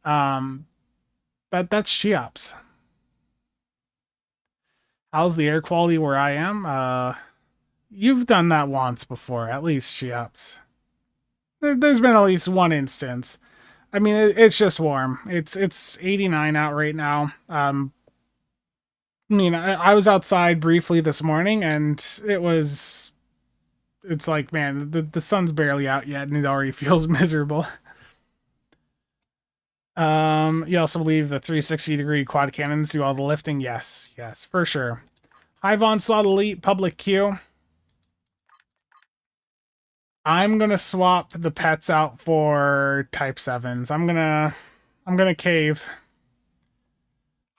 But that's Cheops. How's the air quality where I am? You've done that once before, at least, Cheops. There's been at least one instance. I mean, it's just warm. It's 89 out right now. I mean, I was outside briefly this morning, and it was it's like, man, the sun's barely out yet and it already feels miserable. You also believe the 360-degree quad cannons do all the lifting? Yes, for sure. Hive Onslaught Elite public queue. I'm gonna swap the pets out for Type 7s. I'm gonna cave.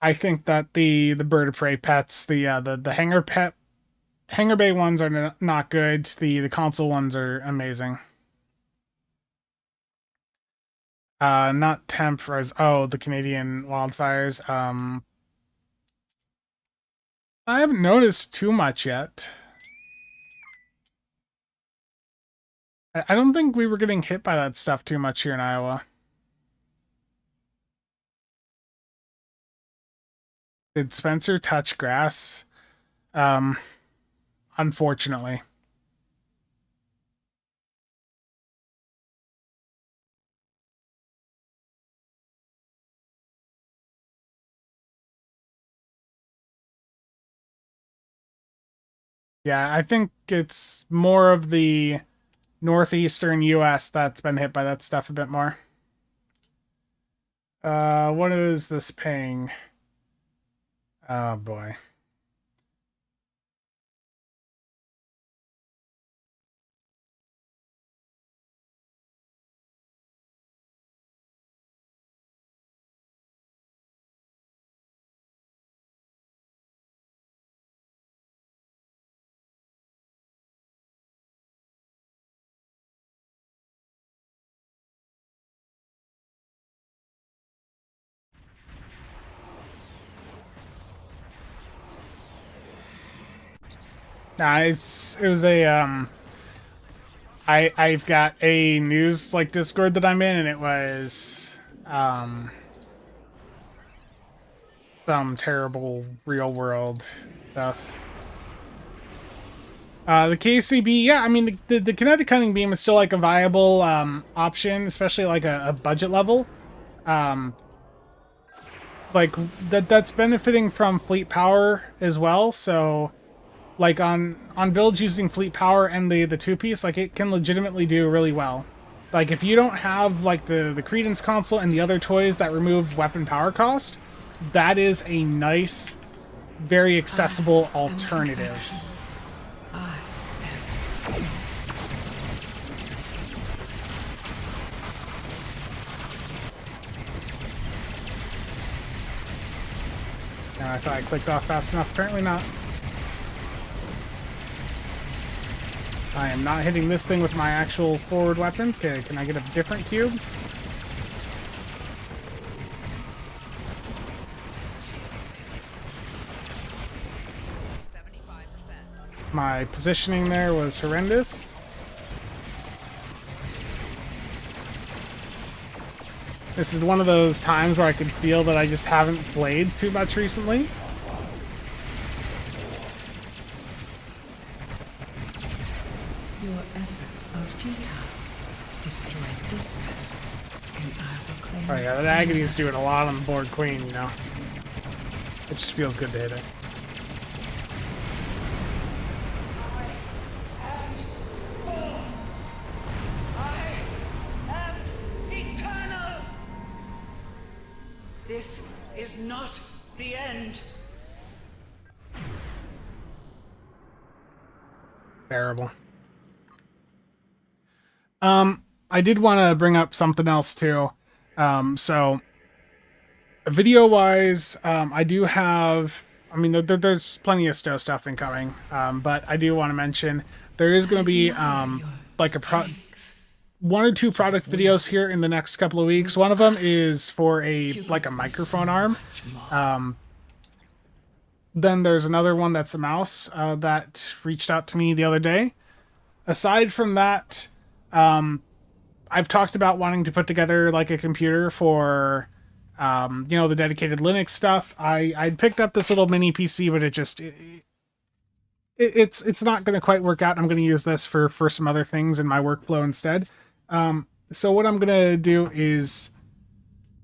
I think that the bird of prey pets, the hangar bay ones are not good. The console ones are amazing. Not temp froze. Oh, the Canadian wildfires. I haven't noticed too much yet. I don't think we were getting hit by that stuff too much here in Iowa. Did Spencer touch grass? Unfortunately. Yeah, I think it's more of the northeastern US that's been hit by that stuff a bit more. What is this paying? Oh boy. Nah, it was a I've got a news like Discord that I'm in, and it was some terrible real world stuff. The KCB, yeah, I mean the kinetic cutting beam is still like a viable option, especially like a budget level. Like that's benefiting from fleet power as well, so like on builds using fleet power and the two-piece, like it can legitimately do really well. Like if you don't have like the Credence console and the other toys that remove weapon power cost, that is a nice, very accessible alternative. I thought I clicked off fast enough. Apparently not. I am not hitting this thing with my actual forward weapons. Okay, can I get a different cube? My positioning there was horrendous. This is one of those times where I could feel that I just haven't played too much recently. Your efforts are futile. Destroy this vessel, and I will claim. Oh yeah, that Agony is doing a lot on the board queen, you know. It just feels good to hit it. This is not the end. Terrible. I did want to bring up something else too. So video-wise, I do have. I mean, there's plenty of Stow stuff incoming, but I do want to mention there is going to be like one or two product videos here in the next couple of weeks. One of them is for a microphone arm. Then there's another one that's a mouse that reached out to me the other day. Aside from that, I've talked about wanting to put together like a computer for the dedicated Linux stuff. I picked up this little mini PC, but it's not going to quite work out. I'm going to use this for some other things in my workflow instead. So what I'm going to do is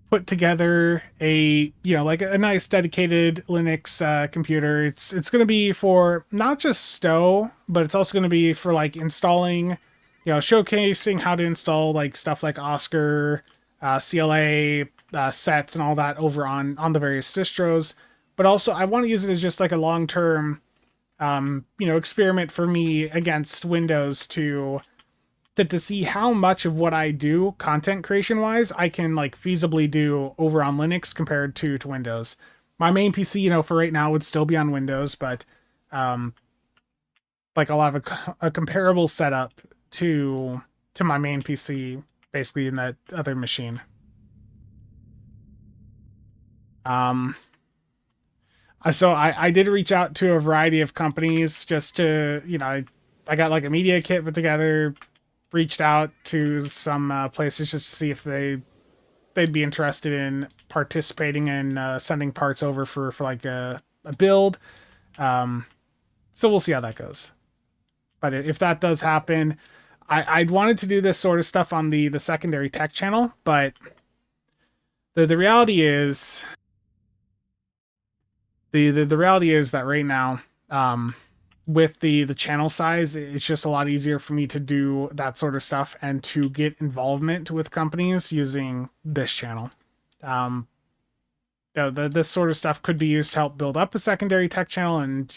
put together a, like a nice dedicated Linux computer. It's going to be for not just stow, but it's also going to be for like installing, showcasing how to install like stuff like Oscar, CLA sets and all that over on the various distros. But also I want to use it as just like a long term experiment for me against Windows to see how much of what I do content creation wise I can like feasibly do over on Linux compared to Windows. My main PC, for right now would still be on Windows, but like I'll have a comparable setup to my main PC basically in that other machine. So I did reach out to a variety of companies just to, I got like a media kit put together, reached out to some places just to see if they'd be interested in participating and sending parts over for like a build. So we'll see how that goes. But if that does happen, I'd wanted to do this sort of stuff on the secondary tech channel, but the reality is the reality is that right now, with the channel size, it's just a lot easier for me to do that sort of stuff and to get involvement with companies using this channel. This sort of stuff could be used to help build up a secondary tech channel, and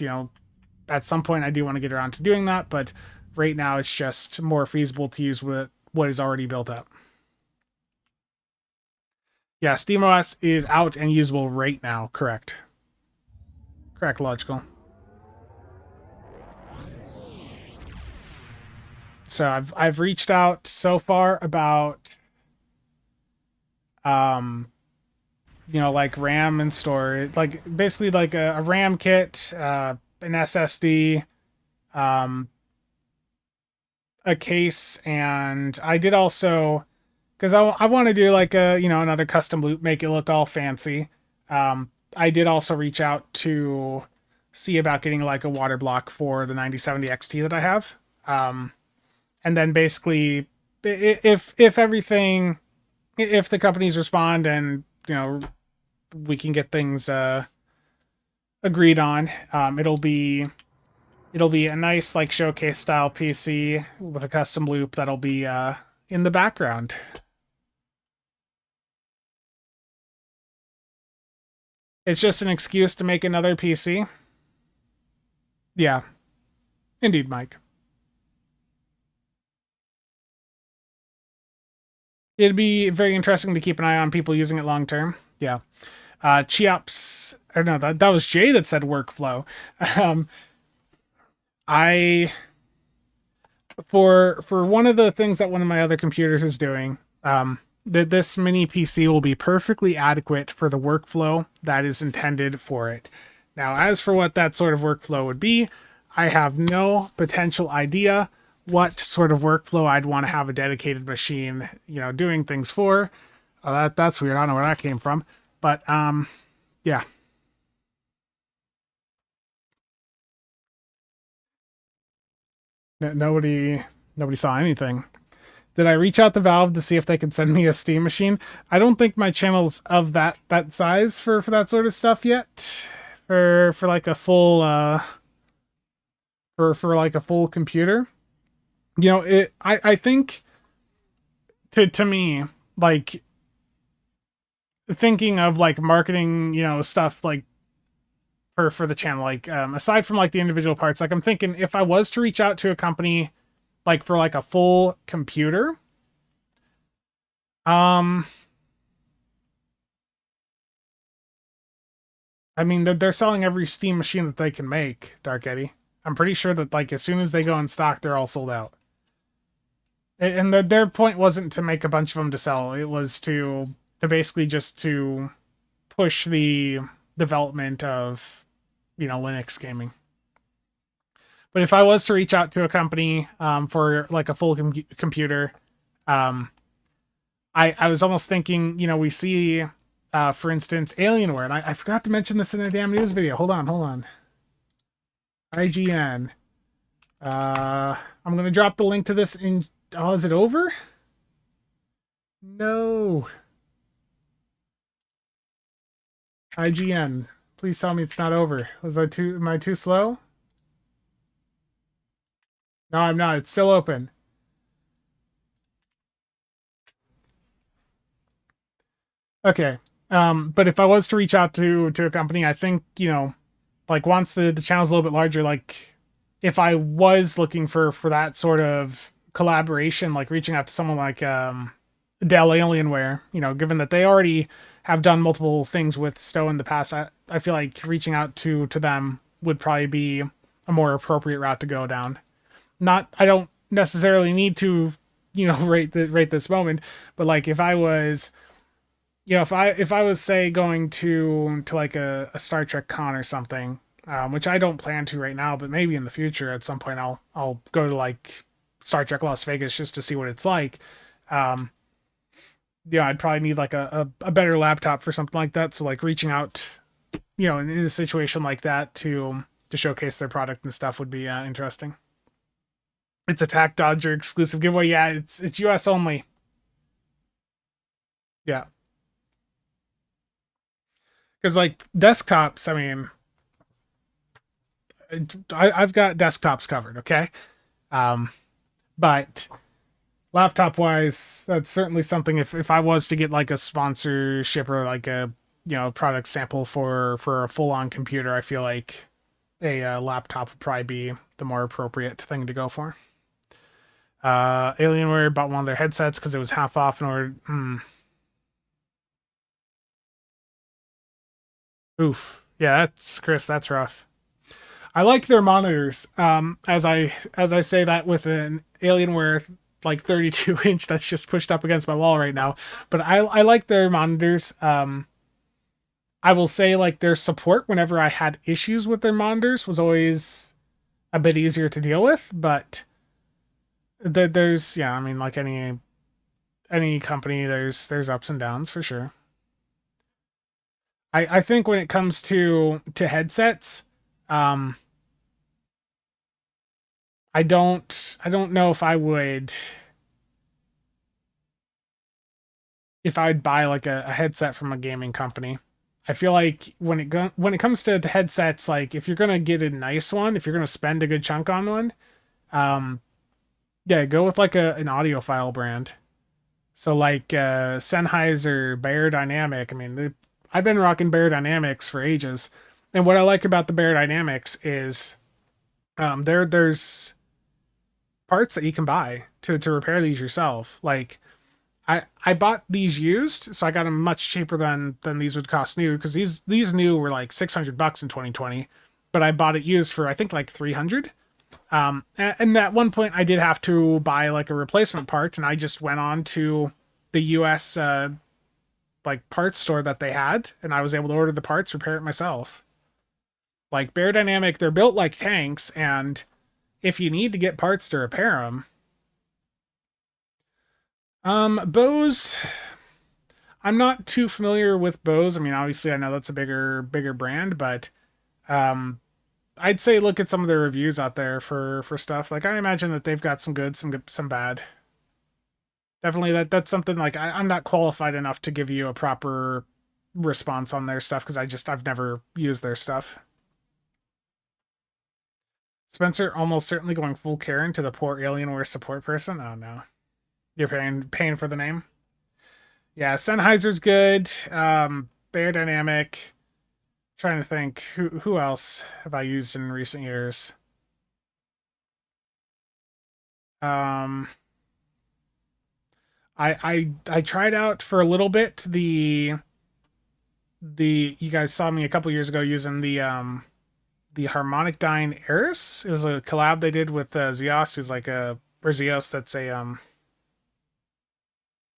at some point I do want to get around to doing that, but right now it's just more feasible to use what is already built up. Yeah, SteamOS is out and usable right now. Correct, logical. So I've reached out so far about like RAM and storage, like basically like a RAM kit, an SSD, a case, and I did also, because I want to do like another custom loop, make it look all fancy. I did also reach out to see about getting like a water block for the 9070 XT that I have. And then basically, if the companies respond and we can get things agreed on, it'll be a nice like showcase style PC with a custom loop that'll be in the background. It's just an excuse to make another PC. Yeah, indeed, Mike. It'd be very interesting to keep an eye on people using it long term. Yeah. Cheops, or no, that was Jay that said workflow. I for one of the things that one of my other computers is doing, that this mini PC will be perfectly adequate for the workflow that is intended for it. Now, as for what that sort of workflow would be, I have no potential idea what sort of workflow I'd want to have a dedicated machine, doing things for. That's weird. I don't know where that came from, but yeah. Nobody saw anything. Did I reach out to Valve to see if they could send me a Steam machine? I don't think my channel's of that size for that sort of stuff yet. For like a full for like a full computer. I think to me, like thinking of like marketing, stuff like for the channel, like aside from like the individual parts, like I'm thinking if I was to reach out to a company like for like a full computer, I mean they're selling every Steam machine that they can make, Dark Eddie. I'm pretty sure that like as soon as they go in stock, they're all sold out. And their point wasn't to make a bunch of them to sell. It was to basically just to push the development of, Linux gaming. But if I was to reach out to a company for like a full computer, I was almost thinking, we see, for instance, Alienware, and I forgot to mention this in a damn news video. Hold on. IGN. I'm going to drop the link to this in... Oh, is it over? No. IGN. Please tell me it's not over. Am I too slow? No, I'm not. It's still open. Okay. But if I was to reach out to a company, I think, like once the channel's a little bit larger, like if I was looking for that sort of collaboration, like reaching out to someone like Dell Alienware, given that they already have done multiple things with Stowe in the past, I feel like reaching out to them would probably be a more appropriate route to go down. I don't necessarily need to, rate this moment, but like if I was, if I was say going to like a Star Trek con or something, which I don't plan to right now, but maybe in the future at some point I'll go to like Star Trek Las Vegas just to see what it's like. I'd probably need like a better laptop for something like that. So like reaching out, in a situation like that to showcase their product and stuff would be interesting. It's a Tac Dodger exclusive giveaway. Yeah, it's US only. Yeah. Because like desktops, I mean, I've got desktops covered, okay? But laptop wise, that's certainly something if I was to get like a sponsorship or like a product sample for a full on computer, I feel like a laptop would probably be the more appropriate thing to go for. Alienware bought one of their headsets because it was half off in order. Oof. Yeah, that's Chris. That's rough. I like their monitors. As I say that with an Alienware like 32 inch that's just pushed up against my wall right now. But I like their monitors. I will say like their support whenever I had issues with their monitors was always a bit easier to deal with. But there's I mean like any company there's ups and downs for sure. I think when it comes to headsets, I don't know if I'd buy like a headset from a gaming company. I feel like when it comes to headsets, like if you're gonna get a nice one, if you're gonna spend a good chunk on one, yeah, go with like an audiophile brand. So like Sennheiser, Beyerdynamic. I mean, I've been rocking Beyerdynamics for ages, and what I like about the Beyerdynamics is there's parts that you can buy to repair these yourself. Like I bought these used, so I got them much cheaper than these would cost new because these new were like $600 in 2020, but I bought it used for I think like 300. And at one point I did have to buy like a replacement part, and I just went on to the US like parts store that they had, and I was able to order the parts, repair it myself. Like Beyerdynamic, they're built like tanks, and if you need to get parts to repair them, Bose, I'm not too familiar with Bose. I mean, obviously I know that's a bigger brand, but I'd say look at some of their reviews out there for stuff. Like I imagine that they've got some good, some bad. Definitely that's something like I'm not qualified enough to give you a proper response on their stuff because I've never used their stuff. Spencer almost certainly going full Karen to the poor Alienware support person. Oh no. You're paying for the name? Yeah, Sennheiser's good. Beyerdynamic. Trying to think who else have I used in recent years? I tried out for a little bit the you guys saw me a couple years ago using the Harmonic Dyne Eris. It was a collab they did with Zeos, who's like Zeos that's a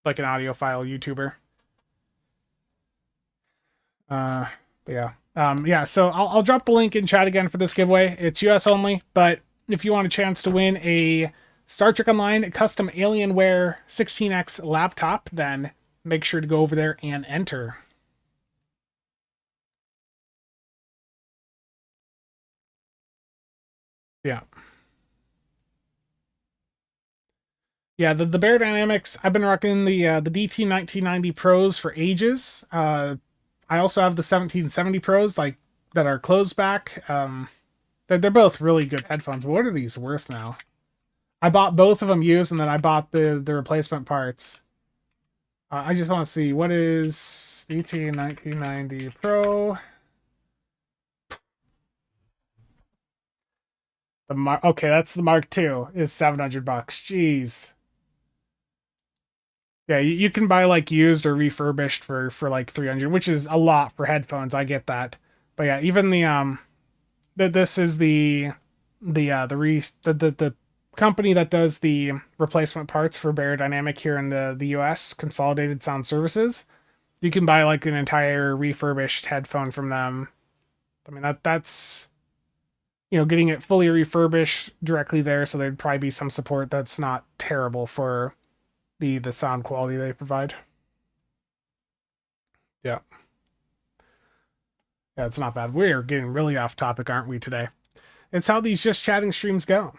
like an audiophile YouTuber. But yeah. Yeah, so I'll drop the link in chat again for this giveaway. It's US only, but if you want a chance to win a Star Trek Online custom Alienware 16X laptop, then make sure to go over there and enter. Yeah. Yeah, the Beyerdynamics, I've been rocking the DT1990 Pros for ages. I also have the 1770 Pros, like that are closed back. They're both really good headphones. What are these worth now? I bought both of them used, and then I bought the replacement parts. I just want to see, what is DT 1990 Pro? Okay, that's the Mark II. Is $700. Jeez. Yeah, you can buy like used or refurbished for like 300, which is a lot for headphones. I get that. But yeah, even this is the company that does the replacement parts for Beyerdynamic here in the US, Consolidated Sound Services. You can buy like an entire refurbished headphone from them. I mean that's getting it fully refurbished directly there, so there'd probably be some support that's not terrible for the sound quality they provide. Yeah. Yeah, it's not bad. We're getting really off topic, aren't we, today? It's how these just chatting streams go.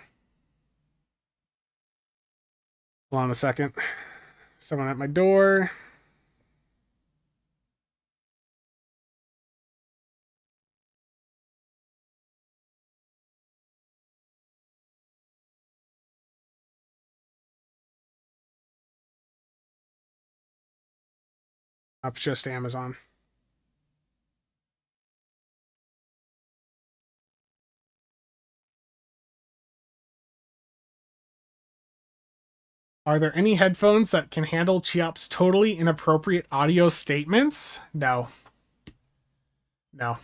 Hold on a second. Someone at my door. It's just Amazon. Are there any headphones that can handle Cheop's totally inappropriate audio statements? No. No.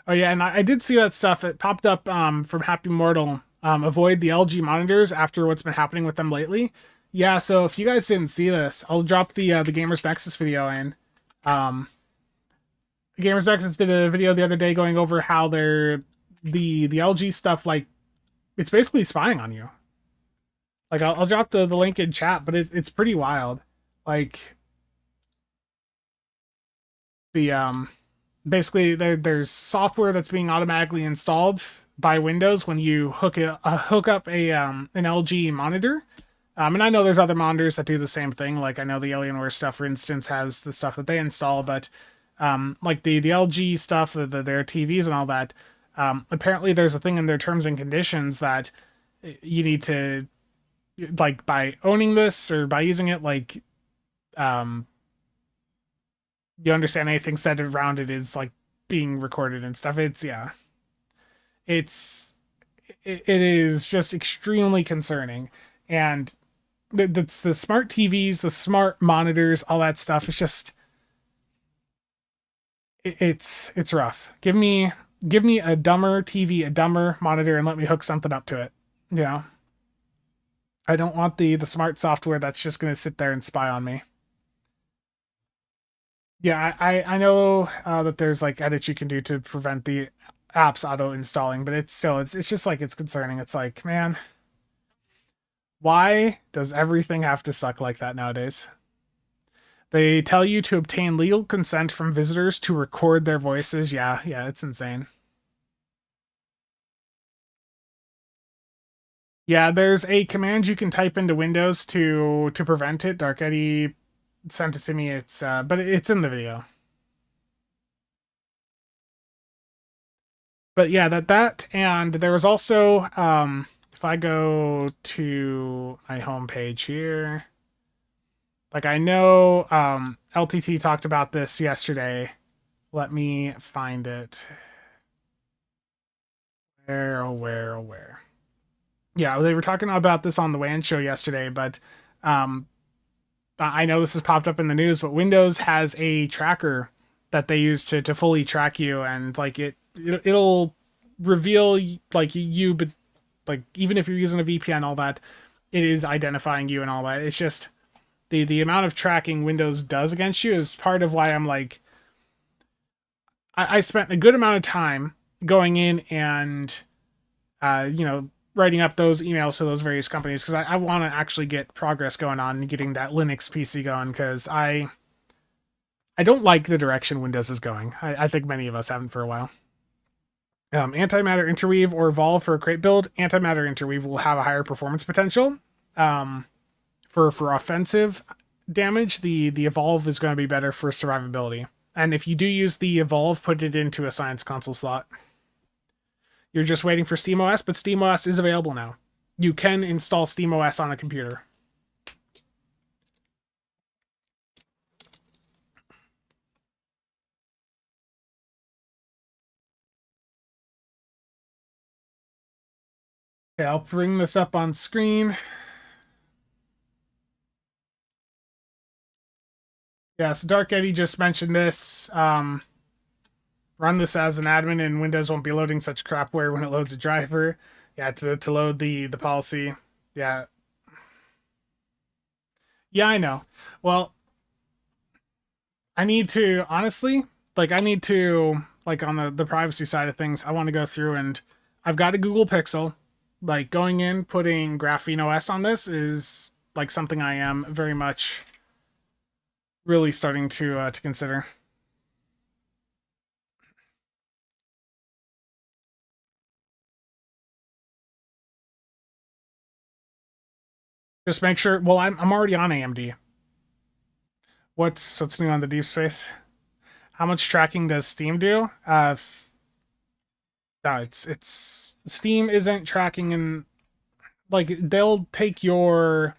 Oh yeah, and I did see that stuff. It popped up from Happy Mortal. Avoid the LG monitors after what's been happening with them lately. Yeah, so if you guys didn't see this, I'll drop the Gamers Nexus video in. Gamers Nexus did a video the other day going over how the LG stuff, like, it's basically spying on you. Like, I'll drop the link in chat, but it's pretty wild. Like, basically there's software that's being automatically installed by Windows when you hook up an LG monitor. And I know there's other monitors that do the same thing. Like, I know the Alienware stuff, for instance, has the stuff that they install, but like the LG stuff, their TVs and all that, apparently there's a thing in their terms and conditions that you need to, like, by owning this or by using it, like, you understand anything said around it is like being recorded and stuff. It is just extremely concerning. And that's the smart TVs, the smart monitors, all that stuff. It's just, it's rough. Give me a dumber TV, a dumber monitor, and let me hook something up to it. I don't want the smart software that's just going to sit there and spy on me. Yeah, I know that there's like edits you can do to prevent the apps auto installing, but it's just like, it's concerning. It's like, man, why does everything have to suck like that nowadays? They tell you to obtain legal consent from visitors to record their voices. Yeah, it's insane. Yeah, there's a command you can type into Windows to prevent it. Dark Eddie sent it to me. It's but it's in the video. But yeah, that and there was also if I go to my homepage here, like, I know LTT talked about this yesterday. Let me find it. Where? Yeah, they were talking about this on the WAN show yesterday, but I know this has popped up in the news, but Windows has a tracker that they use to fully track you, and like it'll reveal like you, but like even if you're using a VPN, all that, it is identifying you and all that. It's just the amount of tracking Windows does against you is part of why I'm like, I spent a good amount of time going in and writing up those emails to those various companies, because I want to actually get progress going on and getting that Linux PC going, because I don't like the direction Windows is going. I think many of us haven't for a while. Antimatter Interweave or Evolve for a crate build. Antimatter Interweave will have a higher performance potential. For offensive damage, the Evolve is going to be better for survivability. And if you do use the Evolve, put it into a Science Console slot. You're just waiting for SteamOS, but SteamOS is available now. You can install SteamOS on a computer. Okay, I'll bring this up on screen. Yeah, so Dark Eddie just mentioned this. Run this as an admin and Windows won't be loading such crapware when it loads a driver. Yeah, to load the policy. Yeah. Yeah, I know. Well, I need to, honestly, like, I need to, like, on the privacy side of things, I want to go through and I've got a Google Pixel. Like, going in, putting Graphene OS on this is, like, something I am very much really starting to consider. Just make sure, well, I'm already on AMD. What's new on the deep space? How much tracking does Steam do? No, it's Steam isn't tracking in, like, they'll take your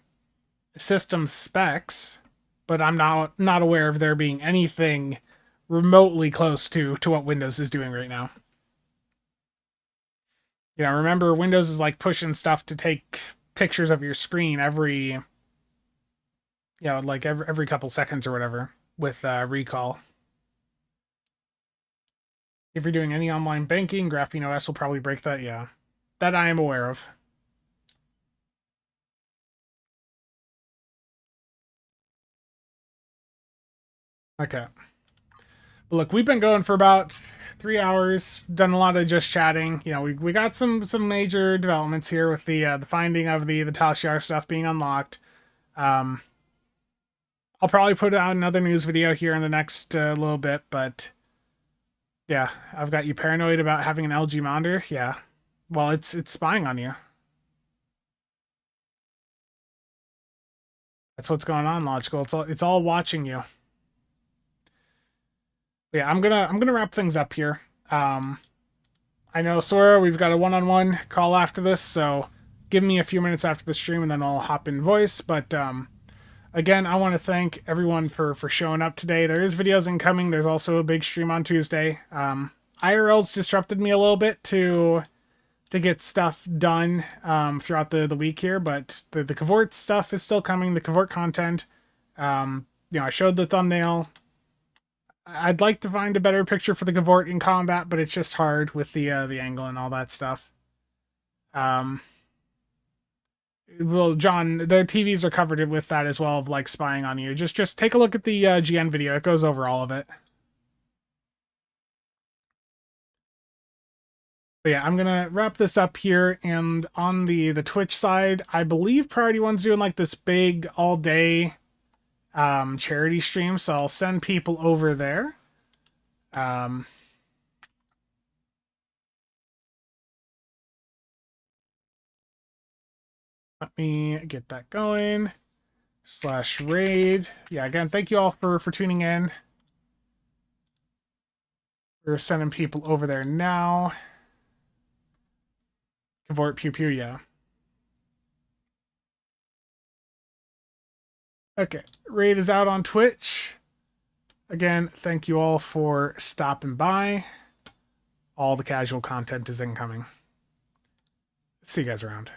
system specs, but I'm not aware of there being anything remotely close to what Windows is doing right now. You know, remember Windows is like pushing stuff to take pictures of your screen every, like every couple seconds or whatever with recall. If you're doing any online banking, Graphene OS will probably break that. Yeah, that I am aware of. Okay. But look, we've been going for about 3 hours, done a lot of just chatting. You know, we got some major developments here with the finding of the Tal Shiar stuff being unlocked. I'll probably put out another news video here in the next little bit, but yeah, I've got you paranoid about having an LG monitor. Yeah, well, it's spying on you. That's what's going on, Logical. It's all watching you. But yeah, I'm gonna wrap things up here. I know, Sora, we've got a one-on-one call after this, so give me a few minutes after the stream and then I'll hop in voice. But again, I want to thank everyone for showing up today. There is videos incoming. There's also a big stream on Tuesday. IRL's disrupted me a little bit to get stuff done throughout the week here, but the Cavort stuff is still coming, the Cavort content. I showed the thumbnail. I'd like to find a better picture for the Cavort in combat, but it's just hard with the angle and all that stuff. Well, John, the TVs are covered with that as well, of like spying on you. Just take a look at the GN video. It goes over all of it. But yeah, I'm gonna wrap this up here, and on the Twitch side, I believe Priority One's doing like this big all day charity stream, so I'll send people over there. Let me get that going. /raid. Yeah, again, thank you all for tuning in. We're sending people over there now. Cavort Pew Pew, yeah. Okay, raid is out on Twitch. Again, thank you all for stopping by. All the casual content is incoming. See you guys around.